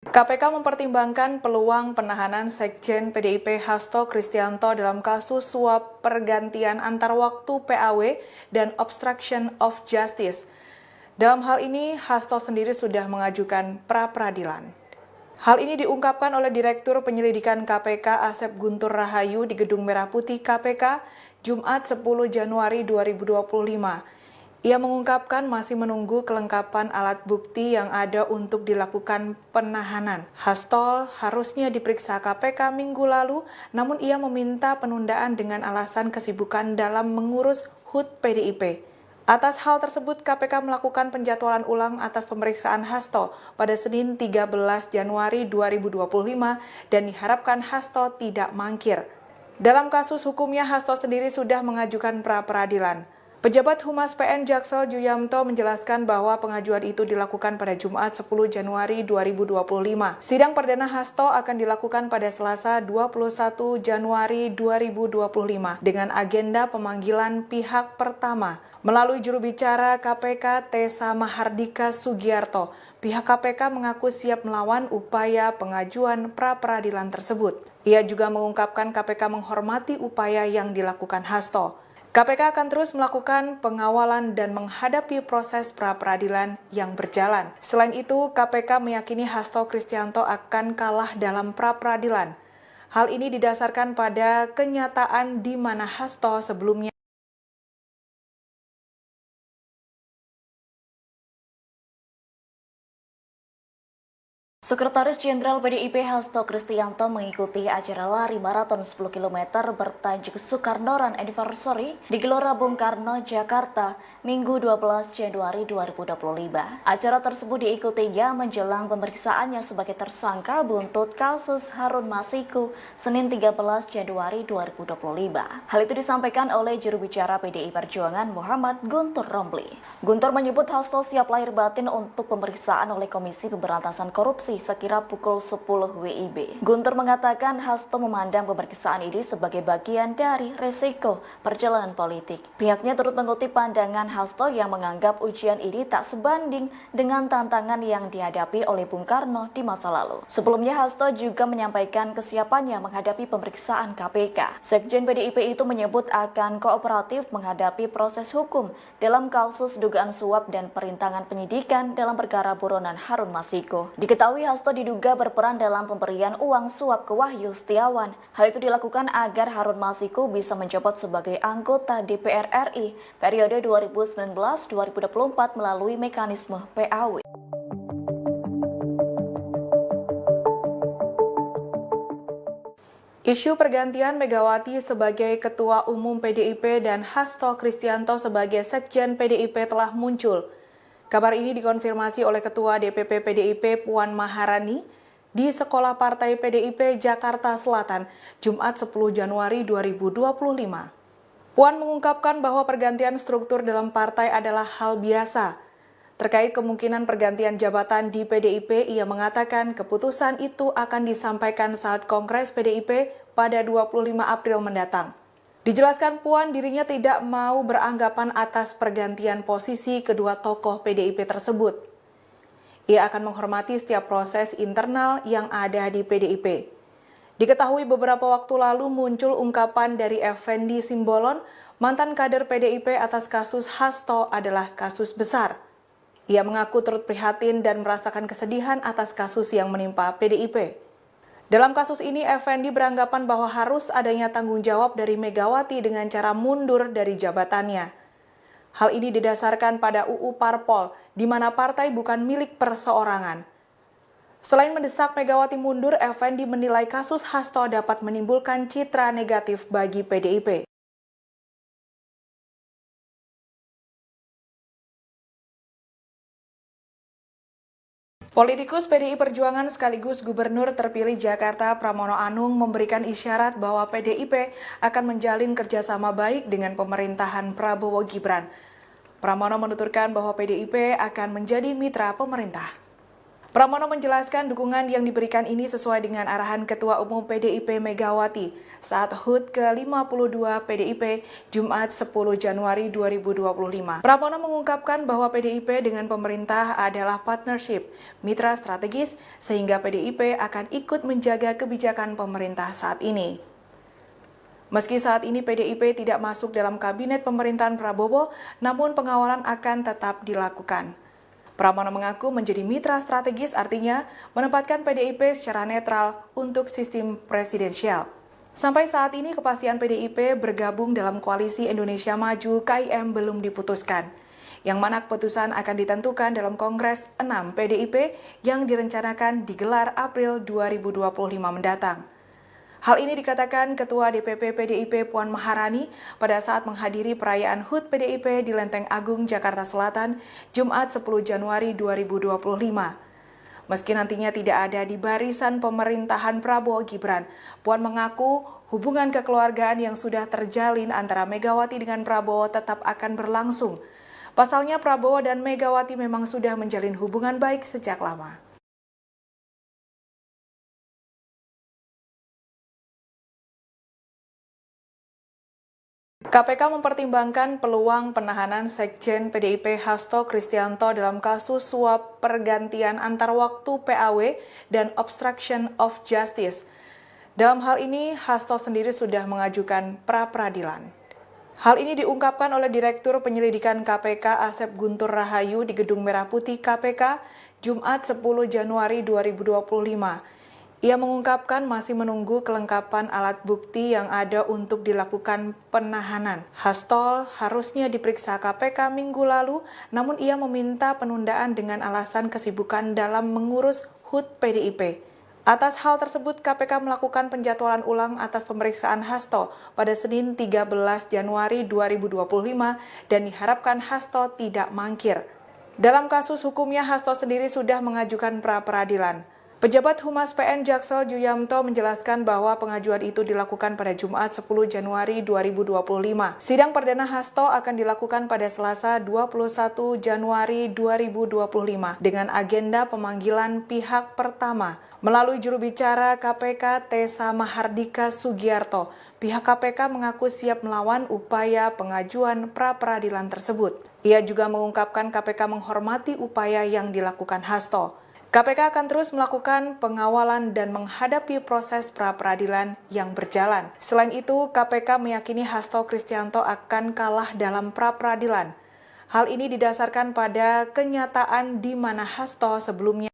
[SPEAKER 1] KPK mempertimbangkan peluang penahanan Sekjen PDIP Hasto Kristianto dalam kasus suap pergantian antar waktu PAW dan obstruction of justice. Dalam hal ini, Hasto sendiri sudah mengajukan pra-peradilan. Hal ini diungkapkan oleh Direktur Penyelidikan KPK Asep Guntur Rahayu di Gedung Merah Putih KPK, Jumat 10 Januari 2025. Ia mengungkapkan masih menunggu kelengkapan alat bukti yang ada untuk dilakukan penahanan. Hasto harusnya diperiksa KPK minggu lalu, namun ia meminta penundaan dengan alasan kesibukan dalam mengurus HUT PDIP. Atas hal tersebut, KPK melakukan penjadwalan ulang atas pemeriksaan Hasto pada Senin 13 Januari 2025 dan diharapkan Hasto tidak mangkir. Dalam kasus hukumnya, Hasto sendiri sudah mengajukan pra-peradilan. Pejabat Humas PN Jaksel Juyamto menjelaskan bahwa pengajuan itu dilakukan pada Jumat 10 Januari 2025. Sidang perdana Hasto akan dilakukan pada Selasa 21 Januari 2025 dengan agenda pemanggilan pihak pertama. Melalui juru bicara KPK Tessa Mahardika Sugiarto, pihak KPK mengaku siap melawan upaya pengajuan pra-peradilan tersebut. Ia juga mengungkapkan KPK menghormati upaya yang dilakukan Hasto. KPK akan terus melakukan pengawalan dan menghadapi proses pra-peradilan yang berjalan. Selain itu, KPK meyakini Hasto Kristianto akan kalah dalam pra-peradilan. Hal ini didasarkan pada kenyataan di mana Hasto sebelumnya
[SPEAKER 2] Sekretaris Jenderal PDIP Hasto Kristianto mengikuti acara lari maraton 10 km bertajuk Soekarno Run Anniversary di Gelora Bung Karno, Jakarta, Minggu 12 Januari 2025. Acara tersebut diikutinya menjelang pemeriksaannya sebagai tersangka buntut kasus Harun Masiku Senin 13 Januari 2025. Hal itu disampaikan oleh juru bicara PDI Perjuangan Muhammad Guntur Romli. Guntur menyebut Hasto siap lahir batin untuk pemeriksaan oleh Komisi Pemberantasan Korupsi sekira pukul 10 WIB. Guntur mengatakan Hasto memandang pemeriksaan ini sebagai bagian dari resiko perjalanan politik. Pihaknya turut mengutip pandangan Hasto yang menganggap ujian ini tak sebanding dengan tantangan yang dihadapi oleh Bung Karno di masa lalu. Sebelumnya Hasto juga menyampaikan kesiapannya menghadapi pemeriksaan KPK. Sekjen PDIP itu menyebut akan kooperatif menghadapi proses hukum dalam kasus dugaan suap dan perintangan penyidikan dalam perkara buronan Harun Masiku. Diketahui Hasto diduga berperan dalam pemberian uang suap ke Wahyu Setiawan. Hal itu dilakukan agar Harun Masiku bisa menjabat sebagai anggota DPR RI periode 2019-2024 melalui mekanisme PAW.
[SPEAKER 1] Isu pergantian Megawati sebagai Ketua Umum PDIP dan Hasto Kristianto sebagai Sekjen PDIP telah muncul. Kabar ini dikonfirmasi oleh Ketua DPP PDIP Puan Maharani di Sekolah Partai PDIP Jakarta Selatan, Jumat 10 Januari 2025. Puan mengungkapkan bahwa pergantian struktur dalam partai adalah hal biasa. Terkait kemungkinan pergantian jabatan di PDIP, ia mengatakan keputusan itu akan disampaikan saat Kongres PDIP pada 25 April mendatang. Dijelaskan Puan dirinya tidak mau beranggapan atas pergantian posisi kedua tokoh PDIP tersebut. Ia akan menghormati setiap proses internal yang ada di PDIP. Diketahui beberapa waktu lalu muncul ungkapan dari Effendi Simbolon, mantan kader PDIP atas kasus Hasto adalah kasus besar. Ia mengaku turut prihatin dan merasakan kesedihan atas kasus yang menimpa PDIP. Dalam kasus ini, Effendi beranggapan bahwa harus adanya tanggung jawab dari Megawati dengan cara mundur dari jabatannya. Hal ini didasarkan pada UU Parpol, di mana partai bukan milik perseorangan. Selain mendesak Megawati mundur, Effendi menilai kasus Hasto dapat menimbulkan citra negatif bagi PDIP. Politikus PDI Perjuangan sekaligus Gubernur terpilih Jakarta Pramono Anung memberikan isyarat bahwa PDIP akan menjalin kerjasama baik dengan pemerintahan Prabowo Gibran. Pramono menuturkan bahwa PDIP akan menjadi mitra pemerintah. Pramono menjelaskan dukungan yang diberikan ini sesuai dengan arahan Ketua Umum PDIP Megawati saat HUT ke-52 PDIP Jumat 10 Januari 2025. Pramono mengungkapkan bahwa PDIP dengan pemerintah adalah partnership, mitra strategis, sehingga PDIP akan ikut menjaga kebijakan pemerintah saat ini. Meski saat ini PDIP tidak masuk dalam kabinet pemerintahan Prabowo, namun pengawalan akan tetap dilakukan. Pramono mengaku menjadi mitra strategis artinya menempatkan PDIP secara netral untuk sistem presidensial. Sampai saat ini kepastian PDIP bergabung dalam koalisi Indonesia Maju KIM belum diputuskan, yang mana keputusan akan ditentukan dalam Kongres 6 PDIP yang direncanakan digelar April 2025 mendatang. Hal ini dikatakan Ketua DPP PDIP Puan Maharani pada saat menghadiri perayaan HUT PDIP di Lenteng Agung, Jakarta Selatan, Jumat 10 Januari 2025. Meski nantinya tidak ada di barisan pemerintahan Prabowo Gibran, Puan mengaku hubungan kekeluargaan yang sudah terjalin antara Megawati dengan Prabowo tetap akan berlangsung. Pasalnya Prabowo dan Megawati memang sudah menjalin hubungan baik sejak lama. KPK mempertimbangkan peluang penahanan Sekjen PDIP Hasto Kristianto dalam kasus suap pergantian antar waktu PAW dan obstruction of justice. Dalam hal ini, Hasto sendiri sudah mengajukan pra-peradilan. Hal ini diungkapkan oleh Direktur Penyelidikan KPK Asep Guntur Rahayu di Gedung Merah Putih KPK, Jumat 10 Januari 2025. Ia mengungkapkan masih menunggu kelengkapan alat bukti yang ada untuk dilakukan penahanan. Hasto harusnya diperiksa KPK minggu lalu, namun ia meminta penundaan dengan alasan kesibukan dalam mengurus HUT PDIP. Atas hal tersebut, KPK melakukan penjadwalan ulang atas pemeriksaan Hasto pada Senin 13 Januari 2025 dan diharapkan Hasto tidak mangkir. Dalam kasus hukumnya, Hasto sendiri sudah mengajukan pra-peradilan. Pejabat Humas PN Jaksel Juyamto menjelaskan bahwa pengajuan itu dilakukan pada Jumat 10 Januari 2025. Sidang perdana Hasto akan dilakukan pada Selasa 21 Januari 2025 dengan agenda pemanggilan pihak pertama. Melalui juru bicara KPK Tessa Mahardika Sugiarto, pihak KPK mengaku siap melawan upaya pengajuan pra-peradilan tersebut. Ia juga mengungkapkan KPK menghormati upaya yang dilakukan Hasto. KPK akan terus melakukan pengawalan dan menghadapi proses pra-peradilan yang berjalan. Selain itu, KPK meyakini Hasto Kristianto akan kalah dalam pra-peradilan. Hal ini didasarkan pada kenyataan di mana Hasto sebelumnya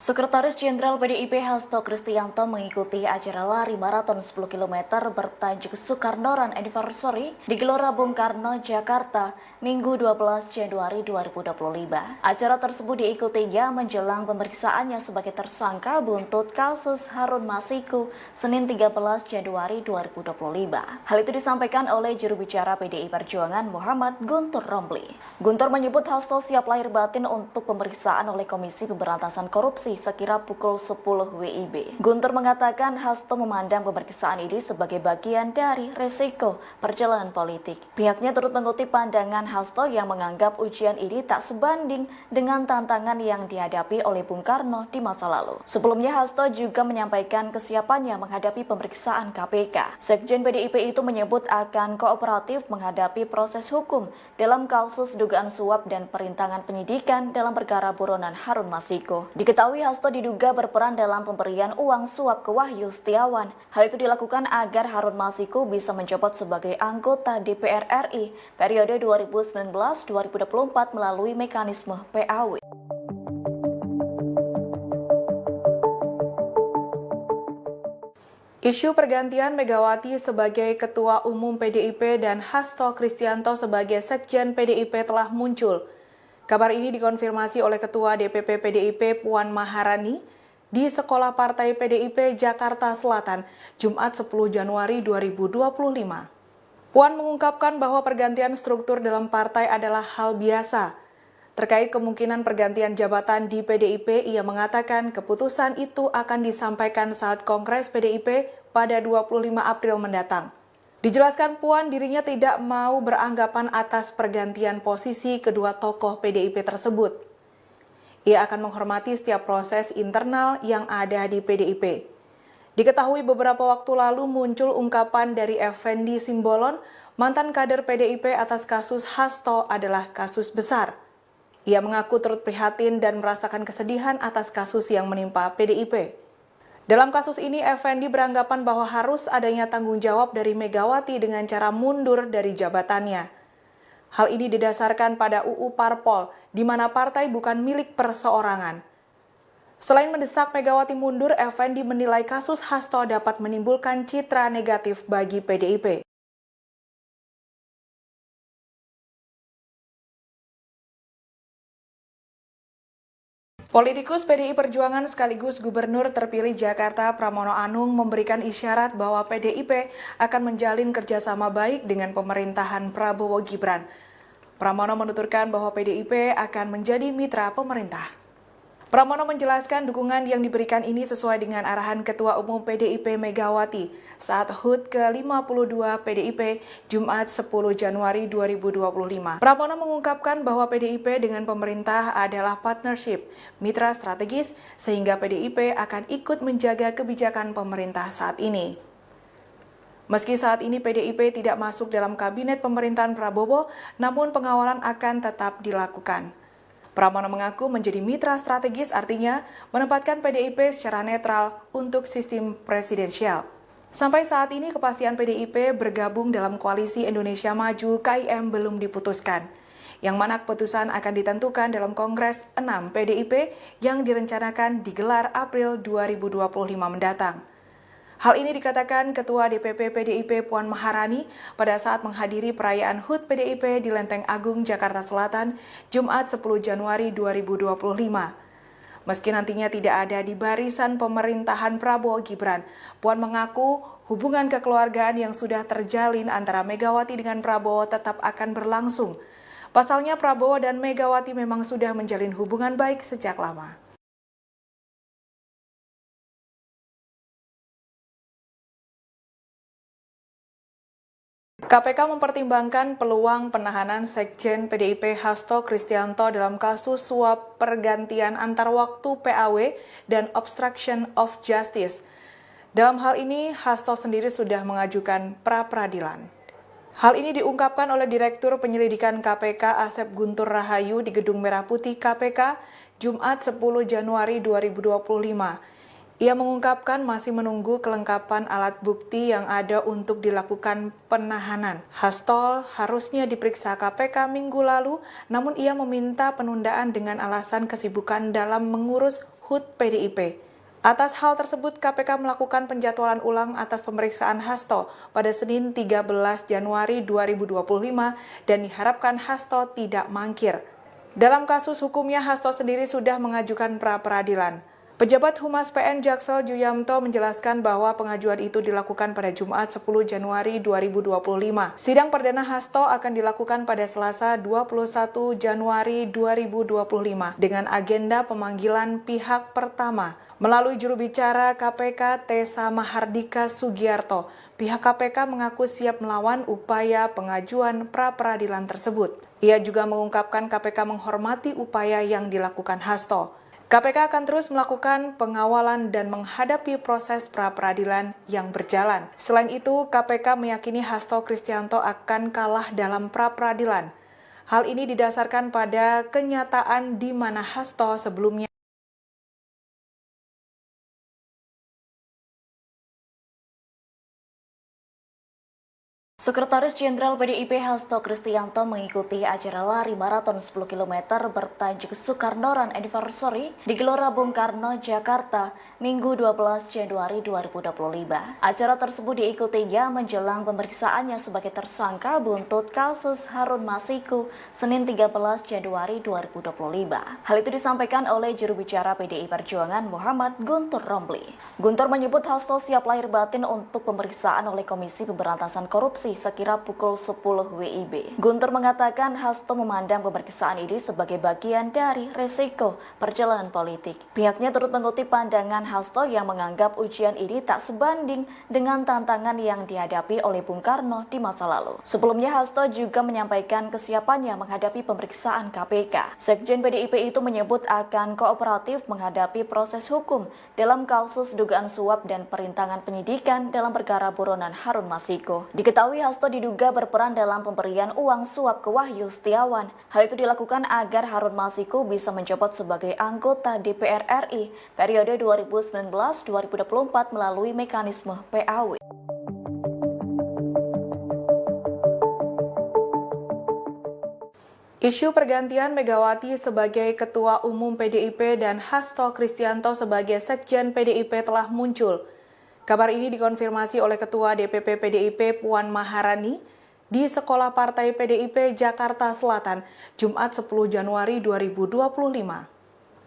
[SPEAKER 2] Sekretaris Jenderal PDIP Hasto Kristianto mengikuti acara lari maraton 10 km bertajuk Soekarno Run Anniversary di Gelora Bung Karno, Jakarta, Minggu 12 Januari 2025. Acara tersebut diikutinya menjelang pemeriksaannya sebagai tersangka buntut kasus Harun Masiku Senin 13 Januari 2025. Hal itu disampaikan oleh juru bicara PDI Perjuangan Muhammad Guntur Romli. Guntur menyebut Hasto siap lahir batin untuk pemeriksaan oleh Komisi Pemberantasan Korupsi sekira pukul 10 WIB. Guntur mengatakan Hasto memandang pemeriksaan ini sebagai bagian dari resiko perjalanan politik. Pihaknya turut mengutip pandangan Hasto yang menganggap ujian ini tak sebanding dengan tantangan yang dihadapi oleh Bung Karno di masa lalu. Sebelumnya Hasto juga menyampaikan kesiapannya menghadapi pemeriksaan KPK. Sekjen PDIP itu menyebut akan kooperatif menghadapi proses hukum dalam kasus dugaan suap dan perintangan penyidikan dalam perkara buronan Harun Masiku. Diketahui Hasto diduga berperan dalam pemberian uang suap ke Wahyu Setiawan. Hal itu dilakukan agar Harun Masiku bisa menjabat sebagai anggota DPR RI periode 2019-2024 melalui mekanisme PAW.
[SPEAKER 1] Isu pergantian Megawati sebagai Ketua Umum PDIP dan Hasto Kristianto sebagai Sekjen PDIP telah muncul. Kabar ini dikonfirmasi oleh Ketua DPP PDIP Puan Maharani di Sekolah Partai PDIP Jakarta Selatan, Jumat 10 Januari 2025. Puan mengungkapkan bahwa pergantian struktur dalam partai adalah hal biasa. Terkait kemungkinan pergantian jabatan di PDIP, ia mengatakan keputusan itu akan disampaikan saat Kongres PDIP pada 25 April mendatang. Dijelaskan Puan dirinya tidak mau beranggapan atas pergantian posisi kedua tokoh PDIP tersebut. Ia akan menghormati setiap proses internal yang ada di PDIP. Diketahui beberapa waktu lalu muncul ungkapan dari Effendi Simbolon, mantan kader PDIP atas kasus Hasto adalah kasus besar. Ia mengaku turut prihatin dan merasakan kesedihan atas kasus yang menimpa PDIP. Dalam kasus ini, Effendi beranggapan bahwa harus adanya tanggung jawab dari Megawati dengan cara mundur dari jabatannya. Hal ini didasarkan pada UU Parpol, di mana partai bukan milik perseorangan. Selain mendesak Megawati mundur, Effendi menilai kasus Hasto dapat menimbulkan citra negatif bagi PDIP. Politikus PDI Perjuangan sekaligus Gubernur terpilih Jakarta Pramono Anung memberikan isyarat bahwa PDIP akan menjalin kerjasama baik dengan pemerintahan Prabowo Gibran. Pramono menuturkan bahwa PDIP akan menjadi mitra pemerintah. Pramono menjelaskan dukungan yang diberikan ini sesuai dengan arahan Ketua Umum PDIP Megawati saat HUT ke-52 PDIP Jumat 10 Januari 2025. Pramono mengungkapkan bahwa PDIP dengan pemerintah adalah partnership, mitra strategis, sehingga PDIP akan ikut menjaga kebijakan pemerintah saat ini. Meski saat ini PDIP tidak masuk dalam kabinet pemerintahan Prabowo, namun pengawalan akan tetap dilakukan. Pramono mengaku menjadi mitra strategis artinya menempatkan PDIP secara netral untuk sistem presidensial. Sampai saat ini kepastian PDIP bergabung dalam koalisi Indonesia Maju KIM belum diputuskan, yang mana keputusan akan ditentukan dalam Kongres 6 PDIP yang direncanakan digelar April 2025 mendatang. Hal ini dikatakan Ketua DPP PDIP Puan Maharani pada saat menghadiri perayaan HUT PDIP di Lenteng Agung, Jakarta Selatan, Jumat 10 Januari 2025. Meski nantinya tidak ada di barisan pemerintahan Prabowo Gibran, Puan mengaku hubungan kekeluargaan yang sudah terjalin antara Megawati dengan Prabowo tetap akan berlangsung. Pasalnya Prabowo dan Megawati memang sudah menjalin hubungan baik sejak lama. KPK mempertimbangkan peluang penahanan Sekjen PDIP Hasto Kristianto dalam kasus suap pergantian antar waktu PAW dan obstruction of justice. Dalam hal ini, Hasto sendiri sudah mengajukan pra-peradilan. Hal ini diungkapkan oleh Direktur Penyelidikan KPK Asep Guntur Rahayu di Gedung Merah Putih KPK, Jumat 10 Januari 2025. Ia mengungkapkan masih menunggu kelengkapan alat bukti yang ada untuk dilakukan penahanan. Hasto harusnya diperiksa KPK minggu lalu, namun ia meminta penundaan dengan alasan kesibukan dalam mengurus HUT PDIP. Atas hal tersebut, KPK melakukan penjadwalan ulang atas pemeriksaan Hasto pada Senin 13 Januari 2025 dan diharapkan Hasto tidak mangkir. Dalam kasus hukumnya, Hasto sendiri sudah mengajukan pra-peradilan. Pejabat Humas PN Jaksel Juyamto menjelaskan bahwa pengajuan itu dilakukan pada Jumat 10 Januari 2025. Sidang perdana Hasto akan dilakukan pada Selasa 21 Januari 2025 dengan agenda pemanggilan pihak pertama. Melalui juru bicara KPK Tessa Mahardika Sugiarto, pihak KPK mengaku siap melawan upaya pengajuan pra-peradilan tersebut. Ia juga mengungkapkan KPK menghormati upaya yang dilakukan Hasto. KPK akan terus melakukan pengawalan dan menghadapi proses pra-peradilan yang berjalan. Selain itu, KPK meyakini Hasto Kristianto akan kalah dalam pra-peradilan. Hal ini didasarkan pada kenyataan di mana Hasto sebelumnya
[SPEAKER 2] Sekretaris Jenderal PDIP Hasto Kristianto mengikuti acara lari maraton 10 km bertajuk Soekarno Run Anniversary di Gelora Bung Karno, Jakarta, Minggu 12 Januari 2025. Acara tersebut diikutinya menjelang pemeriksaannya sebagai tersangka buntut kasus Harun Masiku Senin 13 Januari 2025. Hal itu disampaikan oleh juru bicara PDI Perjuangan Muhammad Guntur Romli. Guntur menyebut Hasto siap lahir batin untuk pemeriksaan oleh Komisi Pemberantasan Korupsi sekira pukul 10 WIB. Guntur mengatakan Hasto memandang pemeriksaan ini sebagai bagian dari resiko perjalanan politik. Pihaknya turut mengutip pandangan Hasto yang menganggap ujian ini tak sebanding dengan tantangan yang dihadapi oleh Bung Karno di masa lalu. Sebelumnya Hasto juga menyampaikan kesiapannya menghadapi pemeriksaan KPK. Sekjen PDIP itu menyebut akan kooperatif menghadapi proses hukum dalam kasus dugaan suap dan perintangan penyidikan dalam perkara buronan Harun Masiku. Diketahui Hasto diduga berperan dalam pemberian uang suap ke Wahyu Setiawan. Hal itu dilakukan agar Harun Masiku bisa menjabat sebagai anggota DPR RI periode 2019-2024 melalui mekanisme PAW.
[SPEAKER 1] Isu pergantian Megawati sebagai Ketua Umum PDIP dan Hasto Kristianto sebagai Sekjen PDIP telah muncul. Kabar ini dikonfirmasi oleh Ketua DPP PDIP Puan Maharani di Sekolah Partai PDIP Jakarta Selatan, Jumat 10 Januari 2025.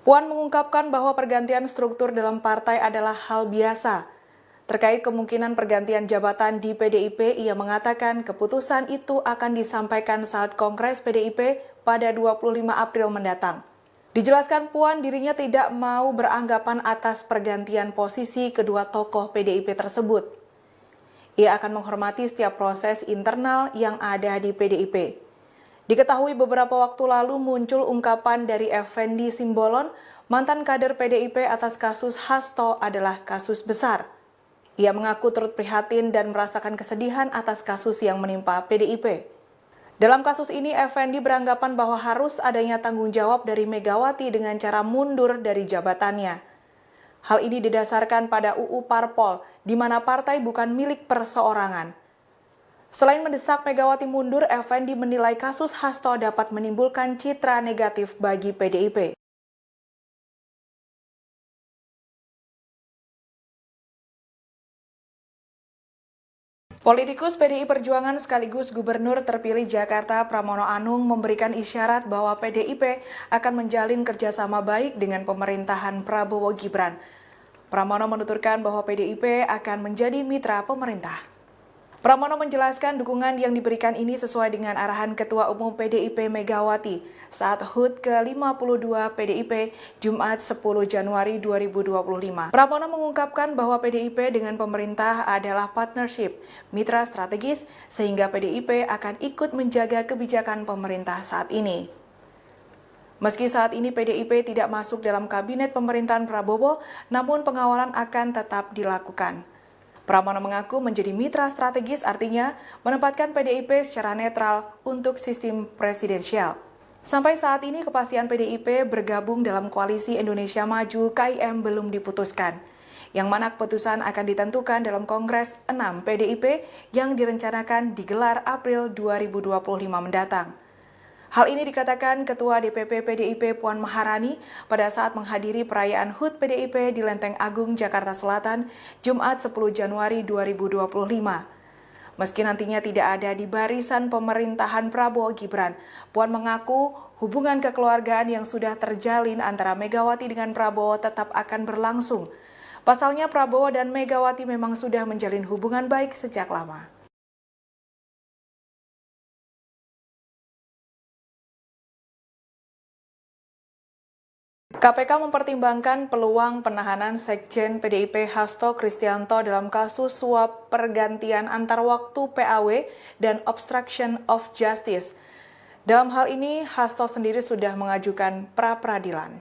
[SPEAKER 1] Puan mengungkapkan bahwa pergantian struktur dalam partai adalah hal biasa. Terkait kemungkinan pergantian jabatan di PDIP, ia mengatakan keputusan itu akan disampaikan saat Kongres PDIP pada 25 April mendatang. Dijelaskan Puan dirinya tidak mau beranggapan atas pergantian posisi kedua tokoh PDIP tersebut. Ia akan menghormati setiap proses internal yang ada di PDIP. Diketahui beberapa waktu lalu muncul ungkapan dari Effendi Simbolon, mantan kader PDIP atas kasus Hasto adalah kasus besar. Ia mengaku turut prihatin dan merasakan kesedihan atas kasus yang menimpa PDIP. Dalam kasus ini, Effendi beranggapan bahwa harus adanya tanggung jawab dari Megawati dengan cara mundur dari jabatannya. Hal ini didasarkan pada UU Parpol, di mana partai bukan milik perseorangan. Selain mendesak Megawati mundur, Effendi menilai kasus Hasto dapat menimbulkan citra negatif bagi PDIP. Politikus PDI Perjuangan sekaligus Gubernur terpilih Jakarta Pramono Anung memberikan isyarat bahwa PDIP akan menjalin kerjasama baik dengan pemerintahan Prabowo Gibran. Pramono menuturkan bahwa PDIP akan menjadi mitra pemerintah. Pramono menjelaskan dukungan yang diberikan ini sesuai dengan arahan Ketua Umum PDIP Megawati saat HUT ke-52 PDIP Jumat 10 Januari 2025. Pramono mengungkapkan bahwa PDIP dengan pemerintah adalah partnership, mitra strategis, sehingga PDIP akan ikut menjaga kebijakan pemerintah saat ini. Meski saat ini PDIP tidak masuk dalam kabinet pemerintahan Prabowo, namun pengawalan akan tetap dilakukan. Pramono mengaku menjadi mitra strategis artinya menempatkan PDIP secara netral untuk sistem presidensial. Sampai saat ini kepastian PDIP bergabung dalam koalisi Indonesia Maju KIM belum diputuskan, yang mana keputusan akan ditentukan dalam Kongres 6 PDIP yang direncanakan digelar April 2025 mendatang. Hal ini dikatakan Ketua DPP PDIP Puan Maharani pada saat menghadiri perayaan HUT PDIP di Lenteng Agung, Jakarta Selatan, Jumat 10 Januari 2025. Meski nantinya tidak ada di barisan pemerintahan Prabowo Gibran, Puan mengaku hubungan kekeluargaan yang sudah terjalin antara Megawati dengan Prabowo tetap akan berlangsung. Pasalnya Prabowo dan Megawati memang sudah menjalin hubungan baik sejak lama. KPK mempertimbangkan peluang penahanan Sekjen PDIP Hasto Kristianto dalam kasus suap pergantian antar waktu PAW dan obstruction of justice. Dalam hal ini, Hasto sendiri sudah mengajukan pra-peradilan.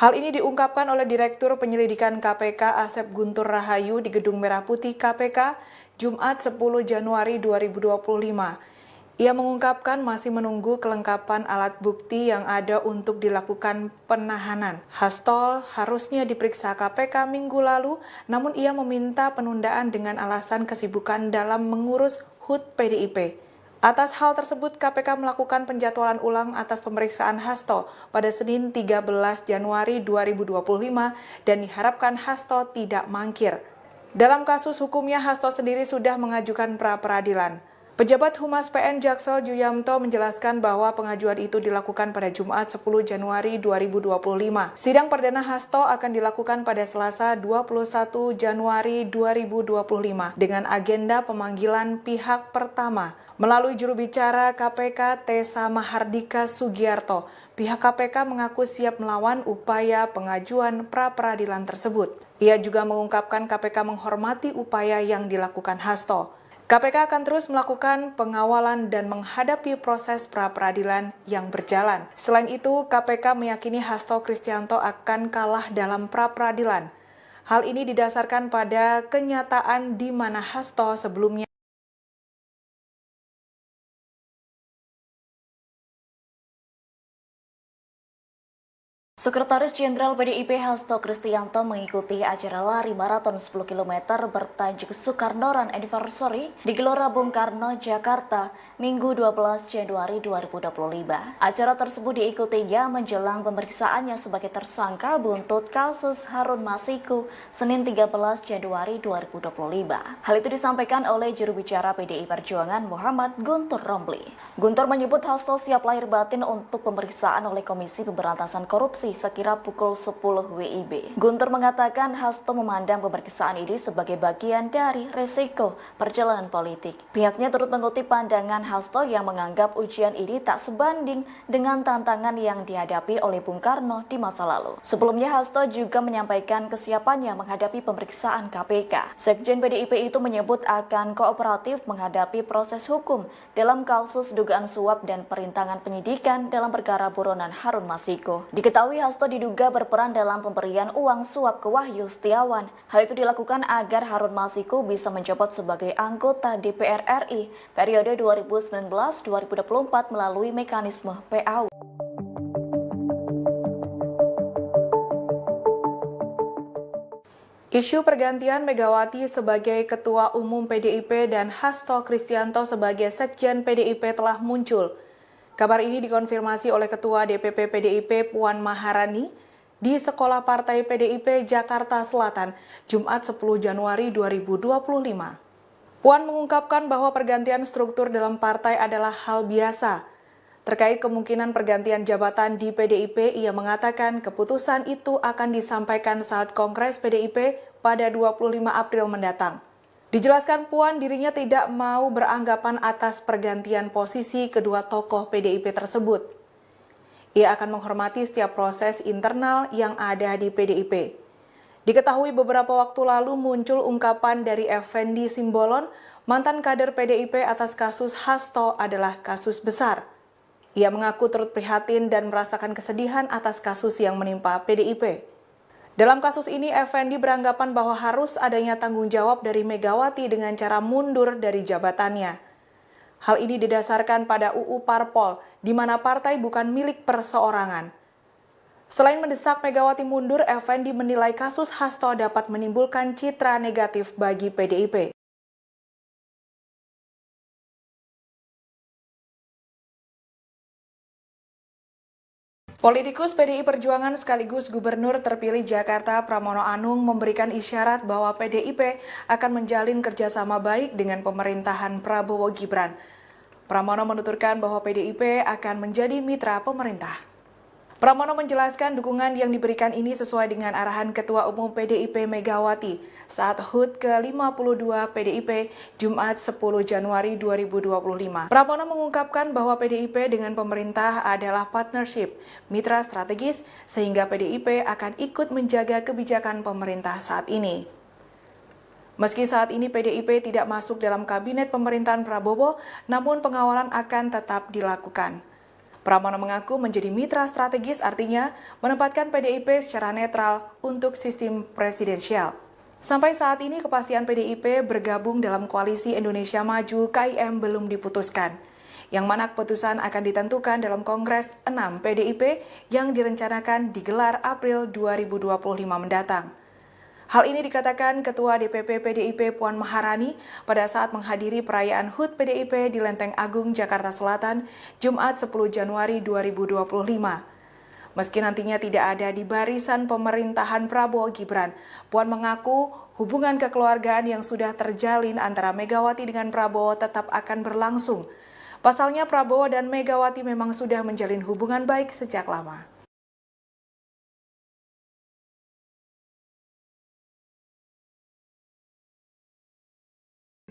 [SPEAKER 1] Hal ini diungkapkan oleh Direktur Penyelidikan KPK Asep Guntur Rahayu di Gedung Merah Putih KPK, Jumat 10 Januari 2025. Ia mengungkapkan masih menunggu kelengkapan alat bukti yang ada untuk dilakukan penahanan. Hasto harusnya diperiksa KPK minggu lalu, namun ia meminta penundaan dengan alasan kesibukan dalam mengurus HUT PDIP. Atas hal tersebut, KPK melakukan penjadwalan ulang atas pemeriksaan Hasto pada Senin 13 Januari 2025 dan diharapkan Hasto tidak mangkir. Dalam kasus hukumnya, Hasto sendiri sudah mengajukan pra-peradilan. Pejabat Humas PN Jaksel Juyamto menjelaskan bahwa pengajuan itu dilakukan pada Jumat 10 Januari 2025. Sidang perdana Hasto akan dilakukan pada Selasa 21 Januari 2025 dengan agenda pemanggilan pihak pertama. Melalui juru bicara KPK Tessa Mahardika Sugiarto, pihak KPK mengaku siap melawan upaya pengajuan pra-peradilan tersebut. Ia juga mengungkapkan KPK menghormati upaya yang dilakukan Hasto. KPK akan terus melakukan pengawalan dan menghadapi proses pra-peradilan yang berjalan. Selain itu, KPK meyakini Hasto Kristianto akan kalah dalam pra-peradilan. Hal ini didasarkan pada kenyataan di mana Hasto sebelumnya
[SPEAKER 2] Sekretaris Jenderal PDIP Hasto Kristianto mengikuti acara lari maraton 10 km bertajuk Soekarno Run Anniversary di Gelora Bung Karno, Jakarta, Minggu 12 Januari 2025. Acara tersebut diikutinya menjelang pemeriksaannya sebagai tersangka buntut kasus Harun Masiku Senin 13 Januari 2025. Hal itu disampaikan oleh juru bicara PDI Perjuangan Muhammad Guntur Romli. Guntur menyebut Hasto siap lahir batin untuk pemeriksaan oleh Komisi Pemberantasan Korupsi sekira pukul 10 WIB. Guntur mengatakan Hasto memandang pemeriksaan ini sebagai bagian dari resiko perjalanan politik. Pihaknya turut mengutip pandangan Hasto yang menganggap ujian ini tak sebanding dengan tantangan yang dihadapi oleh Bung Karno di masa lalu. Sebelumnya Hasto juga menyampaikan kesiapannya menghadapi pemeriksaan KPK. Sekjen PDIP itu menyebut akan kooperatif menghadapi proses hukum dalam kasus dugaan suap dan perintangan penyidikan dalam perkara buronan Harun Masiku. Diketahui Hasto diduga berperan dalam pemberian uang suap ke Wahyu Setiawan. Hal itu dilakukan agar Harun Masiku bisa menjabat sebagai anggota DPR RI periode 2019-2024 melalui mekanisme PAW.
[SPEAKER 1] Isu pergantian Megawati sebagai Ketua Umum PDIP dan Hasto Kristianto sebagai Sekjen PDIP telah muncul. Kabar ini dikonfirmasi oleh Ketua DPP PDIP Puan Maharani di Sekolah Partai PDIP Jakarta Selatan, Jumat 10 Januari 2025. Puan mengungkapkan bahwa pergantian struktur dalam partai adalah hal biasa. Terkait kemungkinan pergantian jabatan di PDIP, ia mengatakan keputusan itu akan disampaikan saat Kongres PDIP pada 25 April mendatang. Dijelaskan Puan dirinya tidak mau beranggapan atas pergantian posisi kedua tokoh PDIP tersebut. Ia akan menghormati setiap proses internal yang ada di PDIP. Diketahui beberapa waktu lalu muncul ungkapan dari Effendi Simbolon, mantan kader PDIP atas kasus Hasto adalah kasus besar. Ia mengaku turut prihatin dan merasakan kesedihan atas kasus yang menimpa PDIP. Dalam kasus ini, Effendi beranggapan bahwa harus adanya tanggung jawab dari Megawati dengan cara mundur dari jabatannya. Hal ini didasarkan pada UU Parpol, di mana partai bukan milik perseorangan. Selain mendesak Megawati mundur, Effendi menilai kasus Hasto dapat menimbulkan citra negatif bagi PDIP. Politikus PDI Perjuangan sekaligus Gubernur terpilih Jakarta Pramono Anung memberikan isyarat bahwa PDIP akan menjalin kerjasama baik dengan pemerintahan Prabowo Gibran. Pramono menuturkan bahwa PDIP akan menjadi mitra pemerintah. Pramono menjelaskan dukungan yang diberikan ini sesuai dengan arahan Ketua Umum PDIP Megawati saat HUT ke-52 PDIP Jumat 10 Januari 2025. Pramono mengungkapkan bahwa PDIP dengan pemerintah adalah partnership, mitra strategis, sehingga PDIP akan ikut menjaga kebijakan pemerintah saat ini. Meski saat ini PDIP tidak masuk dalam kabinet pemerintahan Prabowo, namun pengawalan akan tetap dilakukan. Pramono mengaku menjadi mitra strategis artinya menempatkan PDIP secara netral untuk sistem presidensial. Sampai saat ini kepastian PDIP bergabung dalam koalisi Indonesia Maju KIM belum diputuskan, yang mana keputusan akan ditentukan dalam Kongres 6 PDIP yang direncanakan digelar April 2025 mendatang. Hal ini dikatakan Ketua DPP PDIP Puan Maharani pada saat menghadiri perayaan HUT PDIP di Lenteng Agung, Jakarta Selatan, Jumat 10 Januari 2025. Meski nantinya tidak ada di barisan pemerintahan Prabowo Gibran, Puan mengaku hubungan kekeluargaan yang sudah terjalin antara Megawati dengan Prabowo tetap akan berlangsung. Pasalnya Prabowo dan Megawati memang sudah menjalin hubungan baik sejak lama.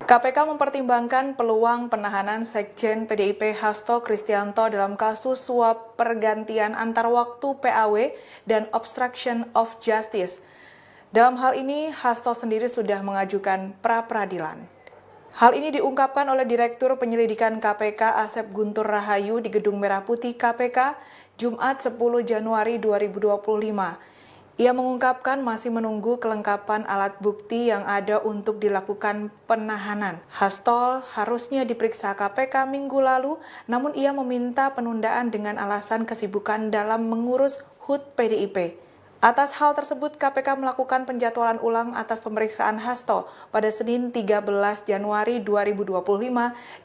[SPEAKER 1] KPK mempertimbangkan peluang penahanan Sekjen PDIP Hasto Kristianto dalam kasus suap pergantian antar waktu PAW dan obstruction of justice. Dalam hal ini, Hasto sendiri sudah mengajukan pra-peradilan. Hal ini diungkapkan oleh Direktur Penyelidikan KPK Asep Guntur Rahayu di Gedung Merah Putih KPK, Jumat 10 Januari 2025. Ia mengungkapkan masih menunggu kelengkapan alat bukti yang ada untuk dilakukan penahanan. Hasto harusnya diperiksa KPK minggu lalu, namun ia meminta penundaan dengan alasan kesibukan dalam mengurus HUT PDIP. Atas hal tersebut, KPK melakukan penjadwalan ulang atas pemeriksaan Hasto pada Senin 13 Januari 2025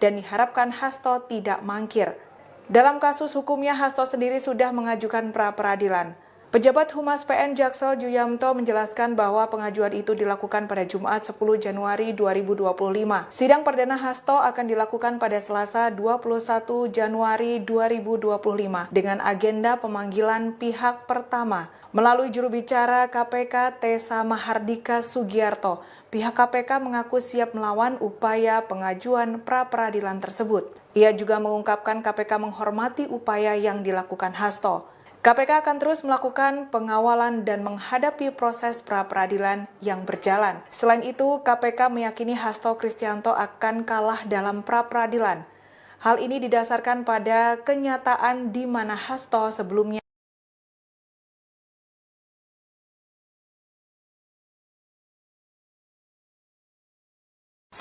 [SPEAKER 1] dan diharapkan Hasto tidak mangkir. Dalam kasus hukumnya, Hasto sendiri sudah mengajukan pra-peradilan. Pejabat Humas PN Jaksel Juyamto menjelaskan bahwa pengajuan itu dilakukan pada Jumat 10 Januari 2025. Sidang perdana Hasto akan dilakukan pada Selasa 21 Januari 2025 dengan agenda pemanggilan pihak pertama. Melalui juru bicara KPK Tessa Mahardika Sugiarto, pihak KPK mengaku siap melawan upaya pengajuan pra-peradilan tersebut. Ia juga mengungkapkan KPK menghormati upaya yang dilakukan Hasto. KPK akan terus melakukan pengawalan dan menghadapi proses pra-peradilan yang berjalan. Selain itu, KPK meyakini Hasto Kristianto akan kalah dalam pra-peradilan. Hal ini didasarkan pada kenyataan di mana Hasto sebelumnya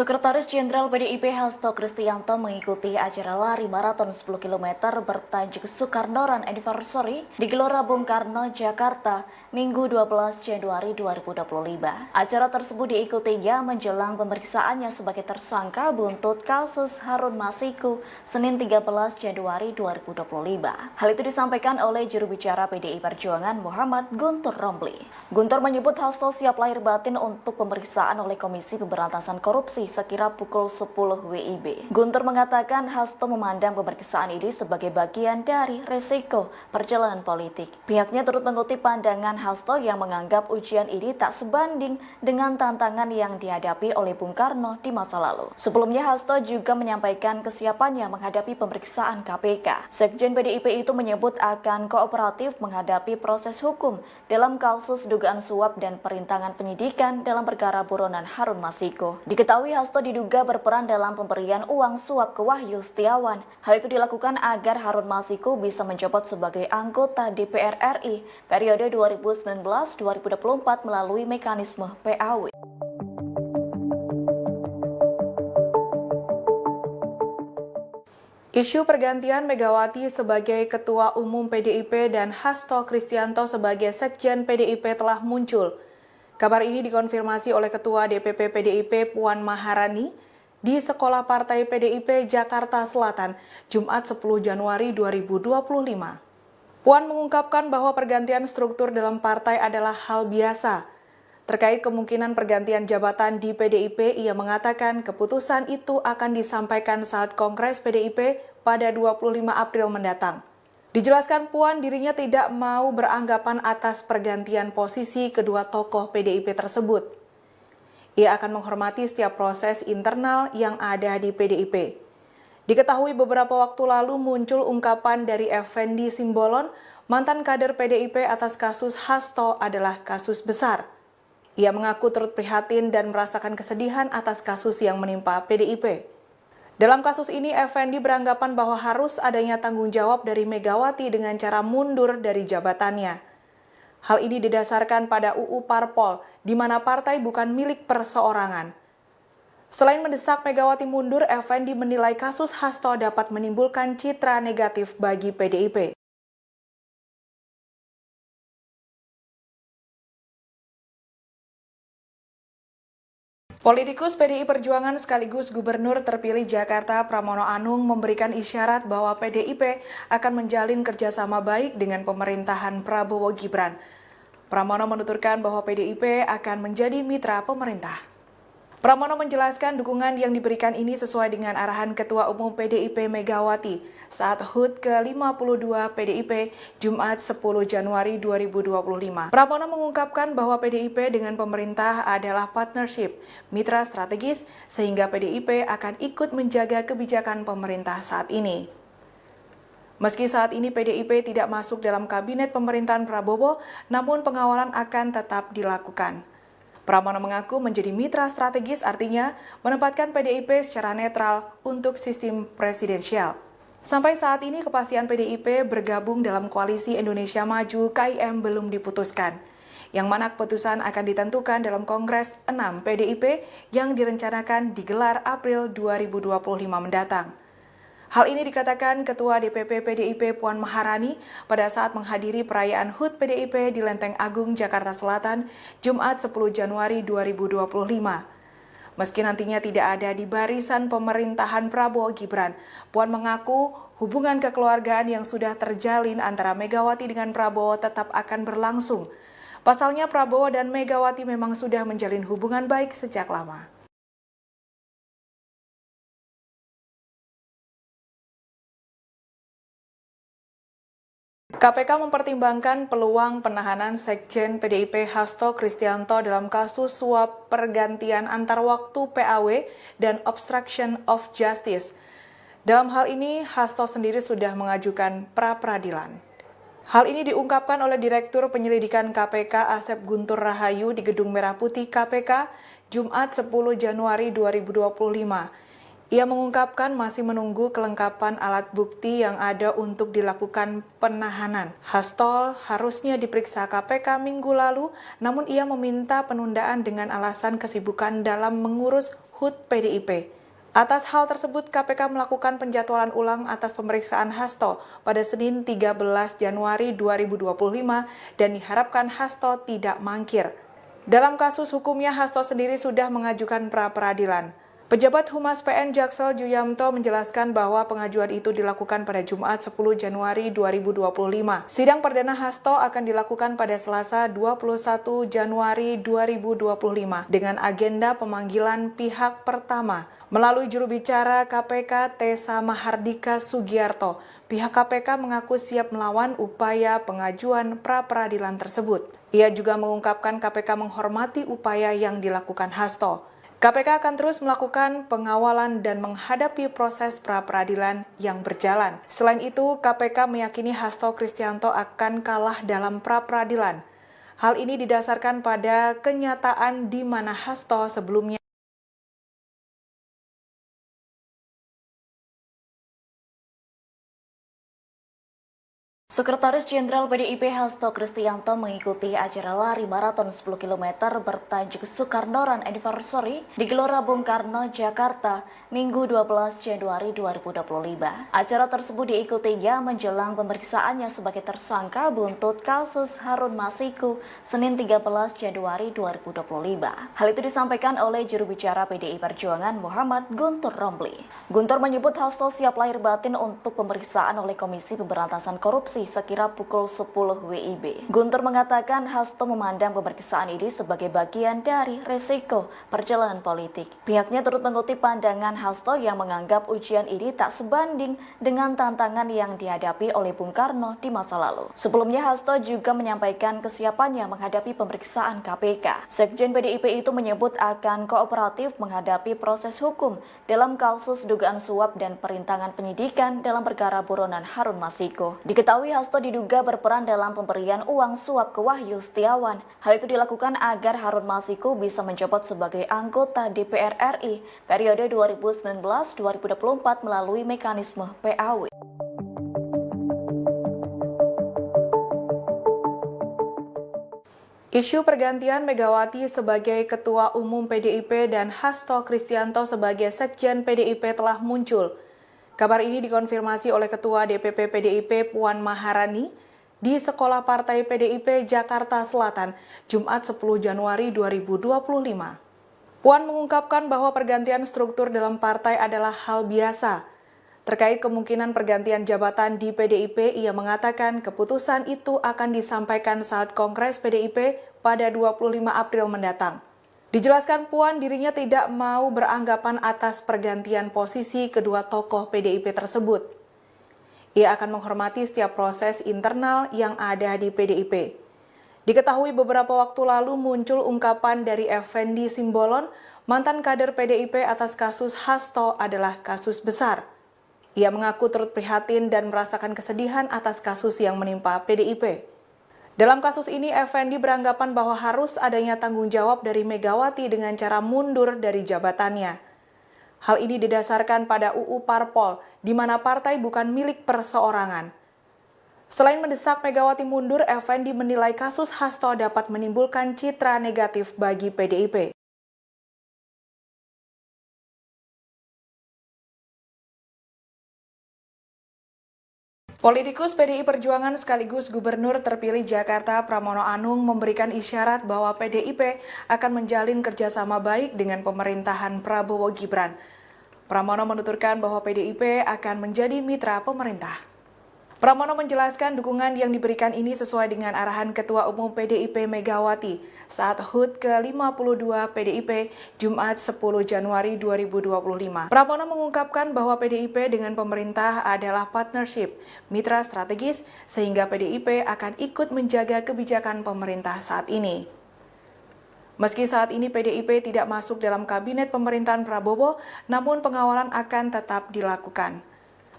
[SPEAKER 2] Sekretaris Jenderal PDIP Hasto Kristianto mengikuti acara lari maraton 10 km bertajuk Soekarno Run Anniversary di Gelora Bung Karno, Jakarta, Minggu 12 Januari 2025. Acara tersebut diikutinya menjelang pemeriksaannya sebagai tersangka buntut kasus Harun Masiku Senin 13 Januari 2025. Hal itu disampaikan oleh juru bicara PDI Perjuangan Muhammad Guntur Romli. Guntur menyebut Hasto siap lahir batin untuk pemeriksaan oleh Komisi Pemberantasan Korupsi sekira pukul 10 WIB. Guntur mengatakan Hasto memandang pemeriksaan ini sebagai bagian dari resiko perjalanan politik. Pihaknya turut mengutip pandangan Hasto yang menganggap ujian ini tak sebanding dengan tantangan yang dihadapi oleh Bung Karno di masa lalu. Sebelumnya Hasto juga menyampaikan kesiapannya menghadapi pemeriksaan KPK. Sekjen PDIP itu menyebut akan kooperatif menghadapi proses hukum dalam kasus dugaan suap dan perintangan penyidikan dalam perkara buronan Harun Masiku. Diketahui Hasto diduga berperan dalam pemberian uang suap ke Wahyu Setiawan. Hal itu dilakukan agar Harun Masiku bisa menjabat sebagai anggota DPR RI periode 2019-2024 melalui mekanisme PAW.
[SPEAKER 1] Isu pergantian Megawati sebagai Ketua Umum PDIP dan Hasto Kristianto sebagai Sekjen PDIP telah muncul. Kabar ini dikonfirmasi oleh Ketua DPP PDIP Puan Maharani di Sekolah Partai PDIP Jakarta Selatan, Jumat 10 Januari 2025. Puan mengungkapkan bahwa pergantian struktur dalam partai adalah hal biasa. Terkait kemungkinan pergantian jabatan di PDIP, ia mengatakan keputusan itu akan disampaikan saat Kongres PDIP pada 25 April mendatang. Dijelaskan Puan dirinya tidak mau beranggapan atas pergantian posisi kedua tokoh PDIP tersebut. Ia akan menghormati setiap proses internal yang ada di PDIP. Diketahui beberapa waktu lalu muncul ungkapan dari Effendi Simbolon, mantan kader PDIP atas kasus Hasto adalah kasus besar. Ia mengaku turut prihatin dan merasakan kesedihan atas kasus yang menimpa PDIP. Dalam kasus ini, Effendi beranggapan bahwa harus adanya tanggung jawab dari Megawati dengan cara mundur dari jabatannya. Hal ini didasarkan pada UU Parpol, di mana partai bukan milik perseorangan. Selain mendesak Megawati mundur, Effendi menilai kasus Hasto dapat menimbulkan citra negatif bagi PDIP. Politikus PDI Perjuangan sekaligus Gubernur terpilih Jakarta Pramono Anung memberikan isyarat bahwa PDIP akan menjalin kerjasama baik dengan pemerintahan Prabowo Gibran. Pramono menuturkan bahwa PDIP akan menjadi mitra pemerintah. Pramono menjelaskan dukungan yang diberikan ini sesuai dengan arahan Ketua Umum PDIP Megawati saat HUT ke-52 PDIP Jumat 10 Januari 2025. Pramono mengungkapkan bahwa PDIP dengan pemerintah adalah partnership, mitra strategis, sehingga PDIP akan ikut menjaga kebijakan pemerintah saat ini. Meski saat ini PDIP tidak masuk dalam kabinet pemerintahan Prabowo, namun pengawalan akan tetap dilakukan. Pramono mengaku menjadi mitra strategis artinya menempatkan PDIP secara netral untuk sistem presidensial. Sampai saat ini kepastian PDIP bergabung dalam koalisi Indonesia Maju KIM belum diputuskan, yang mana keputusan akan ditentukan dalam Kongres 6 PDIP yang direncanakan digelar April 2025 mendatang. Hal ini dikatakan Ketua DPP PDIP Puan Maharani pada saat menghadiri perayaan HUT PDIP di Lenteng Agung, Jakarta Selatan, Jumat 10 Januari 2025. Meski nantinya tidak ada di barisan pemerintahan Prabowo Gibran, Puan mengaku hubungan kekeluargaan yang sudah terjalin antara Megawati dengan Prabowo tetap akan berlangsung. Pasalnya Prabowo dan Megawati memang sudah menjalin hubungan baik sejak lama. KPK mempertimbangkan peluang penahanan Sekjen PDIP Hasto Kristianto dalam kasus suap pergantian antar waktu PAW dan obstruction of justice. Dalam hal ini, Hasto sendiri sudah mengajukan pra-peradilan. Hal ini diungkapkan oleh Direktur Penyelidikan KPK Asep Guntur Rahayu di Gedung Merah Putih KPK, Jumat 10 Januari 2025. Ia mengungkapkan masih menunggu kelengkapan alat bukti yang ada untuk dilakukan penahanan. Hasto harusnya diperiksa KPK minggu lalu, namun ia meminta penundaan dengan alasan kesibukan dalam mengurus HUT PDIP. Atas hal tersebut, KPK melakukan penjadwalan ulang atas pemeriksaan Hasto pada Senin 13 Januari 2025 dan diharapkan Hasto tidak mangkir. Dalam kasus hukumnya, Hasto sendiri sudah mengajukan pra-peradilan. Pejabat Humas PN Jaksel Juyamto menjelaskan bahwa pengajuan itu dilakukan pada Jumat 10 Januari 2025. Sidang perdana Hasto akan dilakukan pada Selasa 21 Januari 2025 dengan agenda pemanggilan pihak pertama. Melalui juru bicara KPK Tessa Mahardika Sugiarto, pihak KPK mengaku siap melawan upaya pengajuan pra-peradilan tersebut. Ia juga mengungkapkan KPK menghormati upaya yang dilakukan Hasto. KPK akan terus melakukan pengawalan dan menghadapi proses pra-peradilan yang berjalan. Selain itu, KPK meyakini Hasto Kristianto akan kalah dalam pra-peradilan. Hal ini didasarkan pada kenyataan di mana Hasto sebelumnya
[SPEAKER 2] Sekretaris Jenderal PDIP Hasto Kristianto mengikuti acara lari maraton 10 km bertajuk Soekarno Run Anniversary di Gelora Bung Karno, Jakarta, Minggu 12 Januari 2025. Acara tersebut diikutinya menjelang pemeriksaannya sebagai tersangka buntut kasus Harun Masiku Senin 13 Januari 2025. Hal itu disampaikan oleh juru bicara PDI Perjuangan Muhammad Guntur Romli. Guntur menyebut Hasto siap lahir batin untuk pemeriksaan oleh Komisi Pemberantasan Korupsi sekira pukul 10 WIB. Guntur mengatakan Hasto memandang pemeriksaan ini sebagai bagian dari resiko perjalanan politik. Pihaknya turut mengutip pandangan Hasto yang menganggap ujian ini tak sebanding dengan tantangan yang dihadapi oleh Bung Karno di masa lalu. Sebelumnya Hasto juga menyampaikan kesiapannya menghadapi pemeriksaan KPK. Sekjen PDIP itu menyebut akan kooperatif menghadapi proses hukum dalam kasus dugaan suap dan perintangan penyidikan dalam perkara buronan Harun Masiku. Diketahui Hasto diduga berperan dalam pemberian uang suap ke Wahyu Setiawan. Hal itu dilakukan agar Harun Masiku bisa menjabat sebagai anggota DPR RI periode 2019-2024 melalui mekanisme PAW.
[SPEAKER 1] Isu pergantian Megawati sebagai Ketua Umum PDIP dan Hasto Kristianto sebagai Sekjen PDIP telah muncul. Kabar ini dikonfirmasi oleh Ketua DPP PDIP Puan Maharani di Sekolah Partai PDIP Jakarta Selatan, Jumat 10 Januari 2025. Puan mengungkapkan bahwa pergantian struktur dalam partai adalah hal biasa. Terkait kemungkinan pergantian jabatan di PDIP, ia mengatakan keputusan itu akan disampaikan saat Kongres PDIP pada 25 April mendatang. Dijelaskan Puan dirinya tidak mau beranggapan atas pergantian posisi kedua tokoh PDIP tersebut. Ia akan menghormati setiap proses internal yang ada di PDIP. Diketahui beberapa waktu lalu muncul ungkapan dari Effendi Simbolon, mantan kader PDIP atas kasus Hasto adalah kasus besar. Ia mengaku turut prihatin dan merasakan kesedihan atas kasus yang menimpa PDIP. Dalam kasus ini, Effendi beranggapan bahwa harus adanya tanggung jawab dari Megawati dengan cara mundur dari jabatannya. Hal ini didasarkan pada UU Parpol, di mana partai bukan milik perseorangan. Selain mendesak Megawati mundur, Effendi menilai kasus Hasto dapat menimbulkan citra negatif bagi PDIP. Politikus PDI Perjuangan sekaligus Gubernur terpilih Jakarta Pramono Anung memberikan isyarat bahwa PDIP akan menjalin kerjasama baik dengan pemerintahan Prabowo Gibran. Pramono menuturkan bahwa PDIP akan menjadi mitra pemerintah. Pramono menjelaskan dukungan yang diberikan ini sesuai dengan arahan Ketua Umum PDIP Megawati saat HUT ke-52 PDIP Jumat 10 Januari 2025. Pramono mengungkapkan bahwa PDIP dengan pemerintah adalah partnership, mitra strategis, sehingga PDIP akan ikut menjaga kebijakan pemerintah saat ini. Meski saat ini PDIP tidak masuk dalam kabinet pemerintahan Prabowo, namun pengawalan akan tetap dilakukan.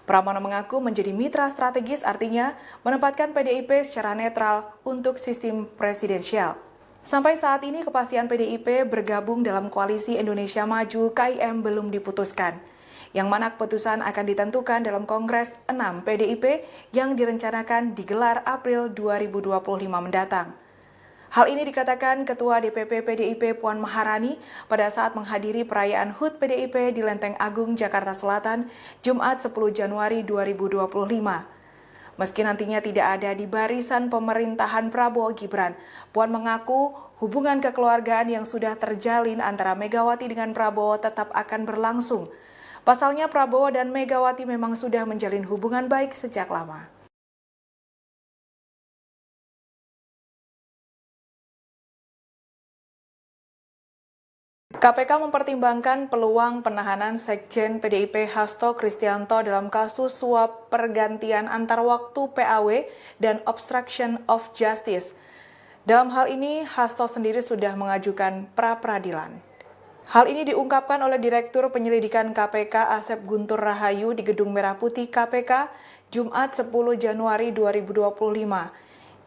[SPEAKER 1] Pramono mengaku menjadi mitra strategis artinya menempatkan PDIP secara netral untuk sistem presidensial. Sampai saat ini kepastian PDIP bergabung dalam Koalisi Indonesia Maju KIM belum diputuskan, yang mana keputusan akan ditentukan dalam Kongres 6 PDIP yang direncanakan digelar April 2025 mendatang. Hal ini dikatakan Ketua DPP PDIP Puan Maharani pada saat menghadiri perayaan HUT PDIP di Lenteng Agung, Jakarta Selatan, Jumat 10 Januari 2025. Meski nantinya tidak ada di barisan pemerintahan Prabowo Gibran, Puan mengaku hubungan kekeluargaan yang sudah terjalin antara Megawati dengan Prabowo tetap akan berlangsung. Pasalnya Prabowo dan Megawati memang sudah menjalin hubungan baik sejak lama. KPK mempertimbangkan peluang penahanan Sekjen PDIP Hasto Kristianto dalam kasus suap pergantian antar waktu PAW dan obstruction of justice. Dalam hal ini, Hasto sendiri sudah mengajukan pra-peradilan. Hal ini diungkapkan oleh Direktur Penyelidikan KPK Asep Guntur Rahayu di Gedung Merah Putih KPK, Jumat 10 Januari 2025.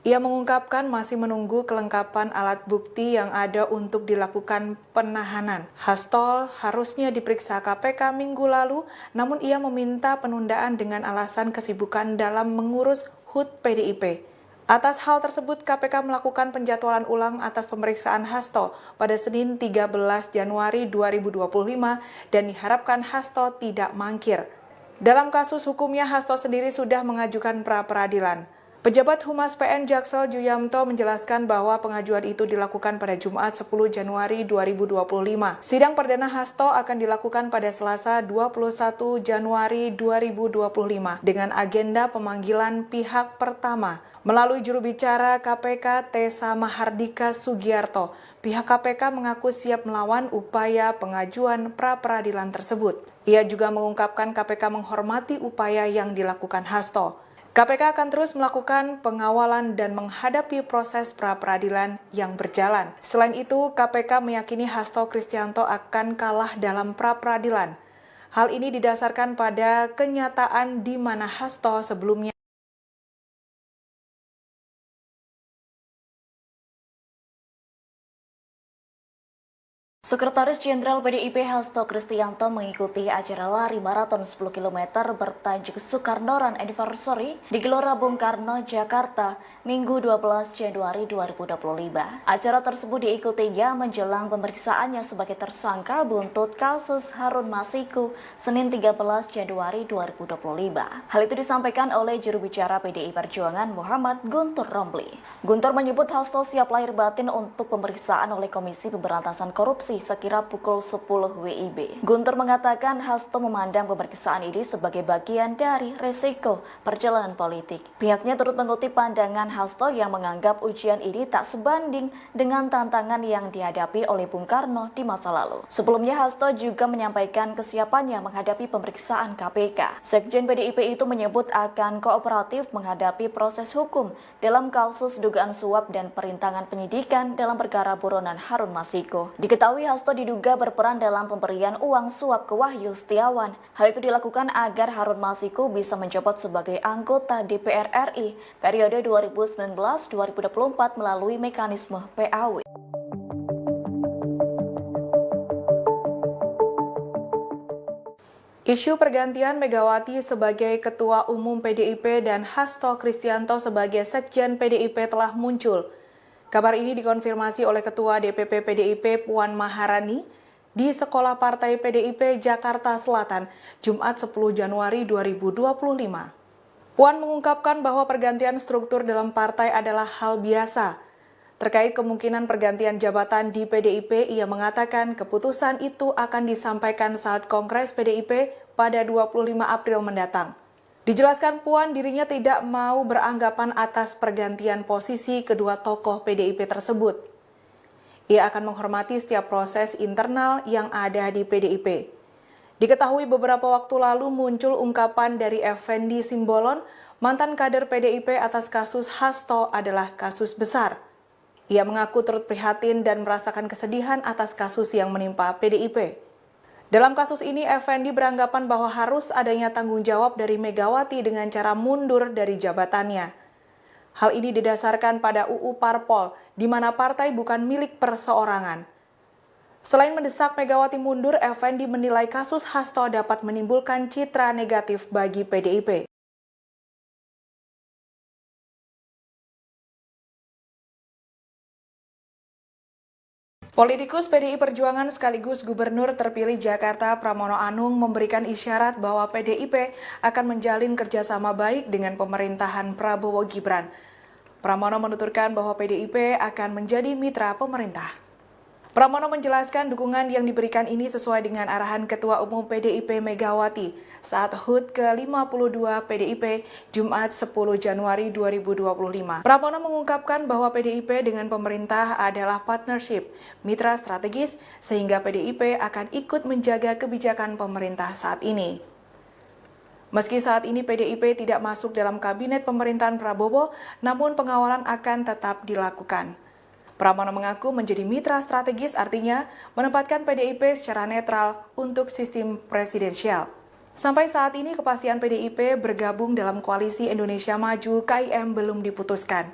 [SPEAKER 1] Ia mengungkapkan masih menunggu kelengkapan alat bukti yang ada untuk dilakukan penahanan. Hasto harusnya diperiksa KPK minggu lalu, namun ia meminta penundaan dengan alasan kesibukan dalam mengurus HUT PDIP. Atas hal tersebut, KPK melakukan penjadwalan ulang atas pemeriksaan Hasto pada Senin 13 Januari 2025 dan diharapkan Hasto tidak mangkir. Dalam kasus hukumnya, Hasto sendiri sudah mengajukan pra-peradilan. Pejabat Humas PN Jaksel Juyamto menjelaskan bahwa pengajuan itu dilakukan pada Jumat 10 Januari 2025. Sidang perdana Hasto akan dilakukan pada Selasa 21 Januari 2025 dengan agenda pemanggilan pihak pertama. Melalui juru bicara KPK Tessa Mahardika Sugiarto, pihak KPK mengaku siap melawan upaya pengajuan pra-peradilan tersebut. Ia juga mengungkapkan KPK menghormati upaya yang dilakukan Hasto. KPK akan terus melakukan pengawalan dan menghadapi proses pra-peradilan yang berjalan. Selain itu, KPK meyakini Hasto Kristianto akan kalah dalam pra-peradilan. Hal ini didasarkan pada kenyataan di mana Hasto sebelumnya
[SPEAKER 2] Sekretaris Jenderal PDIP Hasto Kristianto mengikuti acara lari maraton 10 km bertajuk Soekarno Run Anniversary di Gelora Bung Karno, Jakarta, Minggu 12 Januari 2025. Acara tersebut diikutinya menjelang pemeriksaannya sebagai tersangka buntut kasus Harun Masiku Senin 13 Januari 2025. Hal itu disampaikan oleh juru bicara PDI Perjuangan Muhammad Guntur Romli. Guntur menyebut Hasto siap lahir batin untuk pemeriksaan oleh Komisi Pemberantasan Korupsi sekira pukul 10 WIB. Guntur mengatakan Hasto memandang pemeriksaan ini sebagai bagian dari resiko perjalanan politik. Pihaknya turut mengutip pandangan Hasto yang menganggap ujian ini tak sebanding dengan tantangan yang dihadapi oleh Bung Karno di masa lalu. Sebelumnya Hasto juga menyampaikan kesiapannya menghadapi pemeriksaan KPK. Sekjen PDIP itu menyebut akan kooperatif menghadapi proses hukum dalam kasus dugaan suap dan perintangan penyidikan dalam perkara buronan Harun Masiku. Diketahui Hasto diduga berperan dalam pemberian uang suap ke Wahyu Setiawan. Hal itu dilakukan agar Harun Masiku bisa menjabat sebagai anggota DPR RI periode 2019-2024 melalui mekanisme PAW.
[SPEAKER 1] Isu pergantian Megawati sebagai Ketua Umum PDIP dan Hasto Kristianto sebagai Sekjen PDIP telah muncul. Kabar ini dikonfirmasi oleh Ketua DPP PDIP Puan Maharani di Sekolah Partai PDIP Jakarta Selatan, Jumat 10 Januari 2025. Puan mengungkapkan bahwa pergantian struktur dalam partai adalah hal biasa. Terkait kemungkinan pergantian jabatan di PDIP, ia mengatakan keputusan itu akan disampaikan saat Kongres PDIP pada 25 April mendatang. Dijelaskan Puan dirinya tidak mau beranggapan atas pergantian posisi kedua tokoh PDIP tersebut. Ia akan menghormati setiap proses internal yang ada di PDIP. Diketahui beberapa waktu lalu muncul ungkapan dari Effendi Simbolon, mantan kader PDIP atas kasus Hasto adalah kasus besar. Ia mengaku turut prihatin dan merasakan kesedihan atas kasus yang menimpa PDIP. Dalam kasus ini, Effendi beranggapan bahwa harus adanya tanggung jawab dari Megawati dengan cara mundur dari jabatannya. Hal ini didasarkan pada UU Parpol, di mana partai bukan milik perseorangan. Selain mendesak Megawati mundur, Effendi menilai kasus Hasto dapat menimbulkan citra negatif bagi PDIP. Politikus PDI Perjuangan sekaligus Gubernur terpilih Jakarta Pramono Anung memberikan isyarat bahwa PDIP akan menjalin kerjasama baik dengan pemerintahan Prabowo Gibran. Pramono menuturkan bahwa PDIP akan menjadi mitra pemerintah. Pramono menjelaskan dukungan yang diberikan ini sesuai dengan arahan Ketua Umum PDIP Megawati saat HUT ke-52 PDIP Jumat 10 Januari 2025. Pramono mengungkapkan bahwa PDIP dengan pemerintah adalah partnership, mitra strategis, sehingga PDIP akan ikut menjaga kebijakan pemerintah saat ini. Meski saat ini PDIP tidak masuk dalam kabinet pemerintahan Prabowo, namun pengawalan akan tetap dilakukan. Pramono mengaku menjadi mitra strategis artinya menempatkan PDIP secara netral untuk sistem presidensial. Sampai saat ini kepastian PDIP bergabung dalam koalisi Indonesia Maju KIM belum diputuskan,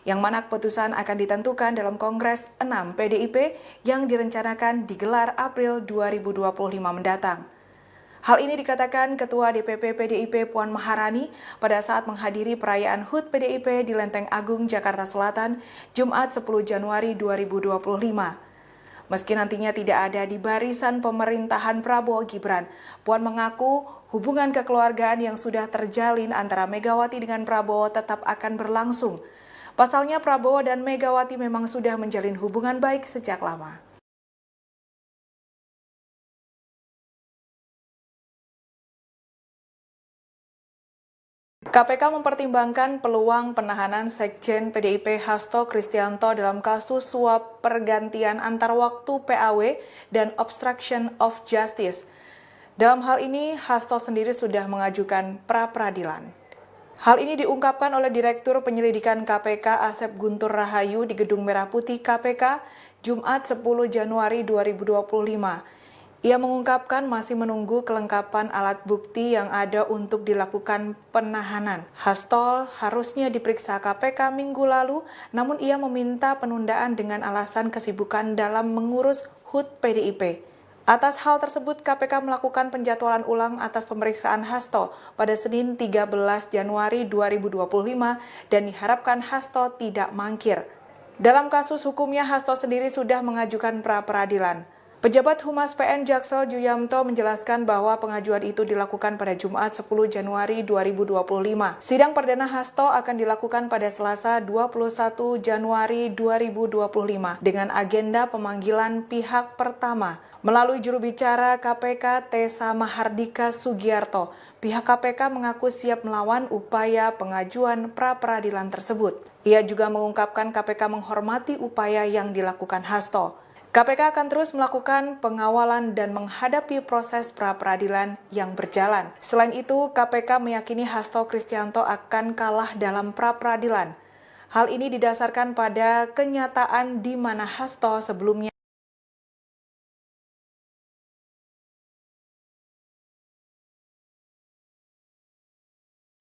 [SPEAKER 1] yang mana keputusan akan ditentukan dalam Kongres 6 PDIP yang direncanakan digelar April 2025 mendatang. Hal ini dikatakan Ketua DPP PDIP Puan Maharani pada saat menghadiri perayaan HUT PDIP di Lenteng Agung, Jakarta Selatan, Jumat 10 Januari 2025. Meski nantinya tidak ada di barisan pemerintahan Prabowo Gibran, Puan mengaku hubungan kekeluargaan yang sudah terjalin antara Megawati dengan Prabowo tetap akan berlangsung. Pasalnya Prabowo dan Megawati memang sudah menjalin hubungan baik sejak lama. KPK mempertimbangkan peluang penahanan Sekjen PDIP Hasto Kristianto dalam kasus suap pergantian antar waktu PAW dan obstruction of justice. Dalam hal ini, Hasto sendiri sudah mengajukan pra-peradilan. Hal ini diungkapkan oleh Direktur Penyelidikan KPK Asep Guntur Rahayu di Gedung Merah Putih KPK Jumat 10 Januari 2025. Ia mengungkapkan masih menunggu kelengkapan alat bukti yang ada untuk dilakukan penahanan. Hasto harusnya diperiksa KPK minggu lalu, namun ia meminta penundaan dengan alasan kesibukan dalam mengurus HUT PDIP. Atas hal tersebut, KPK melakukan penjadwalan ulang atas pemeriksaan Hasto pada Senin 13 Januari 2025 dan diharapkan Hasto tidak mangkir. Dalam kasus hukumnya, Hasto sendiri sudah mengajukan pra-peradilan. Pejabat Humas PN Jaksel Juyamto menjelaskan bahwa pengajuan itu dilakukan pada Jumat 10 Januari 2025. Sidang perdana Hasto akan dilakukan pada Selasa 21 Januari 2025 dengan agenda pemanggilan pihak pertama. Melalui juru bicara KPK Tessa Mahardika Sugiarto, pihak KPK mengaku siap melawan upaya pengajuan pra-peradilan tersebut. Ia juga mengungkapkan KPK menghormati upaya yang dilakukan Hasto. KPK akan terus melakukan pengawalan dan menghadapi proses pra-peradilan yang berjalan. Selain itu, KPK meyakini Hasto Kristianto akan kalah dalam pra-peradilan. Hal ini didasarkan pada kenyataan di mana Hasto sebelumnya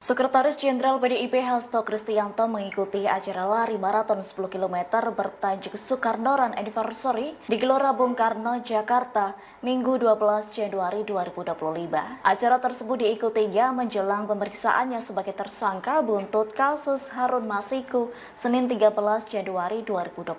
[SPEAKER 2] Sekretaris Jenderal PDIP Hasto Kristianto mengikuti acara lari maraton 10 km bertajuk Soekarno Run Anniversary di Gelora Bung Karno, Jakarta, Minggu 12 Januari 2025. Acara tersebut diikutinya menjelang pemeriksaannya sebagai tersangka buntut kasus Harun Masiku Senin 13 Januari 2025.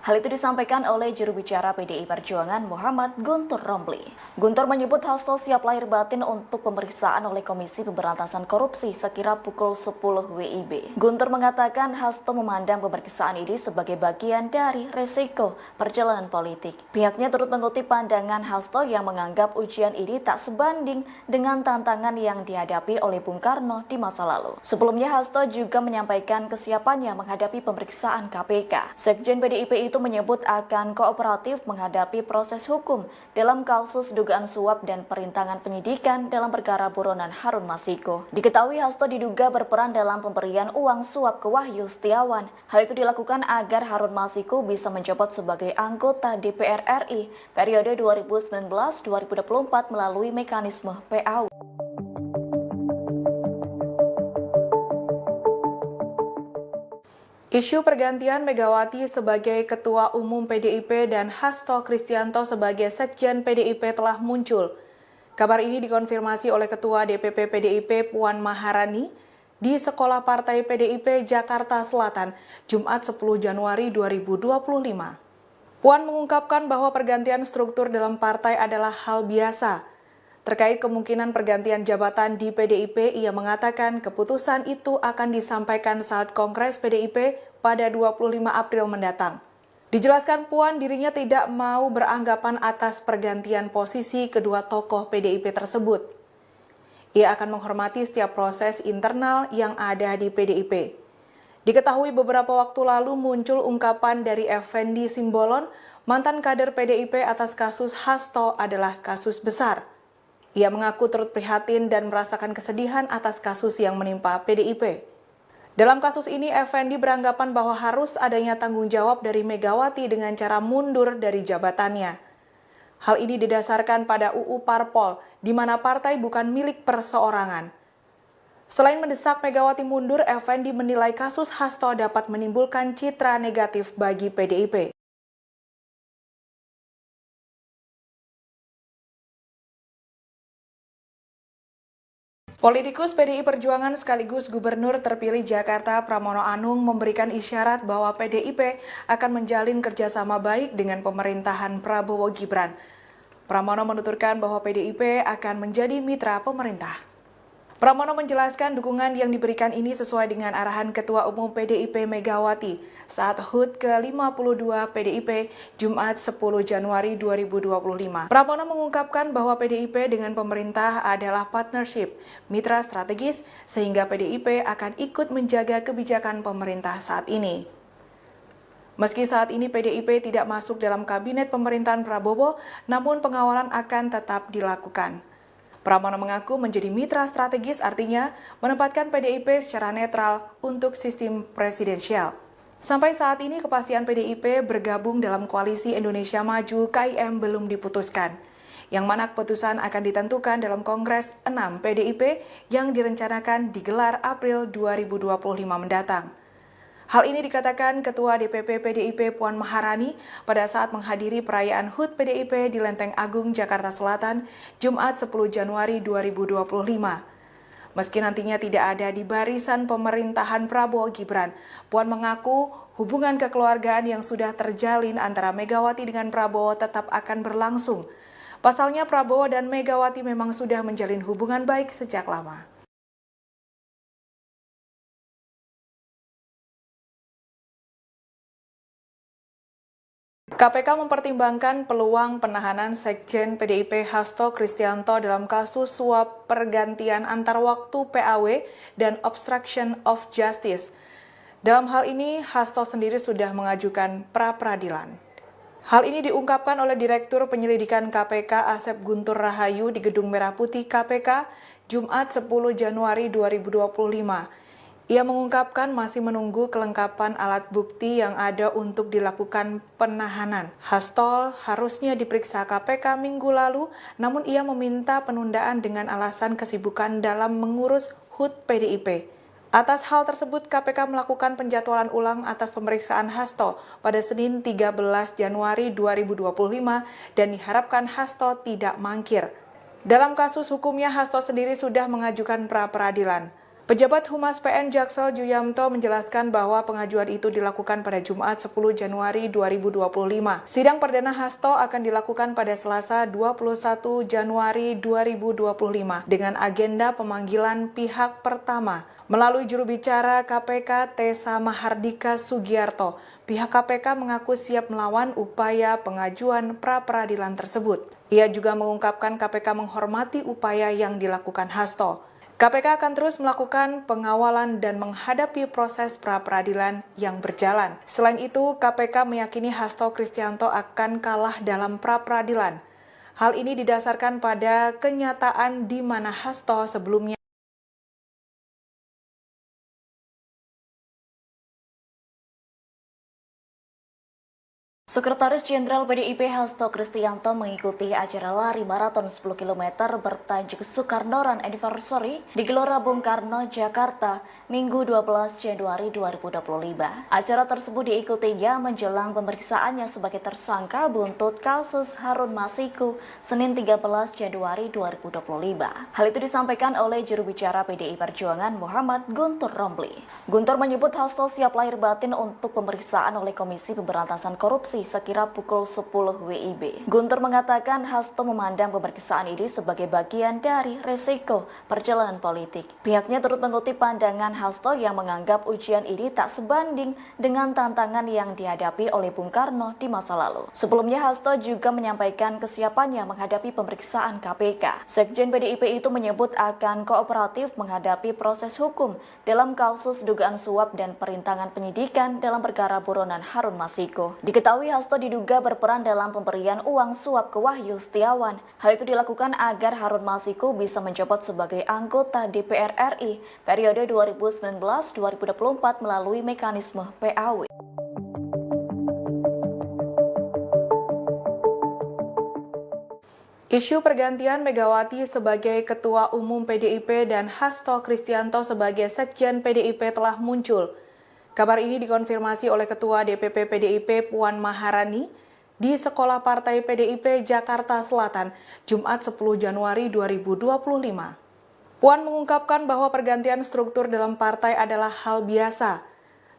[SPEAKER 2] Hal itu disampaikan oleh juru bicara PDI Perjuangan Muhammad Guntur Romli. Guntur menyebut Hasto siap lahir batin untuk pemeriksaan oleh Komisi Pemberantasan Korupsi sekira pukul 10 WIB. Guntur mengatakan Hasto memandang pemeriksaan ini sebagai bagian dari resiko perjalanan politik. Pihaknya turut mengutip pandangan Hasto yang menganggap ujian ini tak sebanding dengan tantangan yang dihadapi oleh Bung Karno di masa lalu. Sebelumnya Hasto juga menyampaikan kesiapannya menghadapi pemeriksaan KPK. Sekjen PDIP itu menyebut akan kooperatif menghadapi proses hukum dalam kasus dugaan suap dan perintangan penyidikan dalam perkara buronan Harun Masiku. Diketahui Hasto diduga berperan dalam pemberian uang suap ke Wahyu Setiawan. Hal itu dilakukan agar Harun Masiku bisa menjabat sebagai anggota DPR RI periode 2019-2024 melalui mekanisme PAW.
[SPEAKER 1] Isu pergantian Megawati sebagai Ketua Umum PDIP dan Hasto Kristianto sebagai Sekjen PDIP telah muncul. Kabar ini dikonfirmasi oleh Ketua DPP PDIP Puan Maharani di Sekolah Partai PDIP Jakarta Selatan, Jumat 10 Januari 2025. Puan mengungkapkan bahwa pergantian struktur dalam partai adalah hal biasa. Terkait kemungkinan pergantian jabatan di PDIP, ia mengatakan keputusan itu akan disampaikan saat Kongres PDIP pada 25 April mendatang. Dijelaskan Puan dirinya tidak mau beranggapan atas pergantian posisi kedua tokoh PDIP tersebut. Ia akan menghormati setiap proses internal yang ada di PDIP. Diketahui beberapa waktu lalu muncul ungkapan dari Effendi Simbolon, mantan kader PDIP atas kasus Hasto adalah kasus besar. Ia mengaku turut prihatin dan merasakan kesedihan atas kasus yang menimpa PDIP. Dalam kasus ini, Effendi beranggapan bahwa harus adanya tanggung jawab dari Megawati dengan cara mundur dari jabatannya. Hal ini didasarkan pada UU Parpol, di mana partai bukan milik perseorangan. Selain mendesak Megawati mundur, Effendi menilai kasus Hasto dapat menimbulkan citra negatif bagi PDIP. Politikus PDI Perjuangan sekaligus Gubernur terpilih Jakarta Pramono Anung memberikan isyarat bahwa PDIP akan menjalin kerjasama baik dengan pemerintahan Prabowo Gibran. Pramono menuturkan bahwa PDIP akan menjadi mitra pemerintah. Pramono menjelaskan dukungan yang diberikan ini sesuai dengan arahan Ketua Umum PDIP Megawati saat HUT ke-52 PDIP Jumat 10 Januari 2025. Pramono mengungkapkan bahwa PDIP dengan pemerintah adalah partnership, mitra strategis, sehingga PDIP akan ikut menjaga kebijakan pemerintah saat ini. Meski saat ini PDIP tidak masuk dalam kabinet pemerintahan Prabowo, namun pengawalan akan tetap dilakukan. Pramono mengaku menjadi mitra strategis artinya menempatkan PDIP secara netral untuk sistem presidensial. Sampai saat ini kepastian PDIP bergabung dalam koalisi Indonesia Maju KIM belum diputuskan, yang mana keputusan akan ditentukan dalam Kongres 6 PDIP yang direncanakan digelar April 2025 mendatang. Hal ini dikatakan Ketua DPP PDIP Puan Maharani pada saat menghadiri perayaan HUT PDIP di Lenteng Agung, Jakarta Selatan, Jumat 10 Januari 2025. Meski nantinya tidak ada di barisan pemerintahan Prabowo Gibran, Puan mengaku hubungan kekeluargaan yang sudah terjalin antara Megawati dengan Prabowo tetap akan berlangsung. Pasalnya Prabowo dan Megawati memang sudah menjalin hubungan baik sejak lama. KPK mempertimbangkan peluang penahanan Sekjen PDIP Hasto Kristianto dalam kasus suap pergantian antar waktu PAW dan obstruction of justice. Dalam hal ini, Hasto sendiri sudah mengajukan pra-peradilan. Hal ini diungkapkan oleh Direktur Penyelidikan KPK Asep Guntur Rahayu di Gedung Merah Putih KPK Jumat 10 Januari 2025. Ia mengungkapkan masih menunggu kelengkapan alat bukti yang ada untuk dilakukan penahanan. Hasto harusnya diperiksa KPK minggu lalu, namun ia meminta penundaan dengan alasan kesibukan dalam mengurus HUT PDIP. Atas hal tersebut, KPK melakukan penjadwalan ulang atas pemeriksaan Hasto pada Senin 13 Januari 2025 dan diharapkan Hasto tidak mangkir. Dalam kasus hukumnya, Hasto sendiri sudah mengajukan pra-peradilan. Pejabat Humas PN Jaksel Juyamto menjelaskan bahwa pengajuan itu dilakukan pada Jumat 10 Januari 2025. Sidang perdana Hasto akan dilakukan pada Selasa 21 Januari 2025 dengan agenda pemanggilan pihak pertama. Melalui juru bicara KPK Tessa Mahardika Sugiarto, pihak KPK mengaku siap melawan upaya pengajuan pra-peradilan tersebut. Ia juga mengungkapkan KPK menghormati upaya yang dilakukan Hasto. KPK akan terus melakukan pengawalan dan menghadapi proses pra-peradilan yang berjalan. Selain itu, KPK meyakini Hasto Kristianto akan kalah dalam pra-peradilan. Hal ini didasarkan pada kenyataan di mana Hasto sebelumnya
[SPEAKER 2] Sekretaris Jenderal PDIP Hasto Kristianto mengikuti acara lari maraton 10 km bertajuk Soekarno Run Anniversary di Gelora Bung Karno, Jakarta, Minggu 12 Januari 2025. Acara tersebut diikutinya menjelang pemeriksaannya sebagai tersangka buntut kasus Harun Masiku Senin 13 Januari 2025. Hal itu disampaikan oleh juru bicara PDI Perjuangan Muhammad Guntur Romli. Guntur menyebut Hasto siap lahir batin untuk pemeriksaan oleh Komisi Pemberantasan Korupsi Bekasi sekira pukul 10 WIB. Guntur mengatakan Hasto memandang pemeriksaan ini sebagai bagian dari resiko perjalanan politik. Pihaknya turut mengutip pandangan Hasto yang menganggap ujian ini tak sebanding dengan tantangan yang dihadapi oleh Bung Karno di masa lalu. Sebelumnya Hasto juga menyampaikan kesiapannya menghadapi pemeriksaan KPK. Sekjen PDIP itu menyebut akan kooperatif menghadapi proses hukum dalam kasus dugaan suap dan perintangan penyidikan dalam perkara buronan Harun Masiku. Diketahui Hasto diduga berperan dalam pemberian uang suap ke Wahyu Setiawan. Hal itu dilakukan agar Harun Masiku bisa menjabat sebagai anggota DPR RI periode 2019-2024 melalui mekanisme PAW.
[SPEAKER 1] Isu pergantian Megawati sebagai Ketua Umum PDIP dan Hasto Kristianto sebagai Sekjen PDIP telah muncul. Kabar ini dikonfirmasi oleh Ketua DPP PDIP Puan Maharani di Sekolah Partai PDIP Jakarta Selatan, Jumat 10 Januari 2025. Puan mengungkapkan bahwa pergantian struktur dalam partai adalah hal biasa.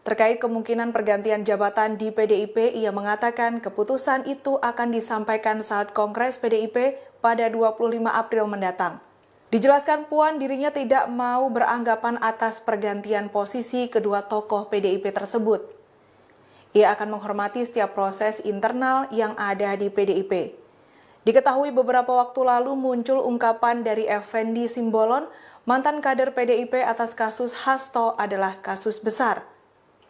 [SPEAKER 1] Terkait kemungkinan pergantian jabatan di PDIP, ia mengatakan keputusan itu akan disampaikan saat Kongres PDIP pada 25 April mendatang. Dijelaskan Puan dirinya tidak mau beranggapan atas pergantian posisi kedua tokoh PDIP tersebut. Ia akan menghormati setiap proses internal yang ada di PDIP. Diketahui beberapa waktu lalu muncul ungkapan dari Effendi Simbolon, mantan kader PDIP atas kasus Hasto adalah kasus besar.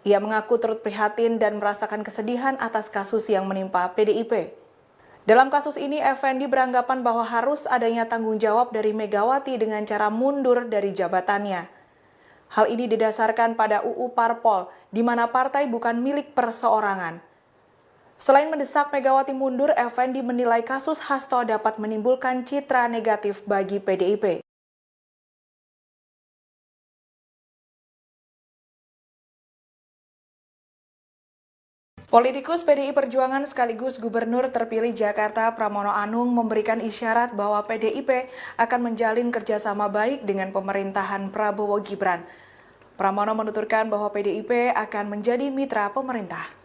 [SPEAKER 1] Ia mengaku turut prihatin dan merasakan kesedihan atas kasus yang menimpa PDIP. Dalam kasus ini, Effendi beranggapan bahwa harus adanya tanggung jawab dari Megawati dengan cara mundur dari jabatannya. Hal ini didasarkan pada UU Parpol, di mana partai bukan milik perseorangan. Selain mendesak Megawati mundur, Effendi menilai kasus Hasto dapat menimbulkan citra negatif bagi PDIP. Politikus PDI Perjuangan sekaligus Gubernur terpilih Jakarta Pramono Anung memberikan isyarat bahwa PDIP akan menjalin kerjasama baik dengan pemerintahan Prabowo Gibran. Pramono menuturkan bahwa PDIP akan menjadi mitra pemerintah.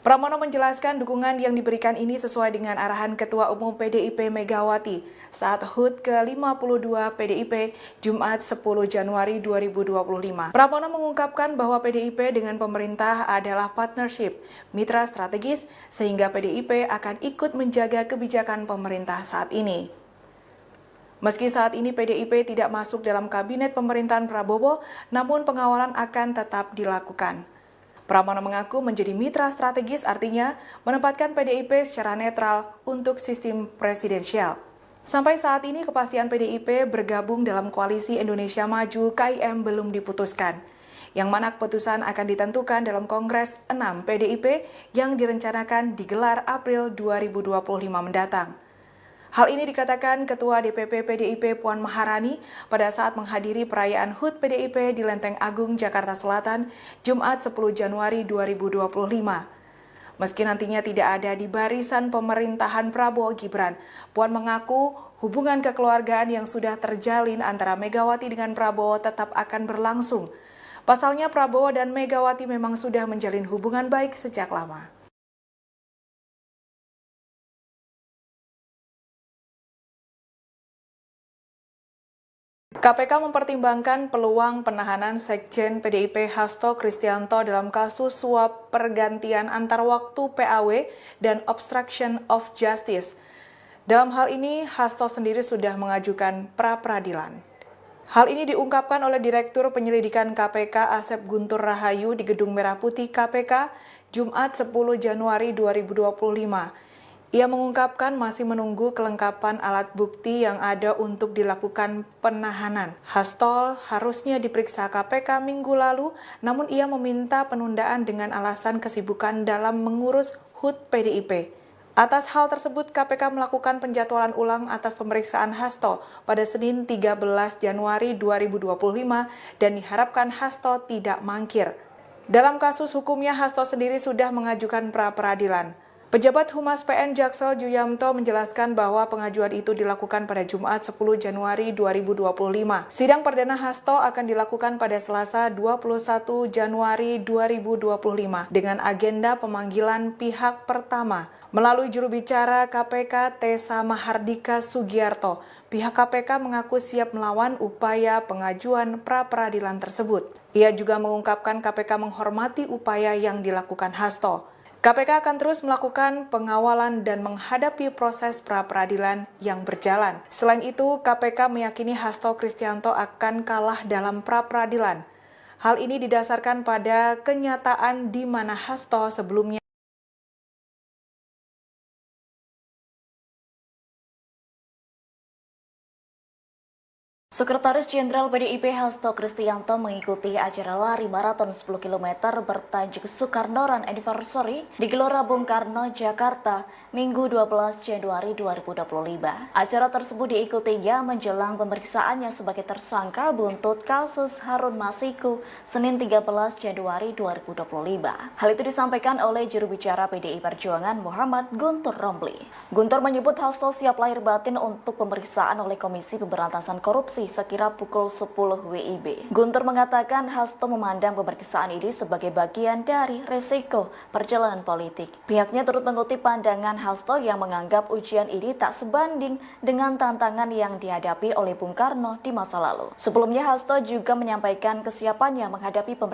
[SPEAKER 1] Pramono menjelaskan dukungan yang diberikan ini sesuai dengan arahan Ketua Umum PDIP Megawati saat HUT ke-52 PDIP Jumat 10 Januari 2025. Pramono mengungkapkan bahwa PDIP dengan pemerintah adalah partnership, mitra strategis, sehingga PDIP akan ikut menjaga kebijakan pemerintah saat ini. Meski saat ini PDIP tidak masuk dalam kabinet pemerintahan Prabowo, namun pengawalan akan tetap dilakukan. Pramono mengaku menjadi mitra strategis artinya menempatkan PDIP secara netral untuk sistem presidensial. Sampai saat ini kepastian PDIP bergabung dalam koalisi Indonesia Maju KIM belum diputuskan, yang mana keputusan akan ditentukan dalam Kongres 6 PDIP yang direncanakan digelar April 2025 mendatang. Hal ini dikatakan Ketua DPP PDIP Puan Maharani pada saat menghadiri perayaan HUT PDIP di Lenteng Agung, Jakarta Selatan, Jumat 10 Januari 2025. Meski nantinya tidak ada di barisan pemerintahan Prabowo Gibran, Puan mengaku hubungan kekeluargaan yang sudah terjalin antara Megawati dengan Prabowo tetap akan berlangsung. Pasalnya Prabowo dan Megawati memang sudah menjalin hubungan baik sejak lama. KPK mempertimbangkan peluang penahanan Sekjen PDIP Hasto Kristianto dalam kasus suap pergantian antar waktu PAW dan obstruction of justice. Dalam hal ini, Hasto sendiri sudah mengajukan pra-peradilan. Hal ini diungkapkan oleh Direktur Penyelidikan KPK Asep Guntur Rahayu di Gedung Merah Putih KPK, Jumat 10 Januari 2025. Ia mengungkapkan masih menunggu kelengkapan alat bukti yang ada untuk dilakukan penahanan. Hasto harusnya diperiksa KPK minggu lalu, namun ia meminta penundaan dengan alasan kesibukan dalam mengurus HUT PDIP. Atas hal tersebut, KPK melakukan penjadwalan ulang atas pemeriksaan Hasto pada Senin 13 Januari 2025 dan diharapkan Hasto tidak mangkir. Dalam kasus hukumnya, Hasto sendiri sudah mengajukan pra-peradilan. Pejabat Humas PN Jaksel Juyamto menjelaskan bahwa pengajuan itu dilakukan pada Jumat 10 Januari 2025. Sidang perdana Hasto akan dilakukan pada Selasa 21 Januari 2025 dengan agenda pemanggilan pihak pertama. Melalui juru bicara KPK Tessa Mahardika Sugiarto, pihak KPK mengaku siap melawan upaya pengajuan pra-peradilan tersebut. Ia juga mengungkapkan KPK menghormati upaya yang dilakukan Hasto. KPK akan terus melakukan pengawalan dan menghadapi proses pra-peradilan yang berjalan. Selain itu, KPK meyakini Hasto Kristianto akan kalah dalam pra-peradilan. Hal ini didasarkan pada kenyataan di mana Hasto sebelumnya
[SPEAKER 2] Sekretaris Jenderal PDIP Hasto Kristianto mengikuti acara lari maraton 10 km bertajuk Soekarno Run Anniversary di Gelora Bung Karno, Jakarta, Minggu 12 Januari 2025. Acara tersebut diikutinya menjelang pemeriksaannya sebagai tersangka buntut kasus Harun Masiku, Senin 13 Januari 2025. Hal itu disampaikan oleh juru bicara PDI Perjuangan Muhammad Guntur Romli. Guntur menyebut Hasto siap lahir batin untuk pemeriksaan oleh Komisi Pemberantasan Korupsi sekira pukul 10 WIB. Guntur mengatakan Hasto memandang pemeriksaan ini sebagai bagian dari resiko perjalanan politik. Pihaknya turut mengutip pandangan Hasto yang menganggap ujian ini tak sebanding dengan tantangan yang dihadapi oleh Bung Karno di masa lalu. Sebelumnya Hasto juga menyampaikan kesiapannya menghadapi pemeriksaan